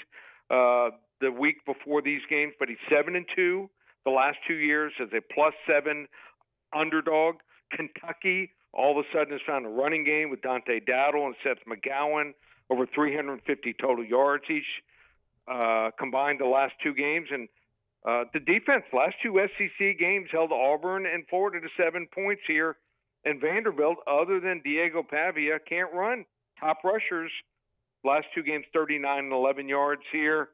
the week before these games, but he's 7-2. The last 2 years as a +7 underdog. Kentucky all of a sudden has found a running game with Dante Dowdle and Seth McGowan, over 350 total yards each. combined the last two games. And the defense, last two SEC games held Auburn and Florida to 7 points here. And Vanderbilt, other than Diego Pavia, can't run. Top rushers, last two games, 39 and 11 yards here.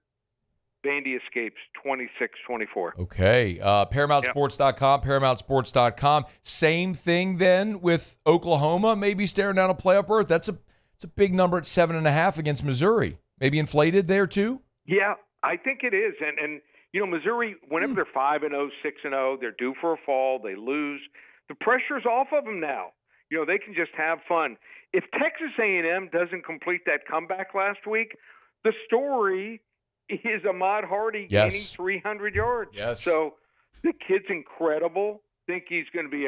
Vandy escapes 26-24. Okay. ParamountSports.com, ParamountSports.com. Same thing then with Oklahoma, maybe staring down a playoff berth. It's a big number at 7.5 against Missouri. Maybe inflated there too? Yeah, I think it is. And you know, Missouri, whenever they're 5-0, 6-0, they're due for a fall. They lose. The pressure's off of them now. You know, they can just have fun. If Texas A&M doesn't complete that comeback last week, the story is Ahmad Hardy gaining 300 yards. Yes. So the kid's incredible. Think he's going to be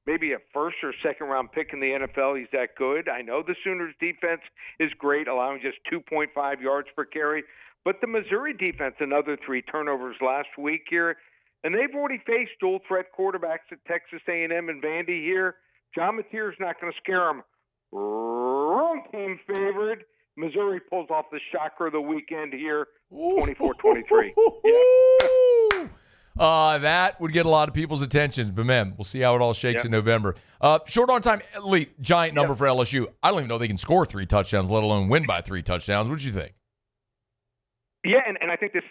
maybe a first or second round pick in the NFL. He's that good. I know the Sooners defense is great, allowing just 2.5 yards per carry. But the Missouri defense, another 3 turnovers last week here. And they've already faced dual threat quarterbacks at Texas A&M and Vandy here. John Mateer's not going to scare them. Wrong team favored. Missouri pulls off the shocker of the weekend here, 24-23. That would get a lot of people's attention. But, man, we'll see how it all shakes in November. Short on time, Lee, giant number for LSU. I don't even know they can score 3 touchdowns, let alone win by 3 touchdowns. What do you think? Yeah, and I think this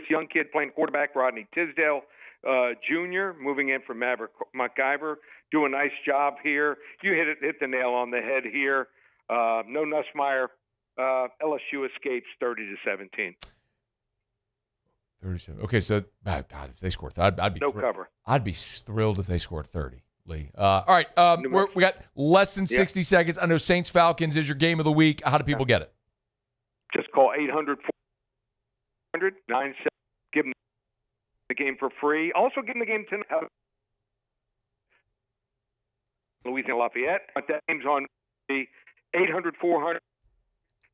young kid playing quarterback, Rodney Tisdale Jr., moving in from Maverick McIver, do a nice job here. You hit the nail on the head here. No Nussmeier. LSU escapes 30-17. 37. Okay, so God, if they score, I'd be cover. I'd be thrilled if they scored 30. Lee. All right, we got less than 60 seconds. I know Saints-Falcons is your game of the week. How do people get it? Just call 800-400-97. Give them the game for free. Also, give them the game tonight. Louisiana Lafayette. But that game's on the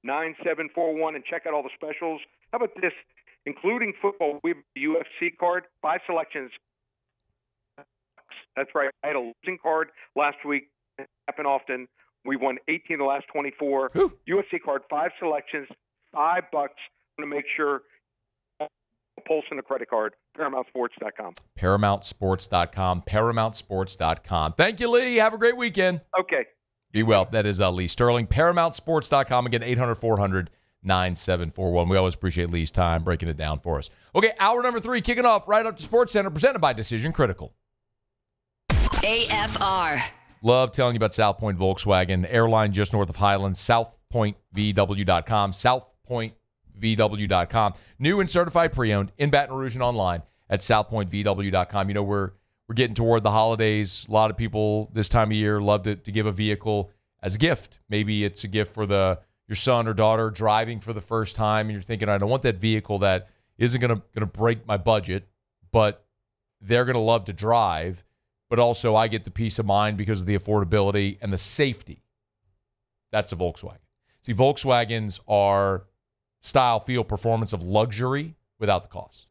800-400-9741, and check out all the specials. How about this? Including football, we have a UFC card, 5 selections. That's right. I had a losing card last week. It happened often. We won 18 of the last 24. UFC card, 5 selections, $5. I'm going to make sure a pulse and a credit card. ParamountSports.com. ParamountSports.com. ParamountSports.com. Thank you, Lee. Have a great weekend. Okay. Be well. That is Lee Sterling. ParamountSports.com. Again, 800-400-9741. We always appreciate Lee's time breaking it down for us. Okay, hour number 3 kicking off right up to Sports Center, presented by Decision Critical. AFR. Love telling you about South Point Volkswagen, airline just north of Highlands, southpointvw.com, southpointvw.com. New and certified pre-owned in Baton Rouge and online at southpointvw.com. You know, we're getting toward the holidays. A lot of people this time of year love to give a vehicle as a gift. Maybe it's a gift for your son or daughter driving for the first time, and you're thinking, I don't want that vehicle that isn't going to break my budget, but they're going to love to drive. But also I get the peace of mind because of the affordability and the safety. That's a Volkswagen. See, Volkswagens are style, feel, performance of luxury without the cost.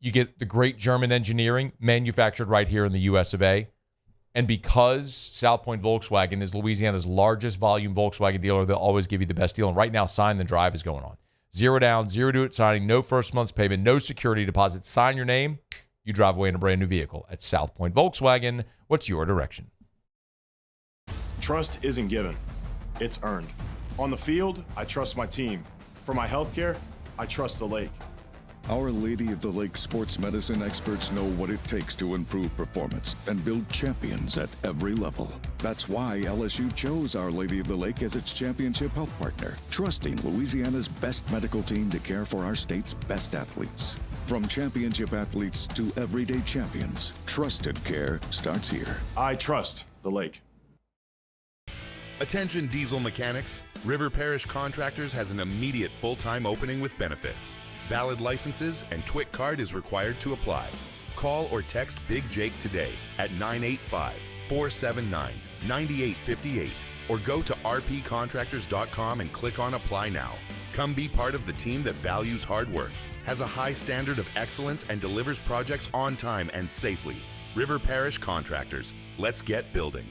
You get the great German engineering manufactured right here in the US of A. And because South Point Volkswagen is Louisiana's largest volume Volkswagen dealer, they'll always give you the best deal. And right now, Sign the Drive is going on. 0 down, 0 to it signing, no first month's payment, no security deposit. Sign your name. You drive away in a brand new vehicle at South Point Volkswagen. What's your direction? Trust isn't given. It's earned. On the field, I trust my team. For my healthcare, I trust the lake. Our Lady of the Lake sports medicine experts know what it takes to improve performance and build champions at every level. That's why LSU chose Our Lady of the Lake as its championship health partner, trusting Louisiana's best medical team to care for our state's best athletes. From championship athletes to everyday champions, trusted care starts here. I trust the lake. Attention diesel mechanics. River Parish Contractors has an immediate full-time opening with benefits. Valid licenses and TWIC card is required to apply. Call or text Big Jake today at 985-479-9858 or go to rpcontractors.com and click on Apply Now. Come be part of the team that values hard work, has a high standard of excellence, and delivers projects on time and safely. River Parish Contractors. Let's get building.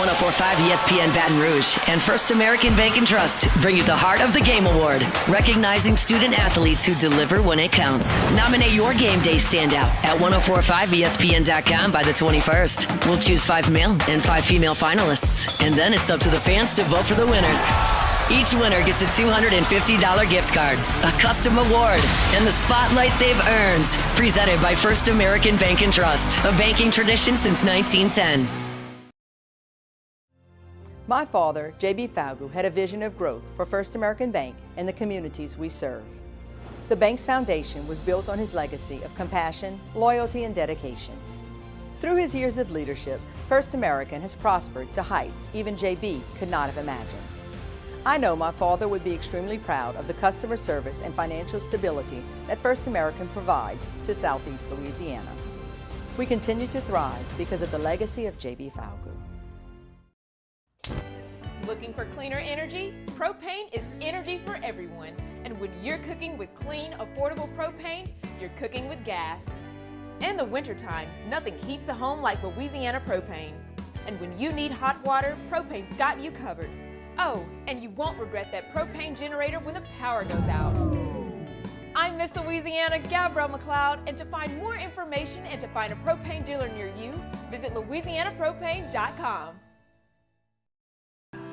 104.5 ESPN Baton Rouge and First American Bank and Trust bring you the Heart of the Game Award, recognizing student athletes who deliver when it counts. Nominate your game day standout at 1045ESPN.com by the 21st. We'll choose 5 male and 5 female finalists, and then it's up to the fans to vote for the winners. Each winner gets a $250 gift card, a custom award, and the spotlight they've earned. Presented by First American Bank and Trust, a banking tradition since 1910. My father, J.B. Falgu, had a vision of growth for First American Bank and the communities we serve. The bank's foundation was built on his legacy of compassion, loyalty, and dedication. Through his years of leadership, First American has prospered to heights even J.B. could not have imagined. I know my father would be extremely proud of the customer service and financial stability that First American provides to Southeast Louisiana. We continue to thrive because of the legacy of J.B. Falgu. Looking for cleaner energy? Propane is energy for everyone. And when you're cooking with clean, affordable propane, you're cooking with gas. In the wintertime, nothing heats a home like Louisiana propane. And when you need hot water, propane's got you covered. Oh, and you won't regret that propane generator when the power goes out. I'm Miss Louisiana, Gabrielle McLeod, and to find more information and to find a propane dealer near you, visit louisianapropane.com.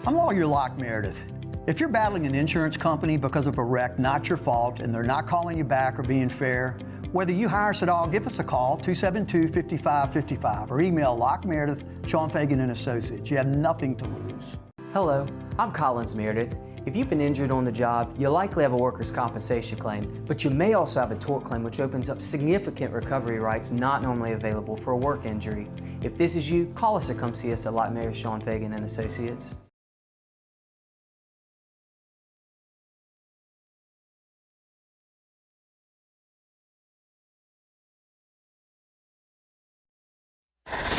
I'm Lawyer Locke Meredith. If you're battling an insurance company because of a wreck not your fault and they're not calling you back or being fair, whether you hire us at all, give us a call, 272-5555, or email Locke Meredith, Sean Fagan and Associates. You have nothing to lose. Hello, I'm Collins Meredith. If you've been injured on the job, you'll likely have a workers' compensation claim, but you may also have a tort claim, which opens up significant recovery rights not normally available for a work injury. If this is you, call us or come see us at Locke Meredith, Sean Fagan and Associates.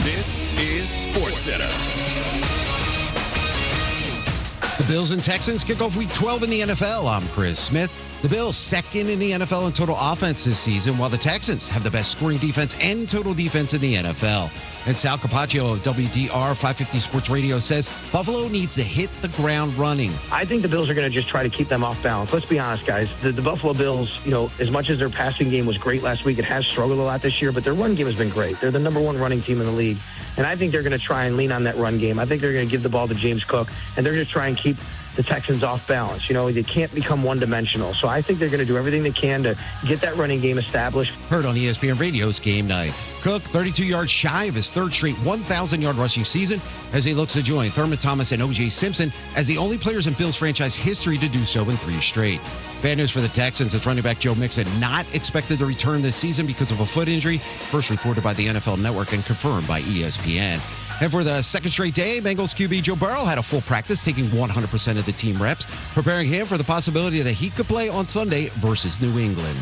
This is SportsCenter. The Bills and Texans kick off Week 12 in the NFL. I'm Chris Smith. The Bills second in the NFL in total offense this season, while the Texans have the best scoring defense and total defense in the NFL. And Sal Capaccio of WDR 550 Sports Radio says Buffalo needs to hit the ground running. I think the Bills are going to just try to keep them off balance. Let's be honest, guys. The Buffalo Bills, as much as their passing game was great last week, it has struggled a lot this year, but their run game has been great. They're the number one running team in the league. And I think they're going to try and lean on that run game. I think they're going to give the ball to James Cook, and they're going to try and keep the Texans off balance. They can't become one-dimensional. So I think they're going to do everything they can to get that running game established. Heard on ESPN Radio's Game Night. Cook, 32 yards shy of his third straight 1,000-yard rushing season as he looks to join Thurman Thomas and O.J. Simpson as the only players in Bills franchise history to do so in 3 straight. Bad news for the Texans. It's running back Joe Mixon not expected to return this season because of a foot injury, first reported by the NFL Network and confirmed by ESPN. And for the second straight day, Bengals QB Joe Burrow had a full practice, taking 100% of the team reps, preparing him for the possibility that he could play on Sunday versus New England.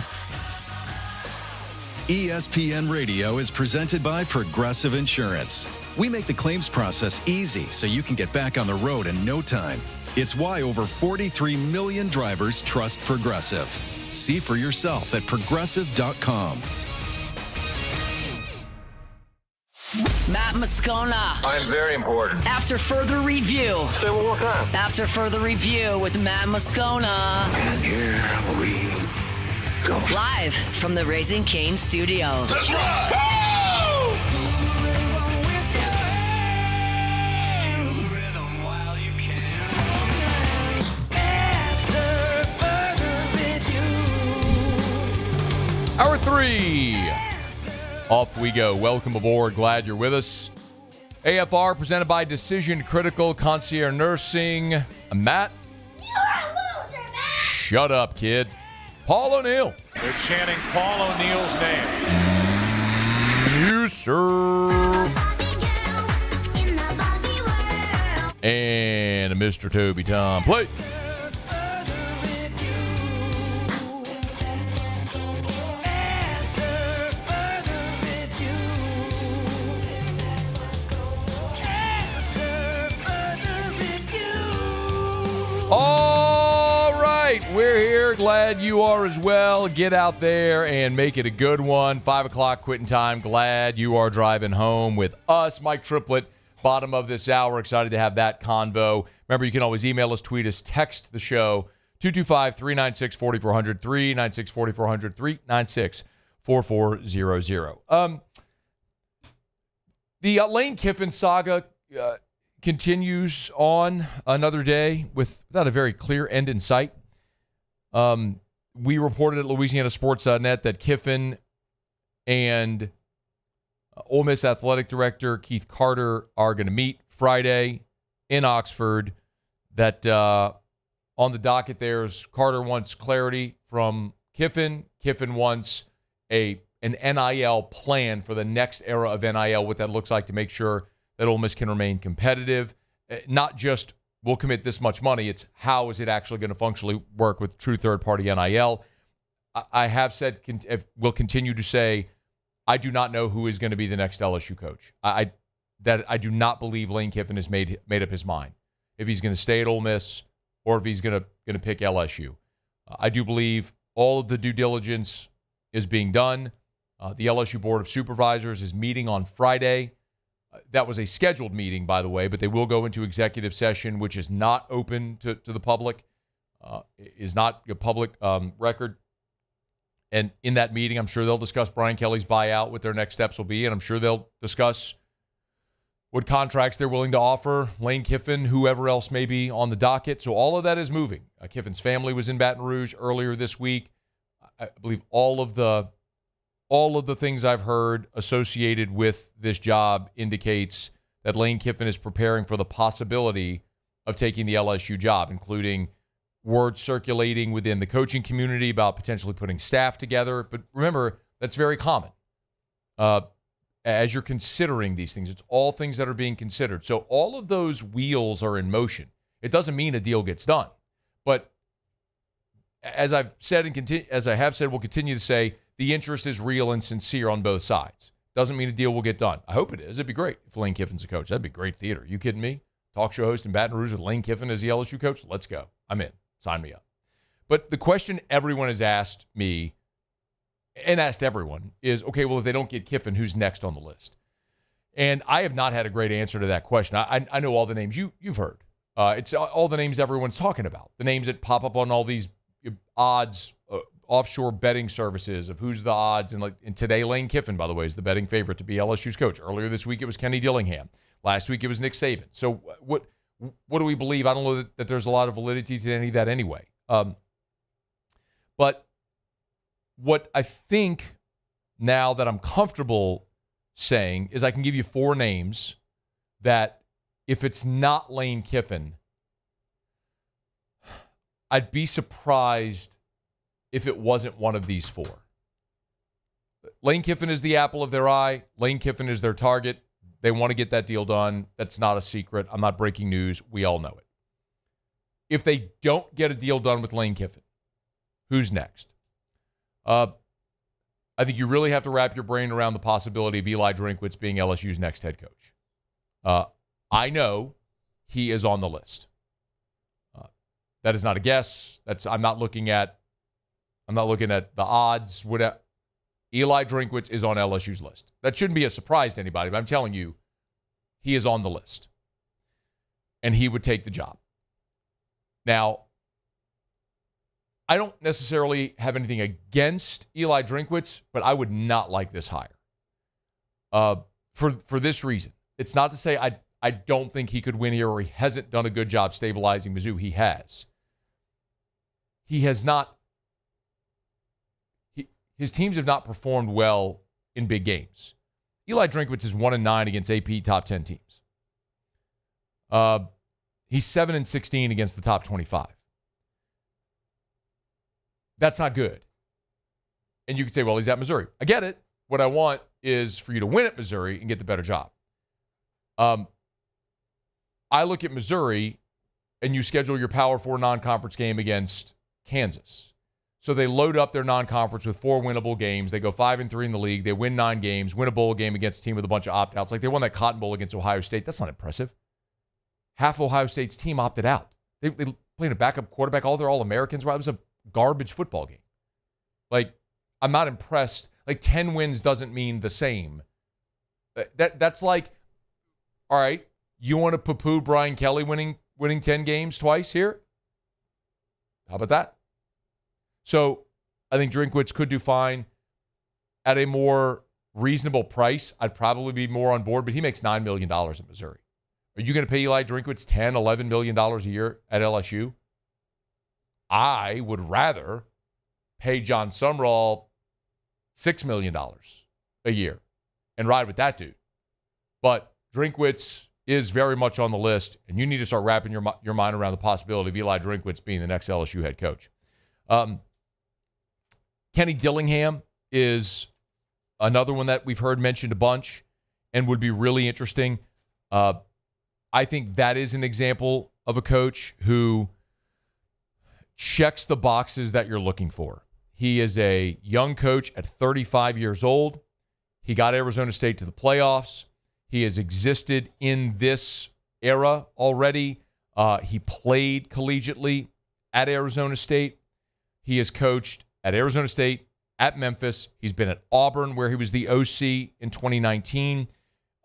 ESPN Radio is presented by Progressive Insurance. We make the claims process easy so you can get back on the road in no time. It's why over 43 million drivers trust Progressive. See for yourself at progressive.com. Matt Moscona. I'm very important. After further review. Say it one more time. After further review with Matt Moscona. And here we go. Live from the Raising Cane studio. Let's rock! Hour 3. Off we go. Welcome aboard. Glad you're with us. AFR presented by Decision Critical Concierge Nursing. Matt. You're a loser, Matt. Shut up, kid. Paul O'Neill. They're chanting Paul O'Neill's name. You, sir. And Mr. Toby Tom. Play. All right, we're here. Glad you are as well. Get out there and make it a good one. 5 o'clock quitting time. Glad you are driving home with us. Mike Triplett, bottom of this hour. Excited to have that convo. Remember, you can always email us, tweet us, text the show, 225-396-4400, 396-4400, 396-4400. The Lane Kiffin saga continues on another day without a very clear end in sight. We reported at LouisianaSports.net that Kiffin and Ole Miss athletic director Keith Carter are going to meet Friday in Oxford. That on the docket there's Carter wants clarity from Kiffin. Kiffin wants an NIL plan for the next era of NIL, what that looks like to make sure that Ole Miss can remain competitive. Not just we'll commit this much money, it's how is it actually going to functionally work with true third-party NIL. I have said, will continue to say, I do not know who is going to be the next LSU coach. I do not believe Lane Kiffin has made up his mind if he's going to stay at Ole Miss or if he's going to pick LSU. I do believe all of the due diligence is being done. The LSU Board of Supervisors is meeting on Friday. That was a scheduled meeting, by the way, but they will go into executive session, which is not open to the public, is not a public record. And in that meeting, I'm sure they'll discuss Brian Kelly's buyout, what their next steps will be, and I'm sure they'll discuss what contracts they're willing to offer Lane Kiffin, whoever else may be on the docket. So all of that is moving. Kiffin's family was in Baton Rouge earlier this week. I believe all of the things I've heard associated with this job indicates that Lane Kiffin is preparing for the possibility of taking the LSU job, including word circulating within the coaching community about potentially putting staff together. But remember, that's very common. As you're considering these things, it's all things that are being considered. So all of those wheels are in motion. It doesn't mean a deal gets done. But as I've said as I have said, we'll continue to say, the interest is real and sincere on both sides. Doesn't mean a deal will get done. I hope it is. It'd be great if Lane Kiffin's a coach. That'd be great theater. You kidding me? Talk show host in Baton Rouge with Lane Kiffin as the LSU coach? Let's go. I'm in. Sign me up. But the question everyone has asked me and asked everyone is, okay, well, if they don't get Kiffin, who's next on the list? And I have not had a great answer to that question. I know all the names you've heard. It's all the names everyone's talking about. The names that pop up on all these odds, offshore betting services of who's the odds. And today, Lane Kiffin, by the way, is the betting favorite to be LSU's coach. Earlier this week, it was Kenny Dillingham. Last week, it was Nick Saban. So what do we believe? I don't know that there's a lot of validity to any of that anyway. But what I think now that I'm comfortable saying is I can give you 4 names that if it's not Lane Kiffin, I'd be surprised if it wasn't one of these 4. Lane Kiffin is the apple of their eye. Lane Kiffin is their target. They want to get that deal done. That's not a secret. I'm not breaking news. We all know it. If they don't get a deal done with Lane Kiffin, who's next? I think you really have to wrap your brain around the possibility of Eli Drinkwitz being LSU's next head coach. I know he is on the list. That is not a guess. I'm not looking at the odds. Eli Drinkwitz is on LSU's list. That shouldn't be a surprise to anybody, but I'm telling you, he is on the list. And he would take the job. Now, I don't necessarily have anything against Eli Drinkwitz, but I would not like this hire. For this reason. It's not to say I don't think he could win here or he hasn't done a good job stabilizing Mizzou. He has. He has not. His teams have not performed well in big games. Eli Drinkwitz is 1-9 against AP top 10 teams. He's 7-16 against the top 25. That's not good. And you could say, well, he's at Missouri. I get it. What I want is for you to win at Missouri and get the better job. I look at Missouri, and you schedule your Power 4 non-conference game against Kansas. So they load up their non-conference with 4 winnable games. They go 5-3 in the league. They win 9 games, win a bowl game against a team with a bunch of opt-outs. Like they won that Cotton Bowl against Ohio State. That's not impressive. Half Ohio State's team opted out. They played a backup quarterback. All their All-Americans. It was a garbage football game. Like, I'm not impressed. Like, 10 wins doesn't mean the same. That's like, all right, You want to poo-poo Brian Kelly winning 10 games twice here? How about that? So I think Drinkwitz could do fine at a more reasonable price. I'd probably be more on board, but he makes $9 million in Missouri. Are you going to pay Eli Drinkwitz $10, $11 million a year at LSU? I would rather pay John Sumrall $6 million a year and ride with that dude. But Drinkwitz is very much on the list, and you need to start wrapping your mind around the possibility of Eli Drinkwitz being the next LSU head coach. Kenny Dillingham is another one that we've heard mentioned a bunch and would be really interesting. I think that is an example of a coach who checks the boxes that you're looking for. He is a young coach at 35 years old. He got Arizona State to the playoffs. He has existed in this era already. He played collegiately at Arizona State. He has coached at Arizona State, at Memphis. He's been at Auburn, where he was the OC in 2019.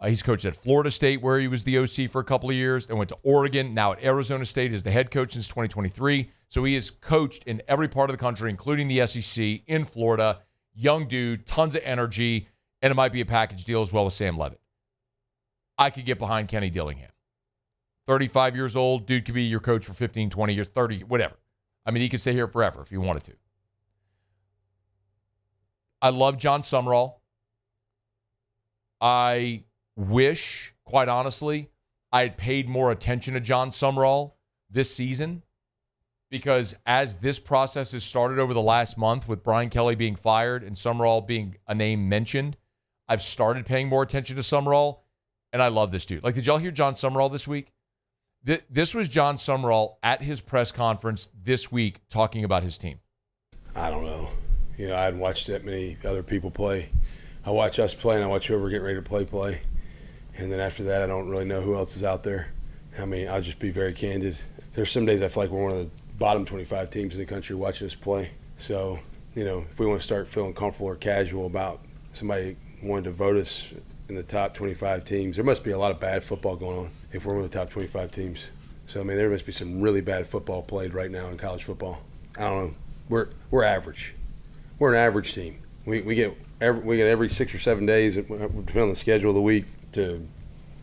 He's coached at Florida State, where he was the OC for a couple of years, then went to Oregon, now at Arizona State as the head coach since 2023. So he has coached in every part of the country, including the SEC, in Florida. Young dude, tons of energy, and it might be a package deal as well with Sam Leavitt. I could get behind Kenny Dillingham. 35 years old, dude could be your coach for 15, 20 years, 30, whatever. I mean, he could stay here forever if he wanted to. I love John Sumrall. I wish, quite honestly, I had paid more attention to John Sumrall this season, because as this process has started over the last month with Brian Kelly being fired and Sumrall being a name mentioned, I've started paying more attention to Sumrall, and I love this dude. Like, did y'all hear John Sumrall this week? This was John Sumrall at his press conference this week talking about his team. I don't know. I hadn't watched that many other people play. I watch us play, and I watch whoever getting ready to play. And then after that, I don't really know who else is out there. I mean, I'll just be very candid. There's some days I feel like we're one of the bottom 25 teams in the country watching us play. So, if we want to start feeling comfortable or casual about somebody wanting to vote us in the top 25 teams, there must be a lot of bad football going on if we're one of the top 25 teams. So, I mean, there must be some really bad football played right now in college football. I don't know. We're average. We're an average team. We get every 6 or 7 days, depending on the schedule of the week, to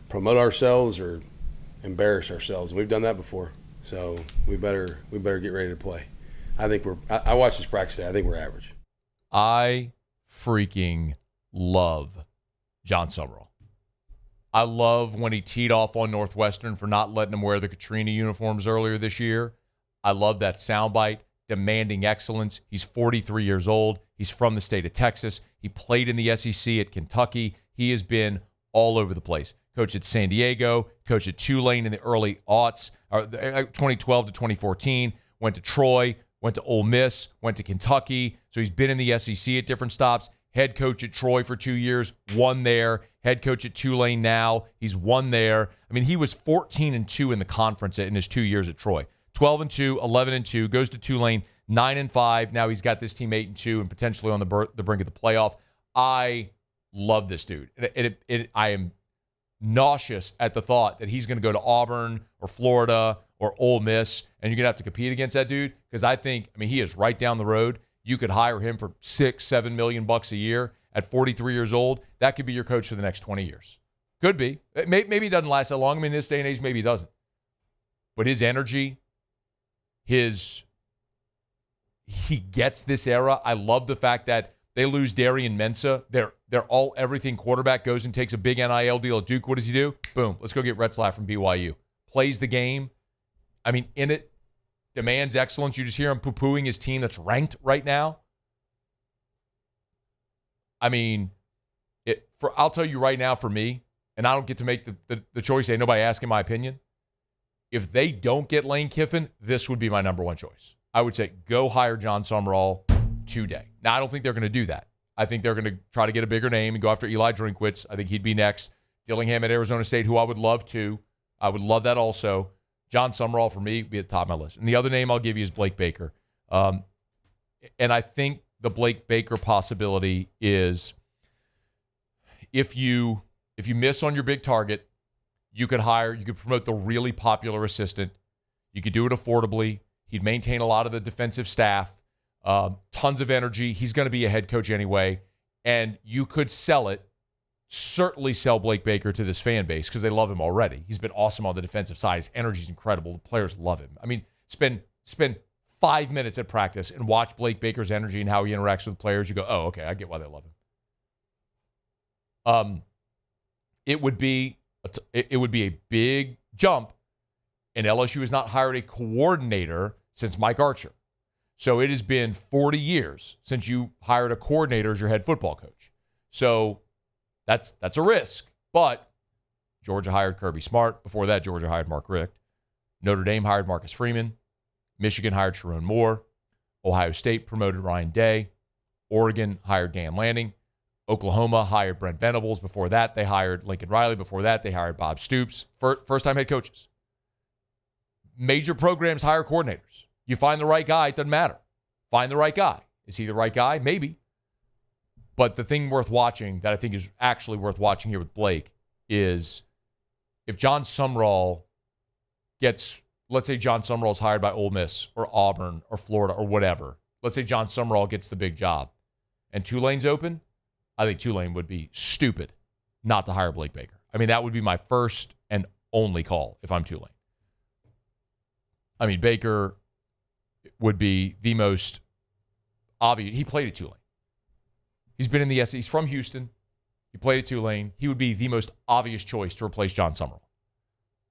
promote ourselves or embarrass ourselves. We've done that before, so we better get ready to play. I watched this practice today. I think we're average. I freaking love John Sumrall. I love when he teed off on Northwestern for not letting them wear the Katrina uniforms earlier this year. I love that soundbite, demanding excellence. He's 43 years old. He's from the state of Texas. He played in the SEC at Kentucky. He has been all over the place. Coached at San Diego, coached at Tulane in the early aughts, 2012 to 2014, went to Troy, went to Ole Miss, went to Kentucky. So he's been in the SEC at different stops. Head coach at Troy for 2 years, won there. Head coach at Tulane now, he's won there. I mean, he was 14-2 in the conference in his 2 years at Troy. 12-2, 11-2, goes to Tulane, 9-5. Now he's got this team 8-2 and potentially on the brink of the playoff. I love this dude. I am nauseous at the thought that he's going to go to Auburn or Florida or Ole Miss, and you're going to have to compete against that dude, because I mean, he is right down the road. You could hire him for $6-7 million a year at 43 years old. That could be your coach for the next 20 years. Could be. Maybe it doesn't last that long. I mean, in this day and age, maybe he doesn't. But his energy, he gets this era. I love the fact that they lose Darin Mensah. They're all everything quarterback, goes and takes a big NIL deal at Duke. What does he do? Boom. Let's go get Retzlaff from BYU. Plays the game. I mean, in it. Demands excellence. You just hear him poo-pooing his team that's ranked right now. I mean, I'll tell you right now, for me, and I don't get to make the choice. Ain't nobody asking my opinion. If they don't get Lane Kiffin, this would be my number one choice. I would say go hire John Sumrall today. Now, I don't think they're going to do that. I think they're going to try to get a bigger name and go after Eli Drinkwitz. I think he'd be next. Dillingham at Arizona State, who I would love to. I would love that also. John Sumrall, for me, would be at the top of my list. And the other name I'll give you is Blake Baker. And I think the Blake Baker possibility is if you miss on your big target, You could promote the really popular assistant. You could do it affordably. He'd maintain a lot of the defensive staff, tons of energy. He's going to be a head coach anyway. And you could certainly sell Blake Baker to this fan base because they love him already. He's been awesome on the defensive side. His energy's incredible. The players love him. I mean, spend 5 minutes at practice and watch Blake Baker's energy and how he interacts with players. You go, oh, okay, I get why they love him. It would be a big jump, and LSU has not hired a coordinator since Mike Archer. So it has been 40 years since you hired a coordinator as your head football coach. So that's a risk. But Georgia hired Kirby Smart. Before that, Georgia hired Mark Richt. Notre Dame hired Marcus Freeman. Michigan hired Sharon Moore. Ohio State promoted Ryan Day. Oregon hired Dan Lanning. Oklahoma hired Brent Venables. Before that, they hired Lincoln Riley. Before that, they hired Bob Stoops. First-time head coaches. Major programs hire coordinators. You find the right guy, it doesn't matter. Find the right guy. Is he the right guy? Maybe. But the thing worth watching that I think is actually worth watching here with Blake is if John Sumrall let's say John Sumrall is hired by Ole Miss or Auburn or Florida or whatever. Let's say John Sumrall gets the big job and Tulane's open. I think Tulane would be stupid not to hire Blake Baker. I mean, that would be my first and only call if I'm Tulane. I mean, Baker would be the most obvious. He played at Tulane. He's been in the SEC. He's from Houston. He played at Tulane. He would be the most obvious choice to replace John Sumrall.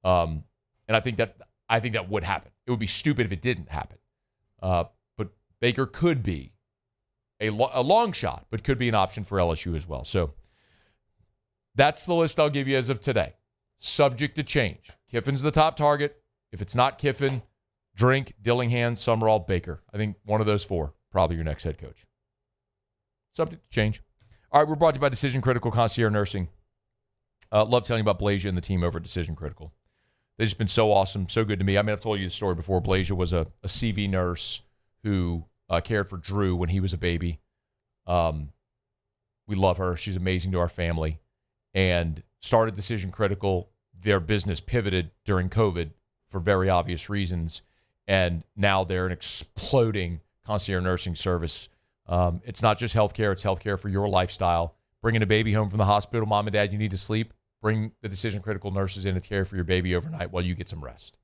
And I think that would happen. It would be stupid if it didn't happen. But Baker could be a long shot, but could be an option for LSU as well. So that's the list I'll give you as of today. Subject to change. Kiffin's the top target. If it's not Kiffin, Drink, Dillingham, Sumrall, Baker. I think one of those four, probably your next head coach. Subject to change. All right, we're brought to you by Decision Critical Concierge Nursing. Love telling you about Blasia and the team over at Decision Critical. They've just been so awesome, so good to me. I mean, I've told you the story before. Blasia was a CV nurse who cared for Drew when he was a baby. We love her. She's amazing to our family. And started Decision Critical. Their business pivoted during COVID for very obvious reasons. And now they're an exploding concierge nursing service. It's not just healthcare. It's healthcare for your lifestyle. Bringing a baby home from the hospital, mom and dad, you need to sleep. Bring the Decision Critical nurses in to care for your baby overnight while you get some rest.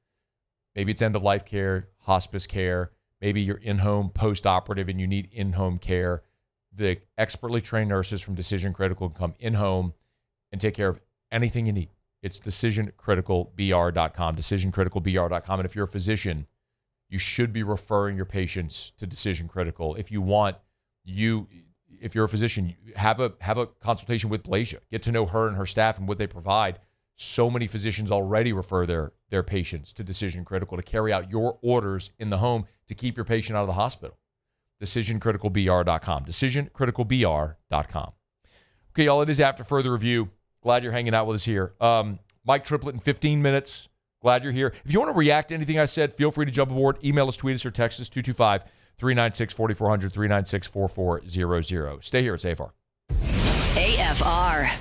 Maybe it's end-of-life care, hospice care. Maybe you're in-home post-operative and you need in-home care. The expertly trained nurses from Decision Critical can come in-home and take care of anything you need. It's decisioncriticalbr.com, decisioncriticalbr.com. And if you're a physician, you should be referring your patients to Decision Critical. If you're a physician, have a consultation with Blasia. Get to know her and her staff and what they provide. So many physicians already refer their patients to Decision Critical to carry out your orders in the home to keep your patient out of the hospital. Decisioncriticalbr.com, decisioncriticalbr.com. Okay, y'all, it is After Further Review. Glad you're hanging out with us here. Mike Triplett in 15 minutes. Glad you're here. If you want to react to anything I said, feel free to jump aboard. Email us, tweet us, or text us, 225-396-4400, 396-4400. Stay here. It's AFR. AFR.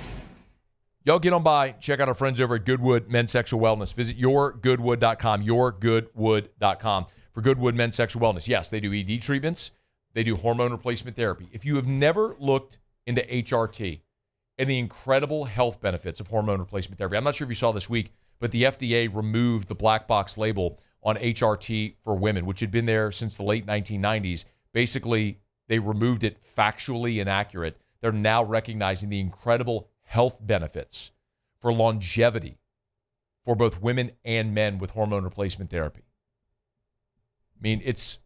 Y'all get on by. Check out our friends over at Goodwood Men's Sexual Wellness. Visit yourgoodwood.com, yourgoodwood.com for Goodwood Men's Sexual Wellness. Yes, they do ED treatments. They do hormone replacement therapy. If you have never looked into HRT and the incredible health benefits of hormone replacement therapy, I'm not sure if you saw this week, but the FDA removed the black box label on HRT for women, which had been there since the late 1990s. Basically, they removed it factually inaccurate. They're now recognizing the incredible health benefits for longevity for both women and men with hormone replacement therapy. I mean, it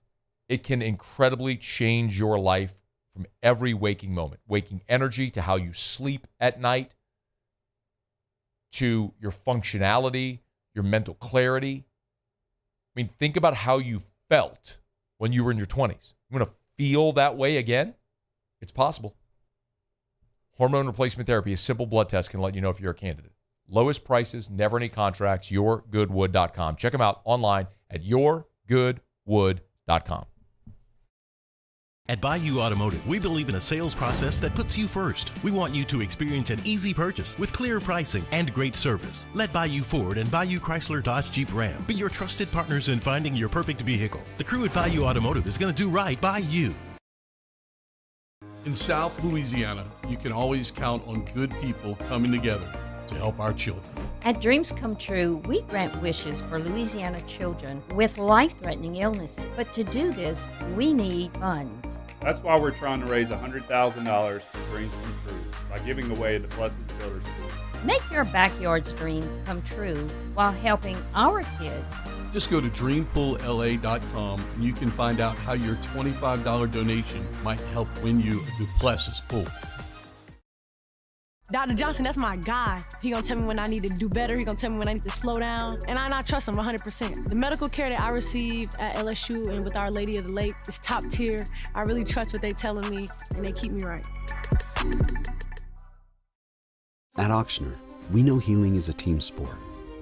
can incredibly change your life from every waking moment. Waking energy to how you sleep at night, to your functionality, your mental clarity. I mean, think about how you felt when you were in your 20s. You want to feel that way again? It's possible. Hormone replacement therapy, a simple blood test can let you know if you're a candidate. Lowest prices, never any contracts, yourgoodwood.com. Check them out online at yourgoodwood.com. At Bayou Automotive, we believe in a sales process that puts you first. We want you to experience an easy purchase with clear pricing and great service. Let Bayou Ford and Bayou Chrysler Dodge Jeep Ram be your trusted partners in finding your perfect vehicle. The crew at Bayou Automotive is going to do right by you. In South Louisiana, you can always count on good people coming together to help our children. At Dreams Come True, we grant wishes for Louisiana children with life-threatening illnesses. But to do this, we need funds. That's why we're trying to raise $100,000 for Dreams Come True by giving away the Blessed Builder School. Make your backyard's dream come true while helping our kids. Just go to dreampoolla.com and you can find out how your $25 donation might help win you a Duplessis pool. Dr. Johnson, that's my guy. He gonna tell me when I need to do better. He gonna tell me when I need to slow down. And I trust him 100%. The medical care that I received at LSU and with Our Lady of the Lake is top tier. I really trust what they telling me, and they keep me right. At Ochsner, we know healing is a team sport.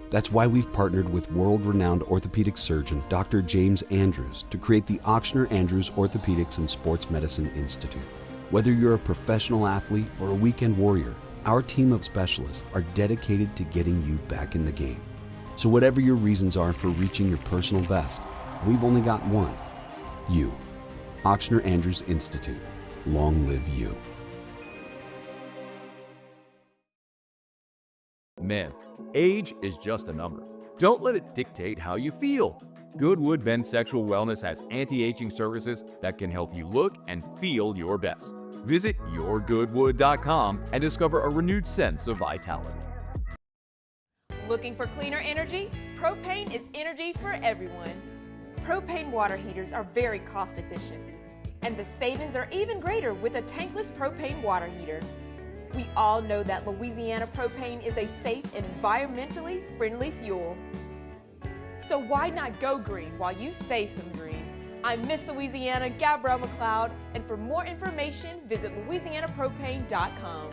That's why we've partnered with world-renowned orthopedic surgeon Dr. James Andrews to create the Ochsner Andrews Orthopedics and Sports Medicine Institute. Whether you're a professional athlete or a weekend warrior, our team of specialists are dedicated to getting you back in the game. So whatever your reasons are for reaching your personal best, we've only got one. You. Ochsner Andrews Institute. Long live you. Men, age is just a number. Don't let it dictate how you feel. Goodwood Men's Sexual Wellness has anti-aging services that can help you look and feel your best. Visit yourgoodwood.com and discover a renewed sense of vitality. Looking for cleaner energy? Propane is energy for everyone. Propane water heaters are very cost efficient, and the savings are even greater with a tankless propane water heater. We all know that Louisiana propane is a safe and environmentally friendly fuel. So why not go green while you save some green? I'm Miss Louisiana, Gabrielle McLeod, and for more information, visit louisianapropane.com.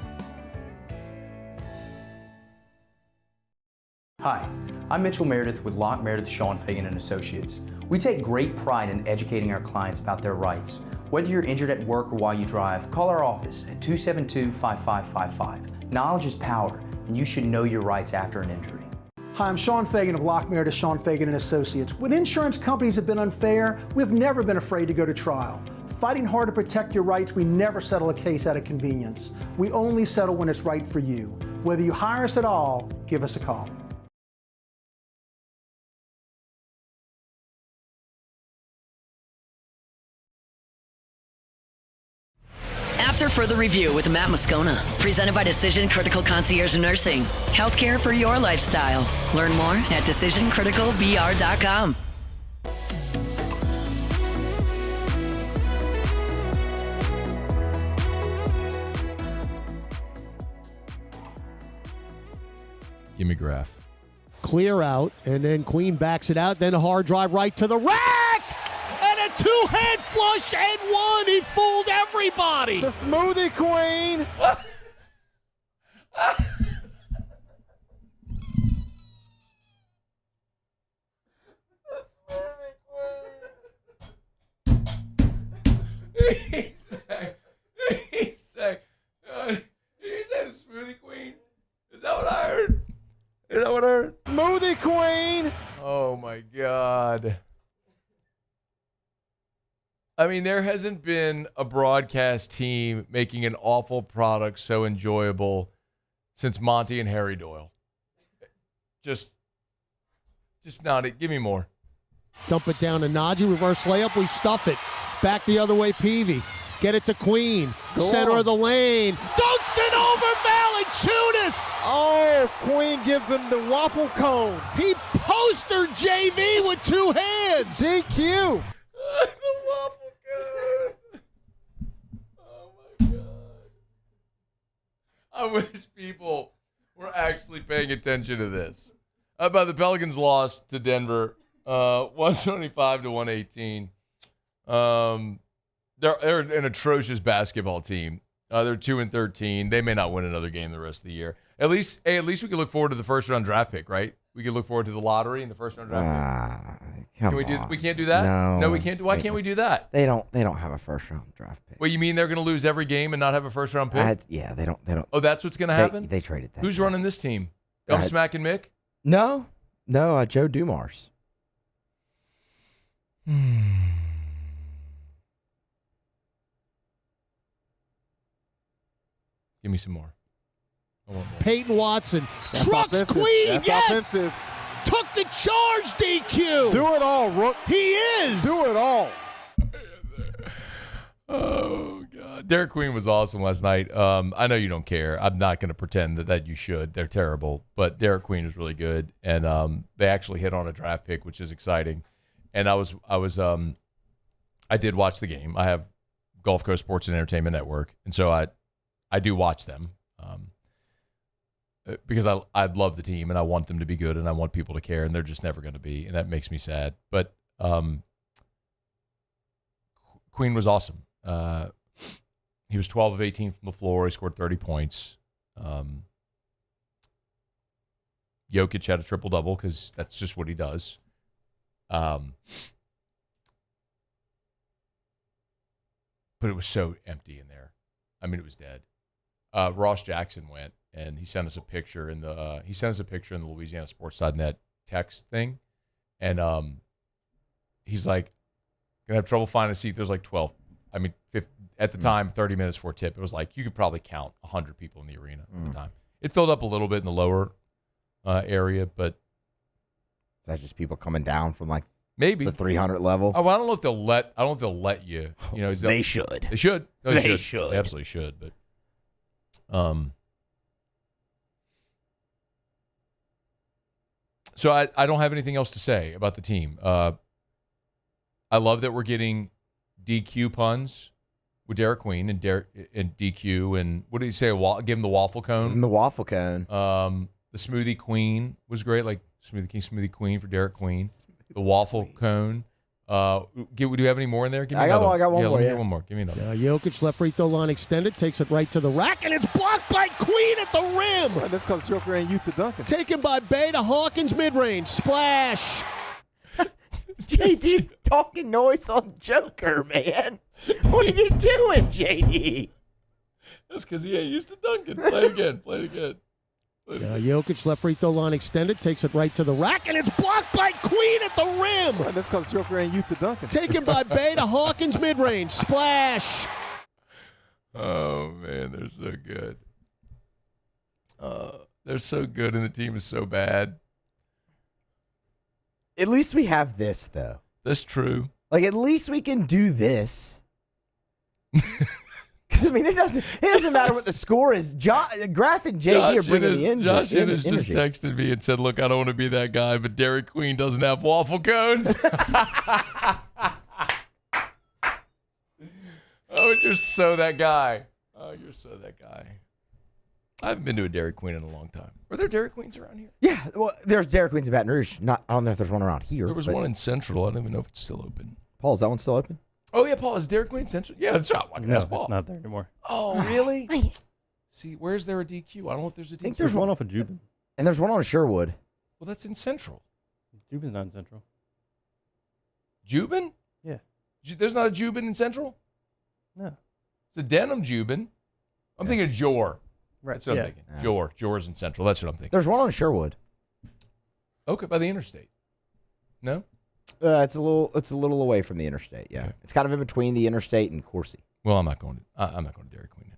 Hi, I'm Mitchell Meredith with Locke Meredith, Sean Fagan & Associates. We take great pride in educating our clients about their rights. Whether you're injured at work or while you drive, call our office at 272-5555. Knowledge is power, and you should know your rights after an injury. Hi, I'm Sean Fagan of Locke Meredith, Sean Fagan & Associates. When insurance companies have been unfair, we've never been afraid to go to trial. Fighting hard to protect your rights, we never settle a case out of convenience. We only settle when it's right for you. Whether you hire us at all, give us a call. After further review with Matt Moscona, presented by Decision Critical Concierge Nursing. Healthcare for your lifestyle. Learn more at decisioncriticalbr.com. Give me Graf. Clear out, and then Queen backs it out. Then a hard drive right to the rack! And a two-hand flush and one. He fooled everybody. The smoothie queen. He said the smoothie queen. Is that what I heard? Is that what I heard? Smoothie queen. Oh my God. I mean, there hasn't been a broadcast team making an awful product so enjoyable since Monty and Harry Doyle. Just not it. Give me more. Dump it down to Najee. Reverse layup. We stuff it. Back the other way, Peavy. Get it to Queen. Go Center on. of the lane. Dunks it over Valanciunas. Oh, Queen gives him the waffle cone. He postered JV with two hands. DQ. The waffle cone. Oh my God. I wish people were actually paying attention to this. But the Pelicans lost to Denver, 125-118. They're an atrocious basketball team. They're 2-13. They may not win another game the rest of the year. At least we can look forward to the first round draft pick, right? We can look forward to the lottery and the first round draft pick. Can we do? We can't do that. No, we can't. Why can't we do that? They don't have a first round draft pick. Well, you mean they're going to lose every game and not have a first round pick? Yeah, they don't. Oh, that's what's going to happen. They traded that. Who's running this team? Smack and Mick? No, Joe Dumars. Give me some more. I want more. Peyton Watson. That's Trucks offensive. Queen, That's yes! offensive. Took the charge, DQ. Do it all, Rook. He is. Do it all. Oh, God. Derek Queen was awesome last night. I know you don't care. I'm not going to pretend that you should. They're terrible. But Derek Queen is really good. And they actually hit on a draft pick, which is exciting. And I did watch the game. I have Gulf Coast Sports and Entertainment Network. And so I do watch them because I love the team and I want them to be good and I want people to care, and they're just never going to be, and that makes me sad. But Queen was awesome. He was 12 of 18 from the floor. He scored 30 points. Jokic had a triple-double because that's just what he does. But it was so empty in there. I mean, it was dead. Ross Jackson went and he sent us a picture in the LouisianaSports.net text thing, and he's like, gonna have trouble finding a seat. There's like 12. I mean, at the time, 30 minutes before tip, it was like you could probably count 100 people in the arena at the time. It filled up a little bit in the lower area, but Is that just people coming down from like maybe the 300 level? Oh, well, I don't know if they'll let. I don't know if they'll let you. You know, They should. They should. No, They should. They absolutely should. But so I don't have anything else to say about the team. I love that we're getting DQ puns with Derek Queen and DQ, and what did he say? Give him the waffle cone. Give him the waffle cone. The smoothie queen was great, like smoothie queen for Derek Queen. The waffle cone. Do you have any more in there? Give me another. I got one more. One more. Give me another. Jokic left free throw line extended, takes it right to the rack, and it's blocked by Queen at the rim. Well, that's because Joker ain't used to dunking. Taken by Bay to Hawkins mid-range. Splash. JD's talking noise on Joker, man. What are you doing, JD? That's because he ain't used to dunking. Play it again. Jokic left free throw line extended, takes it right to the rack, and it's blocked by Queen at the rim. Well, that's because Joker ain't used to dunking. Taken by Bay to Hawkins mid-range. Splash. Oh, man, they're so good. They're so good, and the team is so bad. At least we have this, though. That's true. Like, at least we can do this. Because, I mean, it doesn't matter what the score is. Graph and JD are bringing the energy. Josh Ennis just texted me and said, look, I don't want to be that guy, but Derek Queen doesn't have waffle cones. Oh, you're so that guy. I haven't been to a Dairy Queen in a long time. Are there Dairy Queens around here? Yeah, well, there's Dairy Queens in Baton Rouge. I don't know if there's one around here. There was one in Central. I don't even know if it's still open. Paul, is that one still open? Oh, yeah, Paul. Is Dairy Queen Central? Yeah, that's right. No, it's not there anymore. Oh, really? See, where's there a DQ? I don't know if there's a DQ. I think There's one off of Jubin. And there's one on Sherwood. Well, that's in Central. Jubin's not in Central. Jubin? Yeah. There's not a Jubin in Central? No. It's a Denham Jubin. I'm thinking of Jor. Right. That's what I'm thinking. Jor's in Central. That's what I'm thinking. There's one on Sherwood. Okay, by the interstate. No? It's a little away from the interstate. Yeah, okay. It's kind of in between the interstate and Coursey. Well, I'm not going to Dairy Queen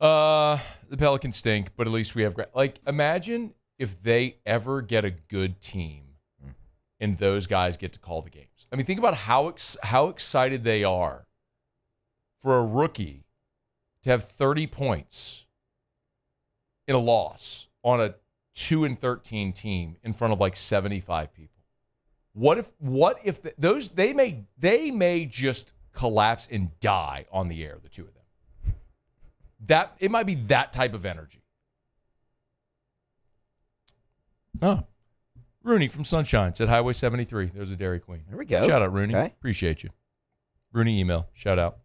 anyway. The Pelicans stink, but at least we have imagine if they ever get a good team, and those guys get to call the games. I mean, think about how excited they are for a rookie to have 30 points in a loss on a 2-13 team in front of like 75 people. What if they may just collapse and die on the air, the two of them. That it might be that type of energy. Oh. Rooney from Sunshine said Highway 73. There's a Dairy Queen. There we go. Shout out, Rooney. Okay. Appreciate you. Rooney email. Shout out.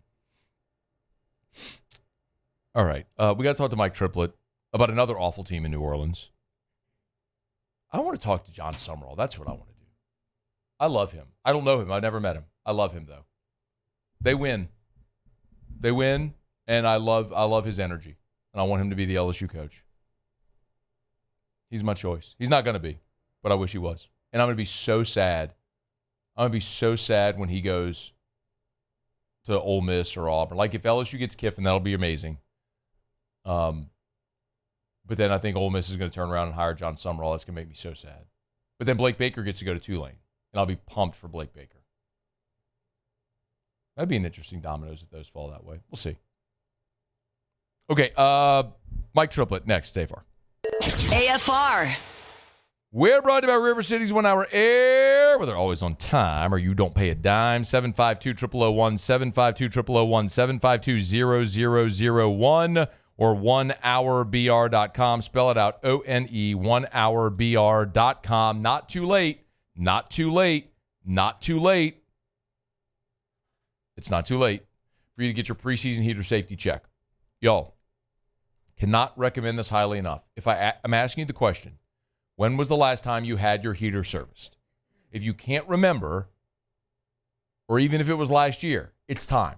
All right. We got to talk to Mike Triplett about another awful team in New Orleans. I want to talk to John Summerall. That's what I want to do. I love him. I don't know him. I've never met him. I love him, though. They win. They win, and I love his energy, and I want him to be the LSU coach. He's my choice. He's not going to be, but I wish he was. And I'm going to be so sad. I'm going to be so sad when he goes to Ole Miss or Auburn. Like, if LSU gets Kiffin, that'll be amazing. But then I think Ole Miss is going to turn around and hire John Summerall. That's going to make me so sad. But then Blake Baker gets to go to Tulane, and I'll be pumped for Blake Baker. That'd be an interesting dominoes if those fall that way. We'll see. Okay, Mike Triplett next. Stay far. AFR. We're brought to you by River City's 1 hour air, where they're always on time or you don't pay a dime. 752-0001, 752-0001, 752-0001, or 1hourbr.com. Spell it out, O-N-E, 1hourbr.com. Not too late. Not too late. Not too late. It's not too late for you to get your preseason heater safety check. Y'all, cannot recommend this highly enough. If I'm asking you the question, when was the last time you had your heater serviced? If you can't remember, or even if it was last year, it's time.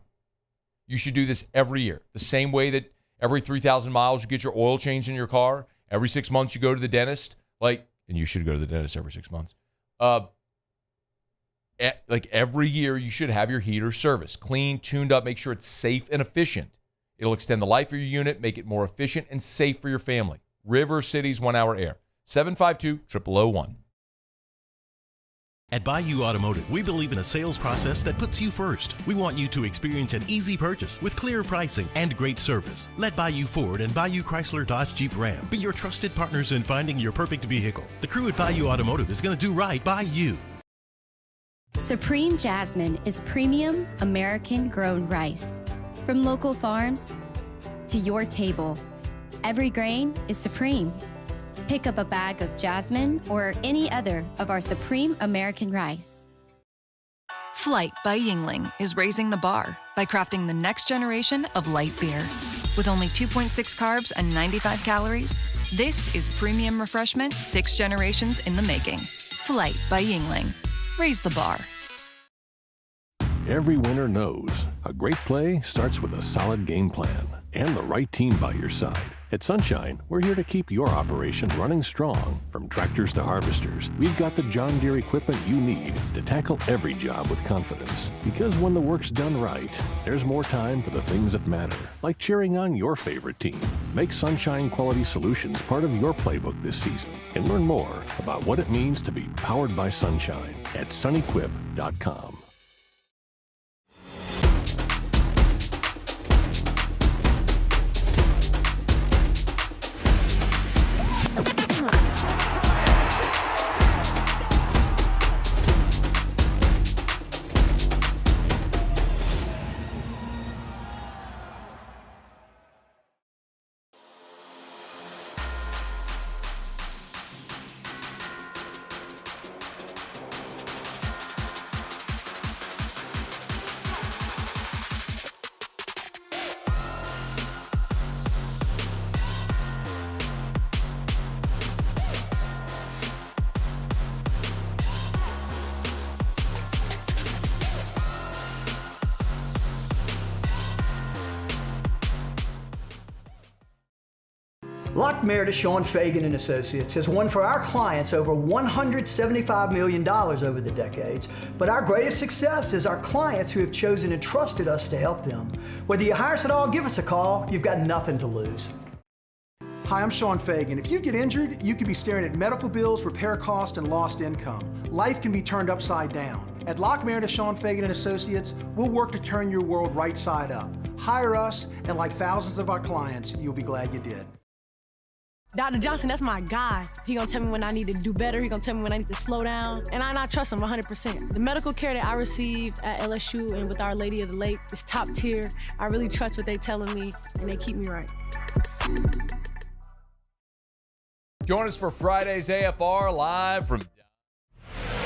You should do this every year. The same way that every 3,000 miles you get your oil changed in your car, every 6 months you go to the dentist, and you should go to the dentist every 6 months. Every year you should have your heater serviced, clean, tuned up, make sure it's safe and efficient. It'll extend the life of your unit, make it more efficient and safe for your family. River City's 1 hour air. 752-0001. At Bayou Automotive, we believe in a sales process that puts you first. We want you to experience an easy purchase with clear pricing and great service. Let Bayou Ford and Bayou Chrysler Dodge Jeep Ram be your trusted partners in finding your perfect vehicle. The crew at Bayou Automotive is going to do right by you. Supreme Jasmine is premium American-grown rice. From local farms to your table, every grain is supreme. Pick up a bag of Jasmine or any other of our Supreme American rice. Flight by Yingling is raising the bar by crafting the next generation of light beer. With only 2.6 carbs and 95 calories, this is premium refreshment 6 generations in the making. Flight by Yingling. Raise the bar. Every winner knows a great play starts with a solid game plan and the right team by your side. At Sunshine, we're here to keep your operation running strong. From tractors to harvesters, we've got the John Deere equipment you need to tackle every job with confidence. Because when the work's done right, there's more time for the things that matter, like cheering on your favorite team. Make Sunshine Quality Solutions part of your playbook this season and learn more about what it means to be powered by Sunshine at sunequip.com. Lock Meredith, Sean Fagan and Associates has won for our clients over $175 million over the decades. But our greatest success is our clients who have chosen and trusted us to help them. Whether you hire us at all, give us a call. You've got nothing to lose. Hi, I'm Sean Fagan. If you get injured, you could be staring at medical bills, repair costs, and lost income. Life can be turned upside down. At Lock Meredith, Sean Fagan and Associates, we'll work to turn your world right side up. Hire us, and like thousands of our clients, you'll be glad you did. Dr. Johnson, that's my guy. He gonna tell me when I need to do better. He gonna tell me when I need to slow down. And I trust him 100%. The medical care that I received at LSU and with Our Lady of the Lake is top tier. I really trust what they telling me, and they keep me right. Join us for Friday's AFR live from...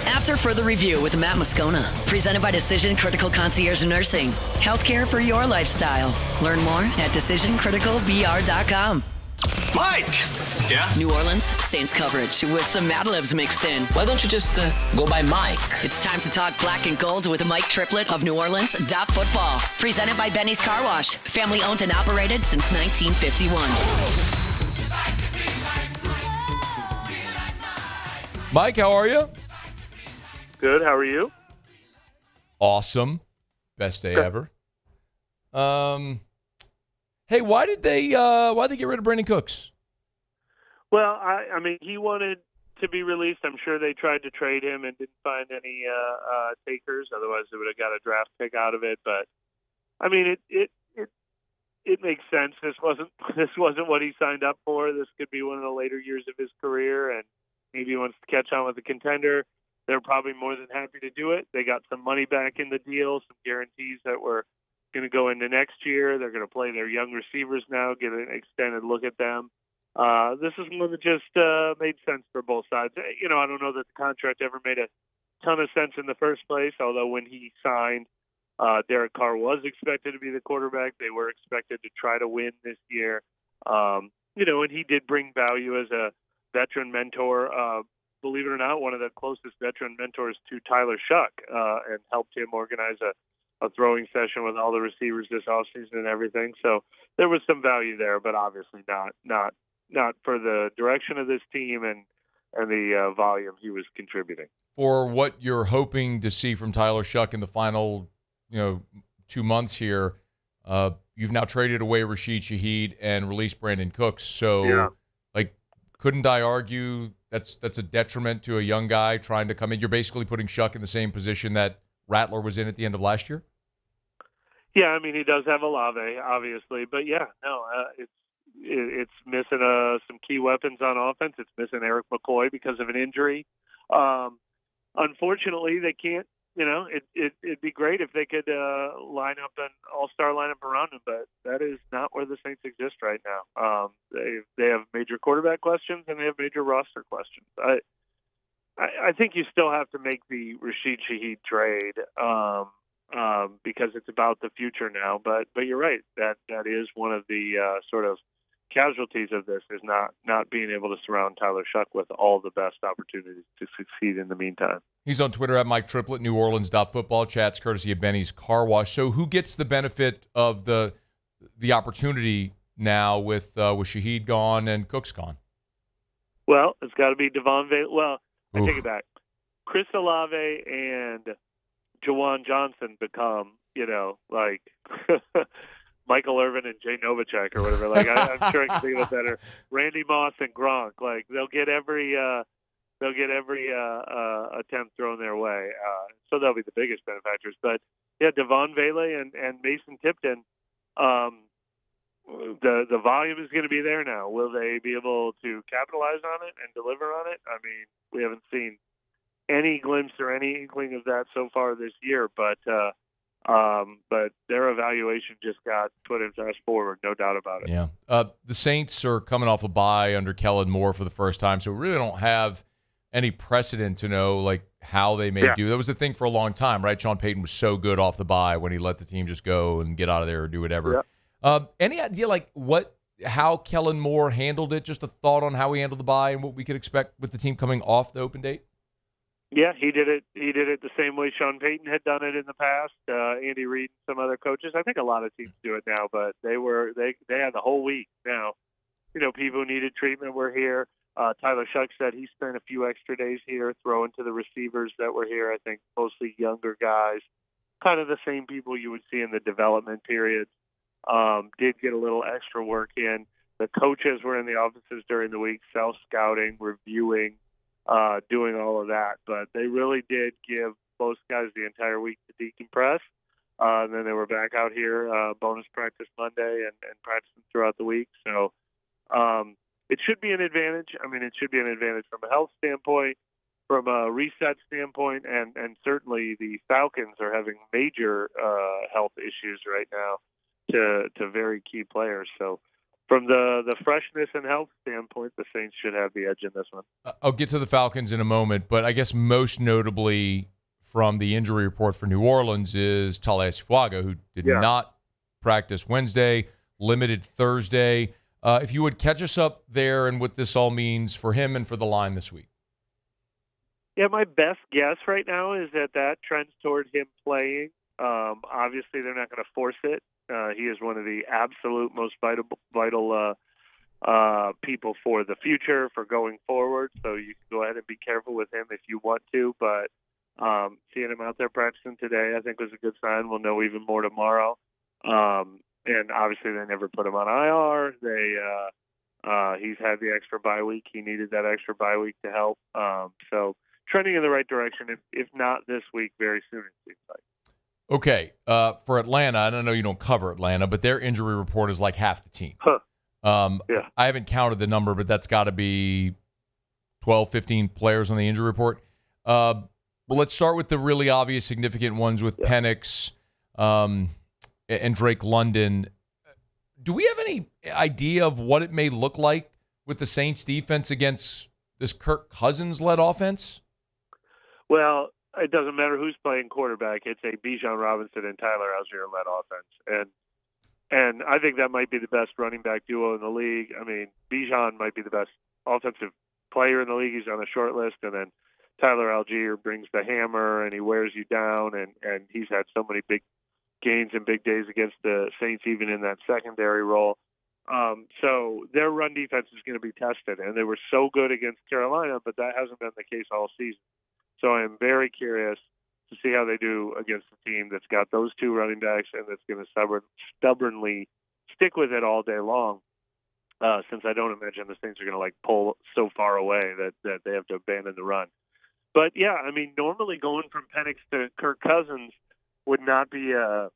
After further review with Matt Moscona, presented by Decision Critical Concierge Nursing. Healthcare for your lifestyle. Learn more at decisioncriticalvr.com. Mike! Yeah? New Orleans Saints coverage with some Mad Libs mixed in. Why don't you just go by Mike? It's time to talk black and gold with Mike Triplett of New Orleans Football. Presented by Benny's Car Wash. Family owned and operated since 1951. Mike, how are you? Good. How are you? Awesome. Best day ever. Hey, why did they get rid of Brandon Cooks? Well, I mean, he wanted to be released. I'm sure they tried to trade him and didn't find any takers. Otherwise, they would have got a draft pick out of it. But I mean, it makes sense. This wasn't what he signed up for. This could be one of the later years of his career, and maybe he wants to catch on with a contender. They're probably more than happy to do it. They got some money back in the deal, some guarantees that were going to go into next year. They're going to play their young receivers now, get an extended look at them. This is one that just made sense for both sides. You know, I don't know that the contract ever made a ton of sense in the first place, although when he signed, Derek Carr was expected to be the quarterback. They were expected to try to win this year. You know, and he did bring value as a veteran mentor. Believe it or not, one of the closest veteran mentors to Tyler Shuck, and helped him organize a throwing session with all the receivers this offseason and everything. So there was some value there, but obviously not for the direction of this team and the volume he was contributing. For what you're hoping to see from Tyler Shuck in the final, 2 months here, you've now traded away Rashid Shaheed and released Brandon Cooks. So, couldn't I argue that's a detriment to a young guy trying to come in? You're basically putting Shuck in the same position that Rattler was in at the end of last year? Yeah, I mean, he does have Olave, obviously. But, it's missing some key weapons on offense. It's missing Eric McCoy because of an injury. Unfortunately, they can't. It'd be great if they could line up an all-star lineup around him, but that is not where the Saints exist right now. They have major quarterback questions and they have major roster questions. I think you still have to make the Rashid Shaheed trade because it's about the future now. But you're right, that is one of the sort of casualties of this, is not being able to surround Tyler Shuck with all the best opportunities to succeed in the meantime. He's on Twitter at Mike Triplett, New Orleans.football. Chats courtesy of Benny's Car Wash. So who gets the benefit of the opportunity now with Shaheed gone and Cooks gone? Well, it's got to be Devon Vale. Well, I take it back. Chris Olave and Jawan Johnson become, like Michael Irvin and Jay Novacek or whatever. Like I'm sure I can think of it better. Randy Moss and Gronk. Like they'll get every attempt thrown their way. So they'll be the biggest benefactors. But yeah, Devon Vale and Mason Tipton. The volume is going to be there now. Will they be able to capitalize on it and deliver on it? I mean, we haven't seen any glimpse or any inkling of that so far this year, but their evaluation just got put in fast forward, no doubt about it. Yeah. The Saints are coming off a bye under Kellen Moore for the first time, so we really don't have any precedent to know like how they may do. That was the thing for a long time, right? Sean Payton was so good off the bye when he let the team just go and get out of there or do whatever. Yeah. Any idea like how Kellen Moore handled it? Just a thought on how he handled the bye and what we could expect with the team coming off the open date? Yeah, he did it the same way Sean Payton had done it in the past. Andy Reid and some other coaches. I think a lot of teams do it now, but they had the whole week now. People who needed treatment were here. Tyler Shuck said he spent a few extra days here throwing to the receivers that were here. I think mostly younger guys, kind of the same people you would see in the development periods. Did get a little extra work in. The coaches were in the offices during the week, self-scouting, reviewing, doing all of that. But they really did give most guys the entire week to decompress. And then they were back out here, bonus practice Monday and practicing throughout the week. So it should be an advantage. I mean, it should be an advantage from a health standpoint, from a reset standpoint, and certainly the Falcons are having major health issues right now to very key players. So from the freshness and health standpoint, the Saints should have the edge in this one. I'll get to the Falcons in a moment, but I guess most notably from the injury report for New Orleans is Talais Fuaga, who did not practice Wednesday, limited Thursday. If you would catch us up there and what this all means for him and for the line this week. Yeah, my best guess right now is that trends toward him playing. Obviously, they're not going to force it. He is one of the absolute most vital people for the future, for going forward. So you can go ahead and be careful with him if you want to. But seeing him out there practicing today, I think was a good sign. We'll know even more tomorrow. And obviously, they never put him on IR. He's had the extra bye week. He needed that extra bye week to help. So trending in the right direction, if not this week, very soon it seems like. Okay, for Atlanta, I don't know you don't cover Atlanta, but their injury report is like half the team. Huh. Yeah. I haven't counted the number, but that's got to be 12, 15 players on the injury report. Well, let's start with the really obvious significant ones with Penix and Drake London. Do we have any idea of what it may look like with the Saints defense against this Kirk Cousins-led offense? Well, it doesn't matter who's playing quarterback. It's a Bijan Robinson and Tyler Algier-led offense. And I think that might be the best running back duo in the league. I mean, Bijan might be the best offensive player in the league. He's on a short list. And then Tyler Algier brings the hammer, and he wears you down. And he's had so many big gains and big days against the Saints, even in that secondary role. So their run defense is going to be tested. And they were so good against Carolina, but that hasn't been the case all season. So I am very curious to see how they do against a team that's got those two running backs and that's going to stubbornly stick with it all day long, since I don't imagine the Saints are going to pull so far away that they have to abandon the run. But, yeah, I mean, normally going from Penix to Kirk Cousins would not be a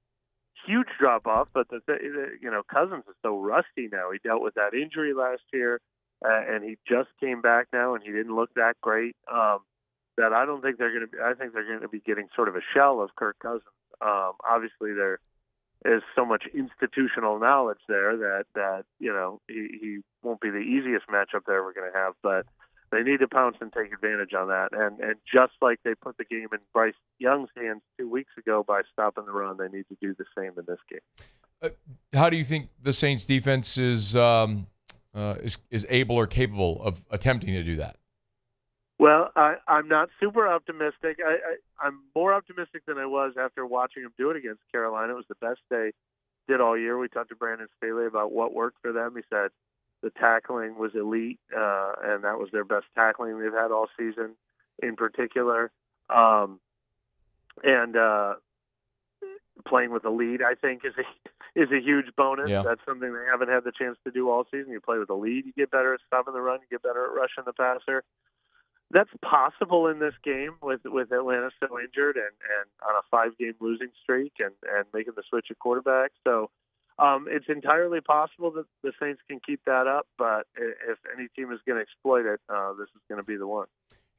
huge drop-off, but, Cousins is so rusty now. He dealt with that injury last year, and he just came back now, and he didn't look that great. That I don't think they're going to be. I think they're going to be getting sort of a shell of Kirk Cousins. Obviously, there is so much institutional knowledge there that he won't be the easiest matchup they're ever going to have. But they need to pounce and take advantage on that. And just like they put the game in Bryce Young's hands 2 weeks ago by stopping the run, they need to do the same in this game. How do you think the Saints defense is able or capable of attempting to do that? Well, I'm not super optimistic. I'm more optimistic than I was after watching him do it against Carolina. It was the best they did all year. We talked to Brandon Staley about what worked for them. He said the tackling was elite, and that was their best tackling they've had all season in particular. And playing with a lead, I think, is a huge bonus. Yeah. That's something they haven't had the chance to do all season. You play with a lead, you get better at stopping the run, you get better at rushing the passer. That's possible in this game with Atlanta still injured and on a 5-game losing streak and making the switch at quarterback. So it's entirely possible that the Saints can keep that up, but if any team is going to exploit it, this is going to be the one.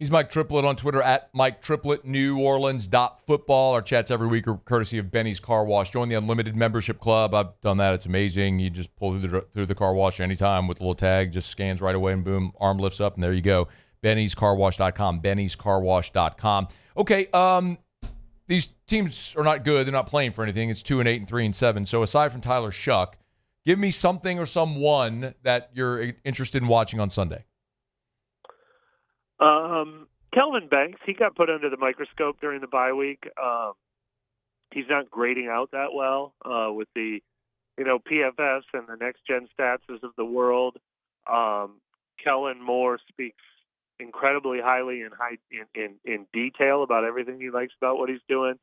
He's Mike Triplett on Twitter, at Mike Triplett, NewOrleans.football. Our chats every week are courtesy of Benny's Car Wash. Join the Unlimited Membership Club. I've done that. It's amazing. You just pull through the car wash anytime with a little tag, just scans right away, and boom, arm lifts up, and there you go. Benny'sCarWash.com, Benny'sCarWash.com. Okay, these teams are not good. They're not playing for anything. It's 2-8 and 3-7. So aside from Tyler Shuck, give me something or someone that you're interested in watching on Sunday. Kelvin Banks, he got put under the microscope during the bye week. He's not grading out that well with the, PFS and the next-gen stats of the world. Kellen Moore speaks incredibly highly in detail about everything he likes about what he's doing.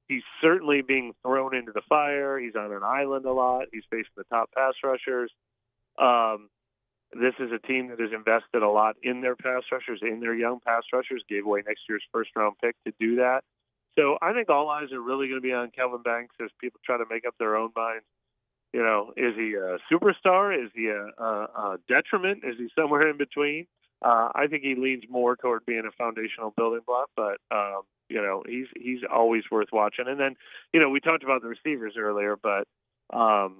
He's certainly being thrown into the fire. He's on an island a lot. He's facing the top pass rushers. This is a team that has invested a lot in their pass rushers, in their young pass rushers, gave away next year's first-round pick to do that. So I think all eyes are really going to be on Kelvin Banks as people try to make up their own minds. Is he a superstar? Is he a detriment? Is he somewhere in between? I think he leans more toward being a foundational building block, but he's always worth watching. And then, we talked about the receivers earlier, but outside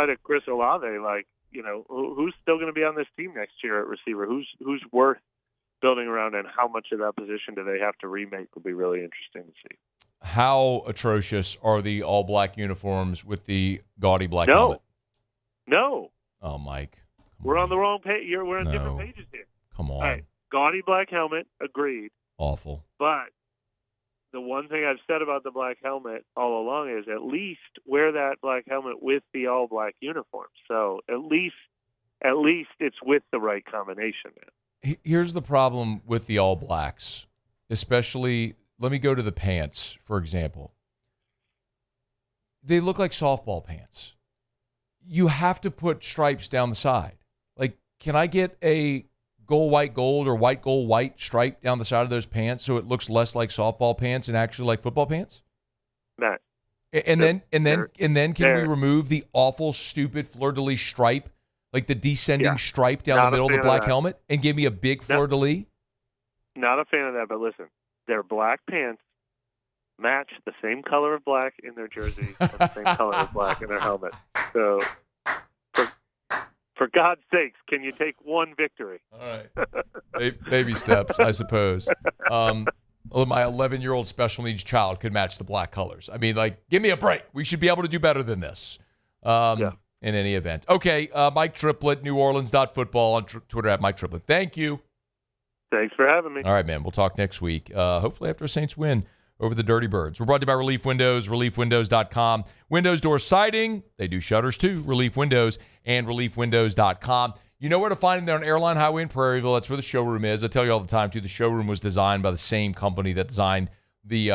of Chris Olave, who's still going to be on this team next year at receiver? Who's worth building around, and how much of that position do they have to remake will be really interesting to see. How atrocious are the all-black uniforms with the gaudy black helmet? No. Oh, Mike. We're on the wrong page. We're on different pages here. Come on. All right. Gaudy black helmet, agreed. Awful. But the one thing I've said about the black helmet all along is at least wear that black helmet with the all black uniform. So at least it's with the right combination. Here's the problem with the All Blacks, especially, let me go to the pants, for example. They look like softball pants. You have to put stripes down the side. Like, can I get a gold, white, gold or white, gold, white stripe down the side of those pants so it looks less like softball pants and actually like football pants? Matt. And then can we remove the awful, stupid fleur-de-lis stripe, like the descending stripe down the middle of the black helmet, and give me a big fleur-de-lis? Not a fan of that, but listen, their black pants match the same color of black in their jersey and the same color of black in their helmet. So, for God's sakes, can you take one victory? All right. Baby steps, I suppose. My 11-year-old special needs child could match the black colors. I mean, like, give me a break. We should be able to do better than this. In any event. Okay, Mike Triplett, NewOrleans.football on Twitter at Mike Triplett. Thank you. Thanks for having me. All right, man. We'll talk next week. Hopefully after a Saints win over the Dirty Birds. We're brought to you by Relief Windows, reliefwindows.com. Windows door siding. They do shutters too. Relief Windows and reliefwindows.com. You know where to find them. They're on Airline Highway in Prairieville. That's where the showroom is. I tell you all the time, too, the showroom was designed by the same company that designed the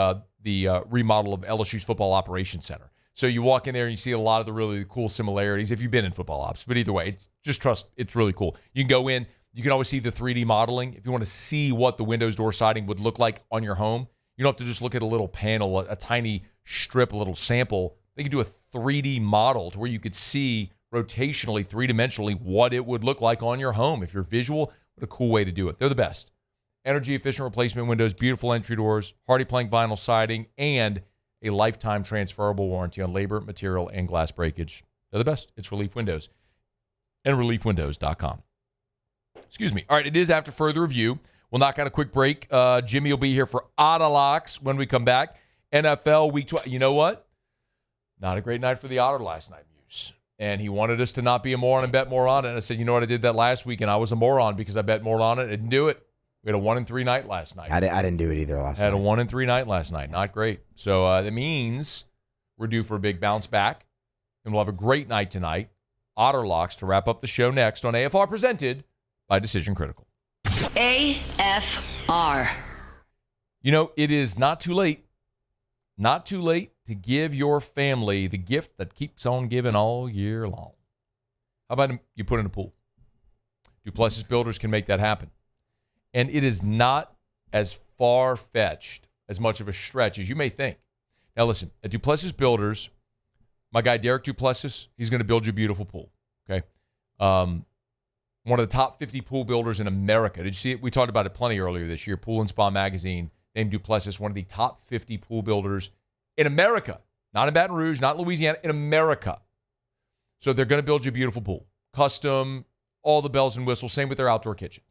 remodel of LSU's Football Operations Center. So you walk in there and you see a lot of the really cool similarities if you've been in football ops. But either way, it's really cool. You can go in. You can always see the 3D modeling. If you want to see what the Windows door siding would look like on your home, you don't have to just look at a little panel, a tiny strip, a little sample. They can do a 3D model to where you could see rotationally, three-dimensionally, what it would look like on your home. If you're visual, what a cool way to do it. They're the best. Energy-efficient replacement windows, beautiful entry doors, hardy plank vinyl siding, and a lifetime transferable warranty on labor, material, and glass breakage. They're the best. It's Relief Windows and reliefwindows.com. Excuse me. All right, it is after further review. We'll knock out a quick break. Jimmy will be here for Otterlocks when we come back. NFL Week 12. You know what? Not a great night for the Otter last night, Muse. And he wanted us to not be a moron and bet more on it. And I said, you know what? I did that last week, and I was a moron because I bet more on it. I didn't do it. We had a 1-3 night last night. I didn't do it either last night. Had a 1-3 night last night. Not great. So that means we're due for a big bounce back, and we'll have a great night tonight. Otterlocks to wrap up the show next on AFR, presented by Decision Critical. AFR. You know, it is not too late to give your family the gift that keeps on giving all year long. How about you put in a pool? Duplessis Builders can make that happen. And it is not as far-fetched, as much of a stretch as you may think. Now, listen, at Duplessis Builders, my guy Derek Duplessis, he's going to build you a beautiful pool, okay? One of the top 50 pool builders in America. Did you see it? We talked about it plenty earlier this year. Pool & Spa Magazine named Duplessis one of the top 50 pool builders in America. Not in Baton Rouge, not Louisiana, in America. So they're going to build you a beautiful pool. Custom, all the bells and whistles, same with their outdoor kitchens.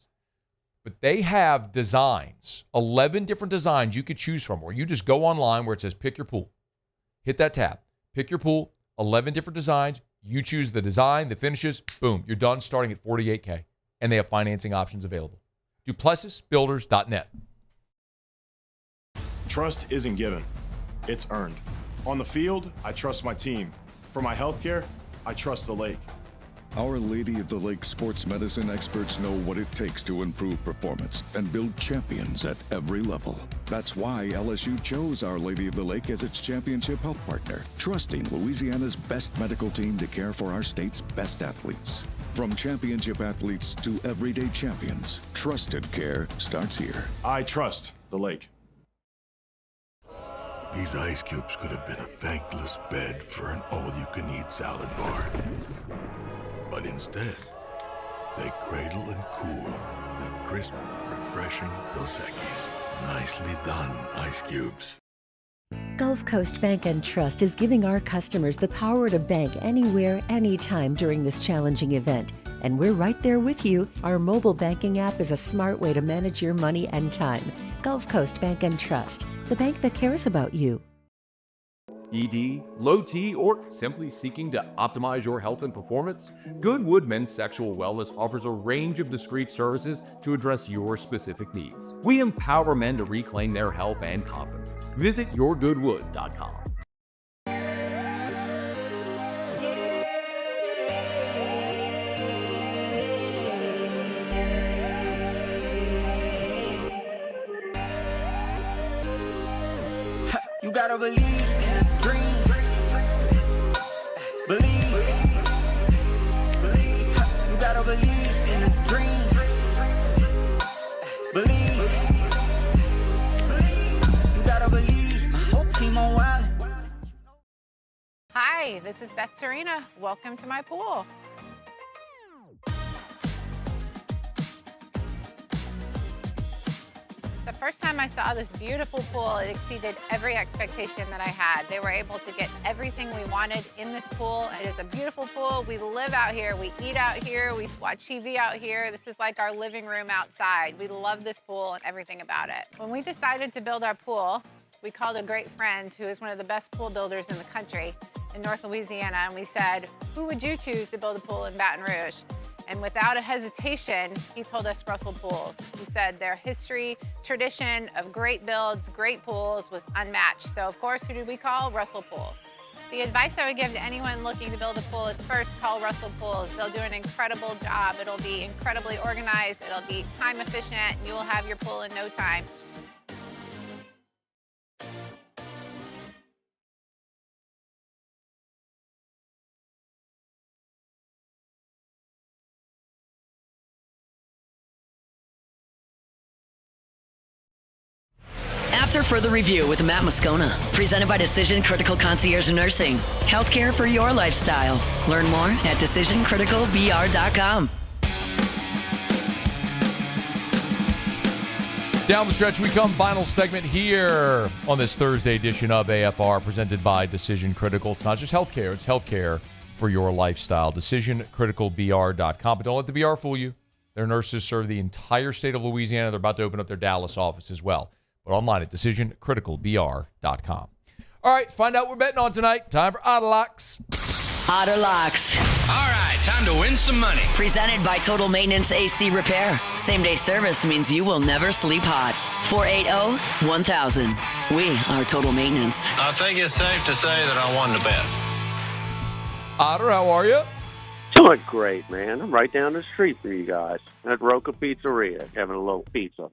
But they have designs, 11 different designs you could choose from, where you just go online where it says pick your pool. Hit that tab. Pick your pool, 11 different designs. You choose the design, the finishes, boom, you're done, starting at $48K. And they have financing options available. DuplessisBuilders.net. Trust isn't given, it's earned. On the field, I trust my team. For my healthcare, I trust the lake. Our Lady of the Lake sports medicine experts know what it takes to improve performance and build champions at every level. That's why LSU chose Our Lady of the Lake as its championship health partner, trusting Louisiana's best medical team to care for our state's best athletes. From championship athletes to everyday champions, trusted care starts here. I trust the lake. These ice cubes could have been a thankless bed for an all-you-can-eat salad bar. But instead, they cradle and cool the crisp, refreshing Dos Equis. Nicely done, ice cubes. Gulf Coast Bank and Trust is giving our customers the power to bank anywhere, anytime during this challenging event. And we're right there with you. Our mobile banking app is a smart way to manage your money and time. Gulf Coast Bank and Trust, the bank that cares about you. ED, low T, or simply seeking to optimize your health and performance? Goodwood Men's Sexual Wellness offers a range of discreet services to address your specific needs. We empower men to reclaim their health and confidence. Visit yourgoodwood.com. You gotta believe in a dream. Believe. You gotta believe in a dream. Believe. You gotta believe. My whole team on wild. Hi, this is Beth Tarina. Welcome to my pool. The first time I saw this beautiful pool, it exceeded every expectation that I had. They were able to get everything we wanted in this pool. It is a beautiful pool. We live out here. We eat out here. We watch TV out here. This is like our living room outside. We love this pool and everything about it. When we decided to build our pool, we called a great friend who is one of the best pool builders in the country in North Louisiana, and we said, who would you choose to build a pool in Baton Rouge? And without a hesitation, he told us Russell Pools. He said their history, tradition of great builds, great pools was unmatched. So of course, who did we call? Russell Pools. The advice I would give to anyone looking to build a pool is first call Russell Pools. They'll do an incredible job. It'll be incredibly organized. It'll be time efficient, and you will have your pool in no time. After further review with Matt Moscona, presented by Decision Critical Concierge Nursing. Healthcare for your lifestyle. Learn more at decisioncriticalbr.com. Down the stretch we come. Final segment here on this Thursday edition of AFR, presented by Decision Critical. It's not just healthcare, it's healthcare for your lifestyle. DecisionCriticalBR.com. But don't let the BR fool you. Their nurses serve the entire state of Louisiana. They're about to open up their Dallas office as well. But online at DecisionCriticalBR.com. All right, find out what we're betting on tonight. Time for Auto Locks. Auto Locks. All right, time to win some money. Presented by Total Maintenance AC Repair. Same-day service means you will never sleep hot. 480-1000. We are Total Maintenance. I think it's safe to say that I won the bet. Otter, how are you? Doing great, man. I'm right down the street from you guys at Roca Pizzeria, having a little pizza.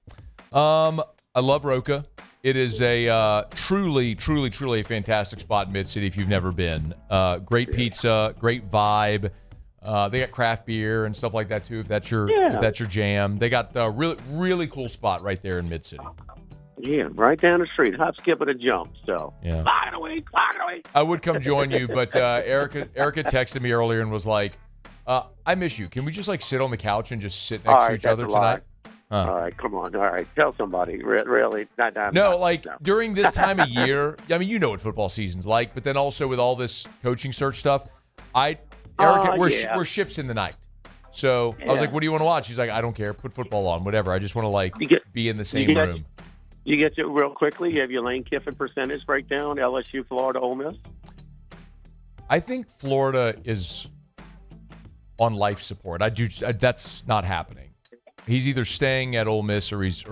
I love Roca. It is a truly a fantastic spot in Mid-City if you've never been. Great pizza, great vibe. They got craft beer and stuff like that too, if that's your jam. They got a really cool spot right there in Mid-City. Yeah, right down the street. Hop, skip, and a jump. So, yeah. Clock it away. I would come join you, but Erica texted me earlier and was like, I miss you. Can we just like sit on the couch and just sit next to each other tonight? All right, come on. All right, tell somebody. Really? No, during this time of year, I mean, you know what football season's like, but then also with all this coaching search stuff, Erica, we're ships in the night. So I was like, what do you want to watch? She's like, I don't care. Put football on, whatever. I just want to be in the same room. You get to real quickly. You have your Lane Kiffin percentage breakdown, LSU, Florida, Ole Miss. I think Florida is on life support. That's not happening. He's either staying at Ole Miss or he's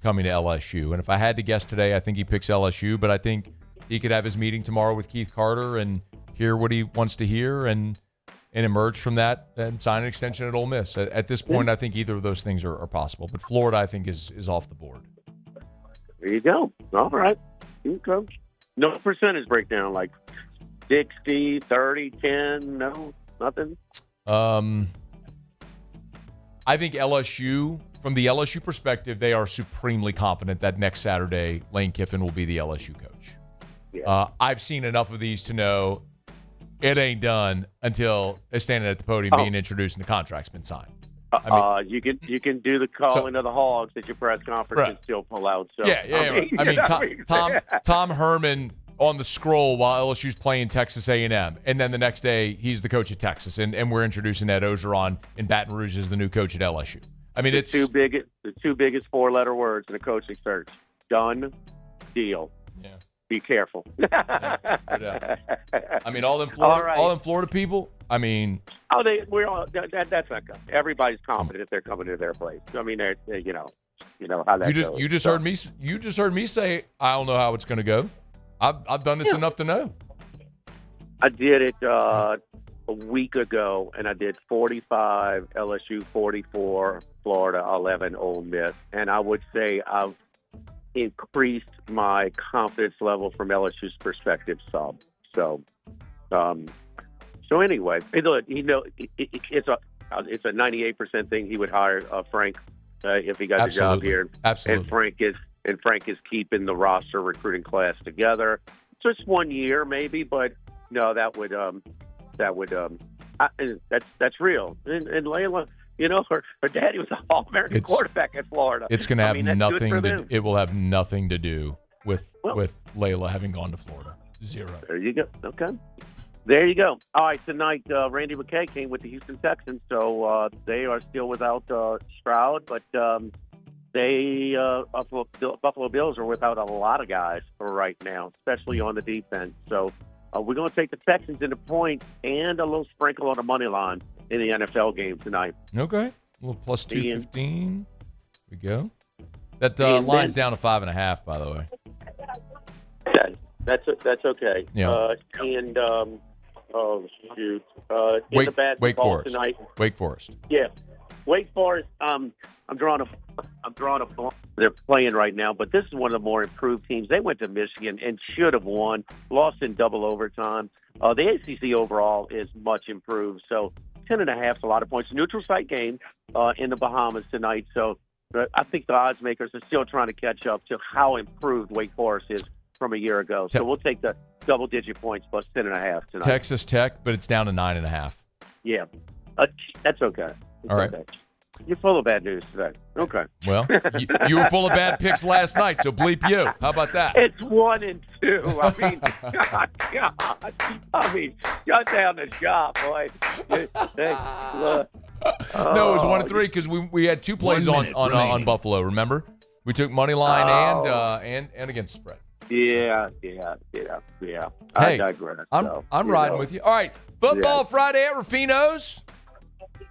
coming to LSU. And if I had to guess today, I think he picks LSU. But I think he could have his meeting tomorrow with Keith Carter and hear what he wants to hear and emerge from that and sign an extension at Ole Miss. At this point, I think either of those things are possible. But Florida, I think, is off the board. There you go. All right. You coach. No percentage breakdown like 60, 30, 10. No, nothing. I think LSU, from the LSU perspective, they are supremely confident that next Saturday, Lane Kiffin will be the LSU coach. Yeah. I've seen enough of these to know it ain't done until it's standing at the podium being introduced and the contract's been signed. You can do the calling of the Hogs at your press conference and still pull out. So Tom Herman on the scroll while LSU's playing Texas A&M, and then the next day he's the coach at Texas, and we're introducing Ed Ogeron in Baton Rouge as the new coach at LSU. I mean, it's the two biggest four-letter words in a coaching search: done deal. Yeah. Be careful. I mean, all them Florida people. I mean, we're all that's not good. Everybody's confident if they're coming to their place. I mean, they're you know how that goes. You just heard me say I don't know how it's going to go. I've done this enough to know. I did it a week ago, and I did 45 LSU, 44 Florida, 11 Ole Miss, and I would say I've increased my confidence level from LSU's perspective some. So anyway, it's a 98% thing he would hire Frank if he got the job here. Absolutely. And Frank is keeping the roster recruiting class together. Just 1 year maybe, but no, that's real. And Layla, her daddy was an All-American quarterback at Florida. It's going to have nothing. It will have nothing to do with Layla having gone to Florida. Zero. There you go. Okay. There you go. All right, tonight, Randy McKay came with the Houston Texans, so they are still without Stroud, but Buffalo Bills are without a lot of guys for right now, especially on the defense. So we're going to take the Texans into points and a little sprinkle on the money line in the NFL game tonight. Okay. A little plus 215. We go. That line's down to 5.5, by the way. That's okay. Yeah. In the basketball tonight. Wake Forest. Yeah. Wake Forest, I'm drawing a blank. They're playing right now, but this is one of the more improved teams. They went to Michigan and should have won, lost in double overtime. The ACC overall is much improved, so 10.5 is a lot of points. Neutral site game in the Bahamas tonight, so I think the odds makers are still trying to catch up to how improved Wake Forest is from a year ago. So we'll take the double-digit points plus 10.5 tonight. Texas Tech, but it's down to 9.5. Yeah, that's okay. All right. Okay. You're full of bad news today. Okay. Well, you were full of bad picks last night, so bleep you. How about that? It's 1 and 2. I mean, God. I mean, shut down the shop, boy. No, it was 1 and 3 because we had 2 plays on Buffalo. Remember, we took money line and against the spread. Yeah. Hey, I digress. I'm riding with you. All right, Football Friday at Ruffino's.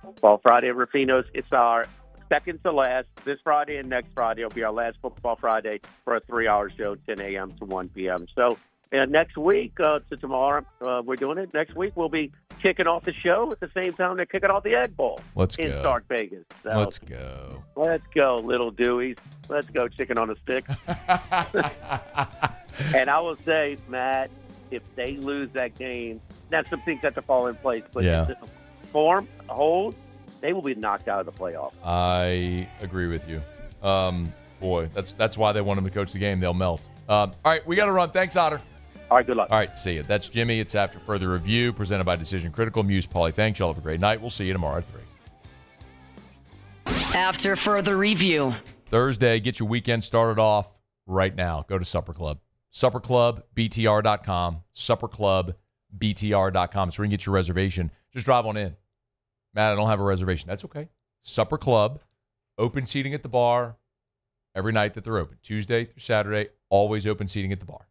Football Friday at Ruffino's. It's our second to last. This Friday and next Friday will be our last Football Friday for a 3-hour show, 10 a.m. to 1 p.m. So next week to tomorrow, we're doing it. Next week we'll be kicking off the show at the same time they're kicking off the Egg Bowl in Stark Vegas. So, let's go. Let's go, little Deweys. Let's go, chicken on a stick. And I will say, Matt, if they lose that game, that's some things that have to fall in place. But if the form holds, they will be knocked out of the playoff. I agree with you. Boy, that's why they want him to coach the game. They'll melt. All right, we got to run. Thanks, Otter. All right, good luck. All right, see you. That's Jimmy. It's After Further Review, presented by Decision Critical. Muse Pauly. Thanks. Y'all have a great night. We'll see you tomorrow at 3. After Further Review. Thursday, get your weekend started off right now. Go to Supper Club. SupperClubBTR.com. SupperClubBTR.com. It's where you can get your reservation. Just drive on in. Matt, I don't have a reservation. That's okay. Supper Club. Open seating at the bar every night that they're open. Tuesday through Saturday, always open seating at the bar.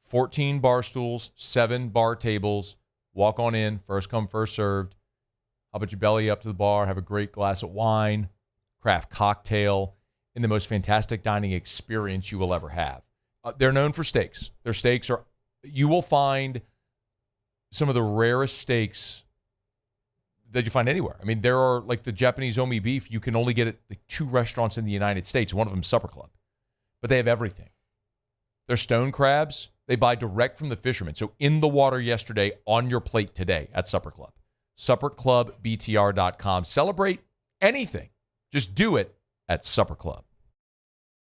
14 bar stools, 7 bar tables. Walk on in, first come, first served. How about you belly up to the bar, have a great glass of wine, craft cocktail, and the most fantastic dining experience you will ever have. They're known for steaks. Their steaks are, you will find some of the rarest steaks that you find anywhere. I mean, there are like the Japanese omi beef, you can only get it at 2 restaurants in the United States. One of them, Supper Club. But they have everything. Their stone crabs, they buy direct from the fishermen. So in the water yesterday, on your plate today at Supper Club. SupperClubBTR.com. Celebrate anything. Just do it at Supper Club.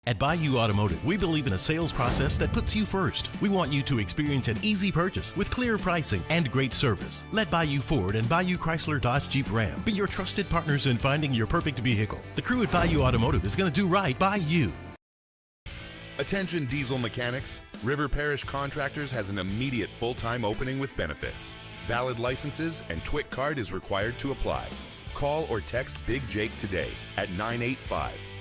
At Bayou Automotive, we believe in a sales process that puts you first. We want you to experience an easy purchase with clear pricing and great service. Let Bayou Ford and Bayou Chrysler Dodge Jeep Ram be your trusted partners in finding your perfect vehicle. The crew at Bayou Automotive is going to do right by you. Attention diesel mechanics. River Parish Contractors has an immediate full-time opening with benefits. Valid licenses and TWIC card is required to apply. Call or text Big Jake today at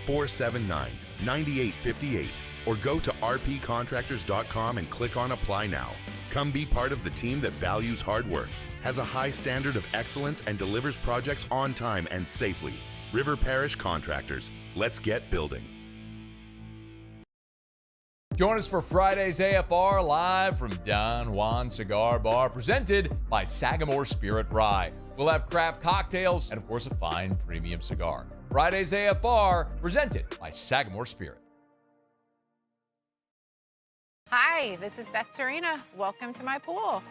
479-9858 or go to rpcontractors.com and click on Apply Now. Come be part of the team that values hard work, has a high standard of excellence, and delivers projects on time and safely. River Parish Contractors. Let's get building. Join us for Friday's AFR live from Don Juan Cigar Bar, presented by Sagamore Spirit Rye. We'll have craft cocktails and, of course, a fine premium cigar. Friday's AFR, presented by Sagamore Spirit. Hi, this is Beth Serena. Welcome to my pool.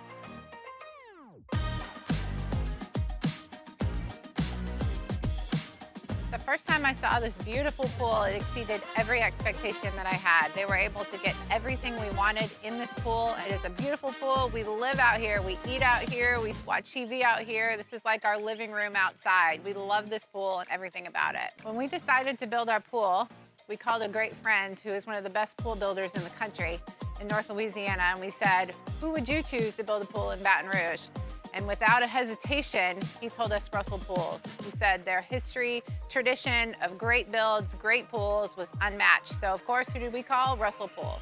The first time I saw this beautiful pool, it exceeded every expectation that I had. They were able to get everything we wanted in this pool. It is a beautiful pool. We live out here. We eat out here. We watch TV out here. This is like our living room outside. We love this pool and everything about it. When we decided to build our pool, we called a great friend who is one of the best pool builders in the country in North Louisiana, and we said, who would you choose to build a pool in Baton Rouge? And without a hesitation, he told us Russell Pools. He said their history, tradition of great builds, great pools was unmatched. So of course, who did we call? Russell Pools.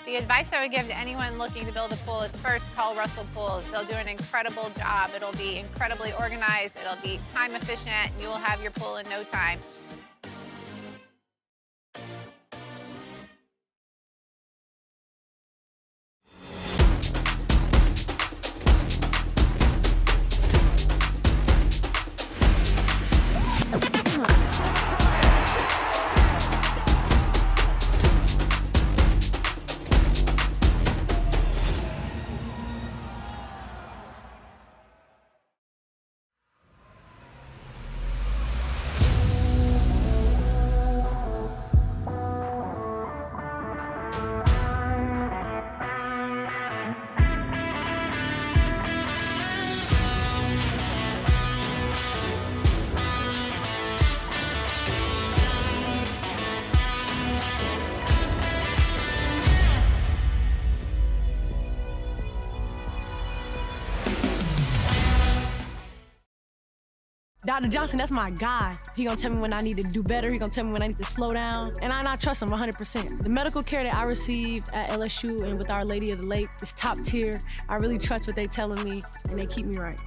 The advice I would give to anyone looking to build a pool is first call Russell Pools. They'll do an incredible job. It'll be incredibly organized. It'll be time efficient, and you will have your pool in no time. Dr. Johnson, that's my guy. He gonna tell me when I need to do better. He gonna tell me when I need to slow down. And I trust him 100%. The medical care that I received at LSU and with Our Lady of the Lake is top tier. I really trust what they telling me, and they keep me right.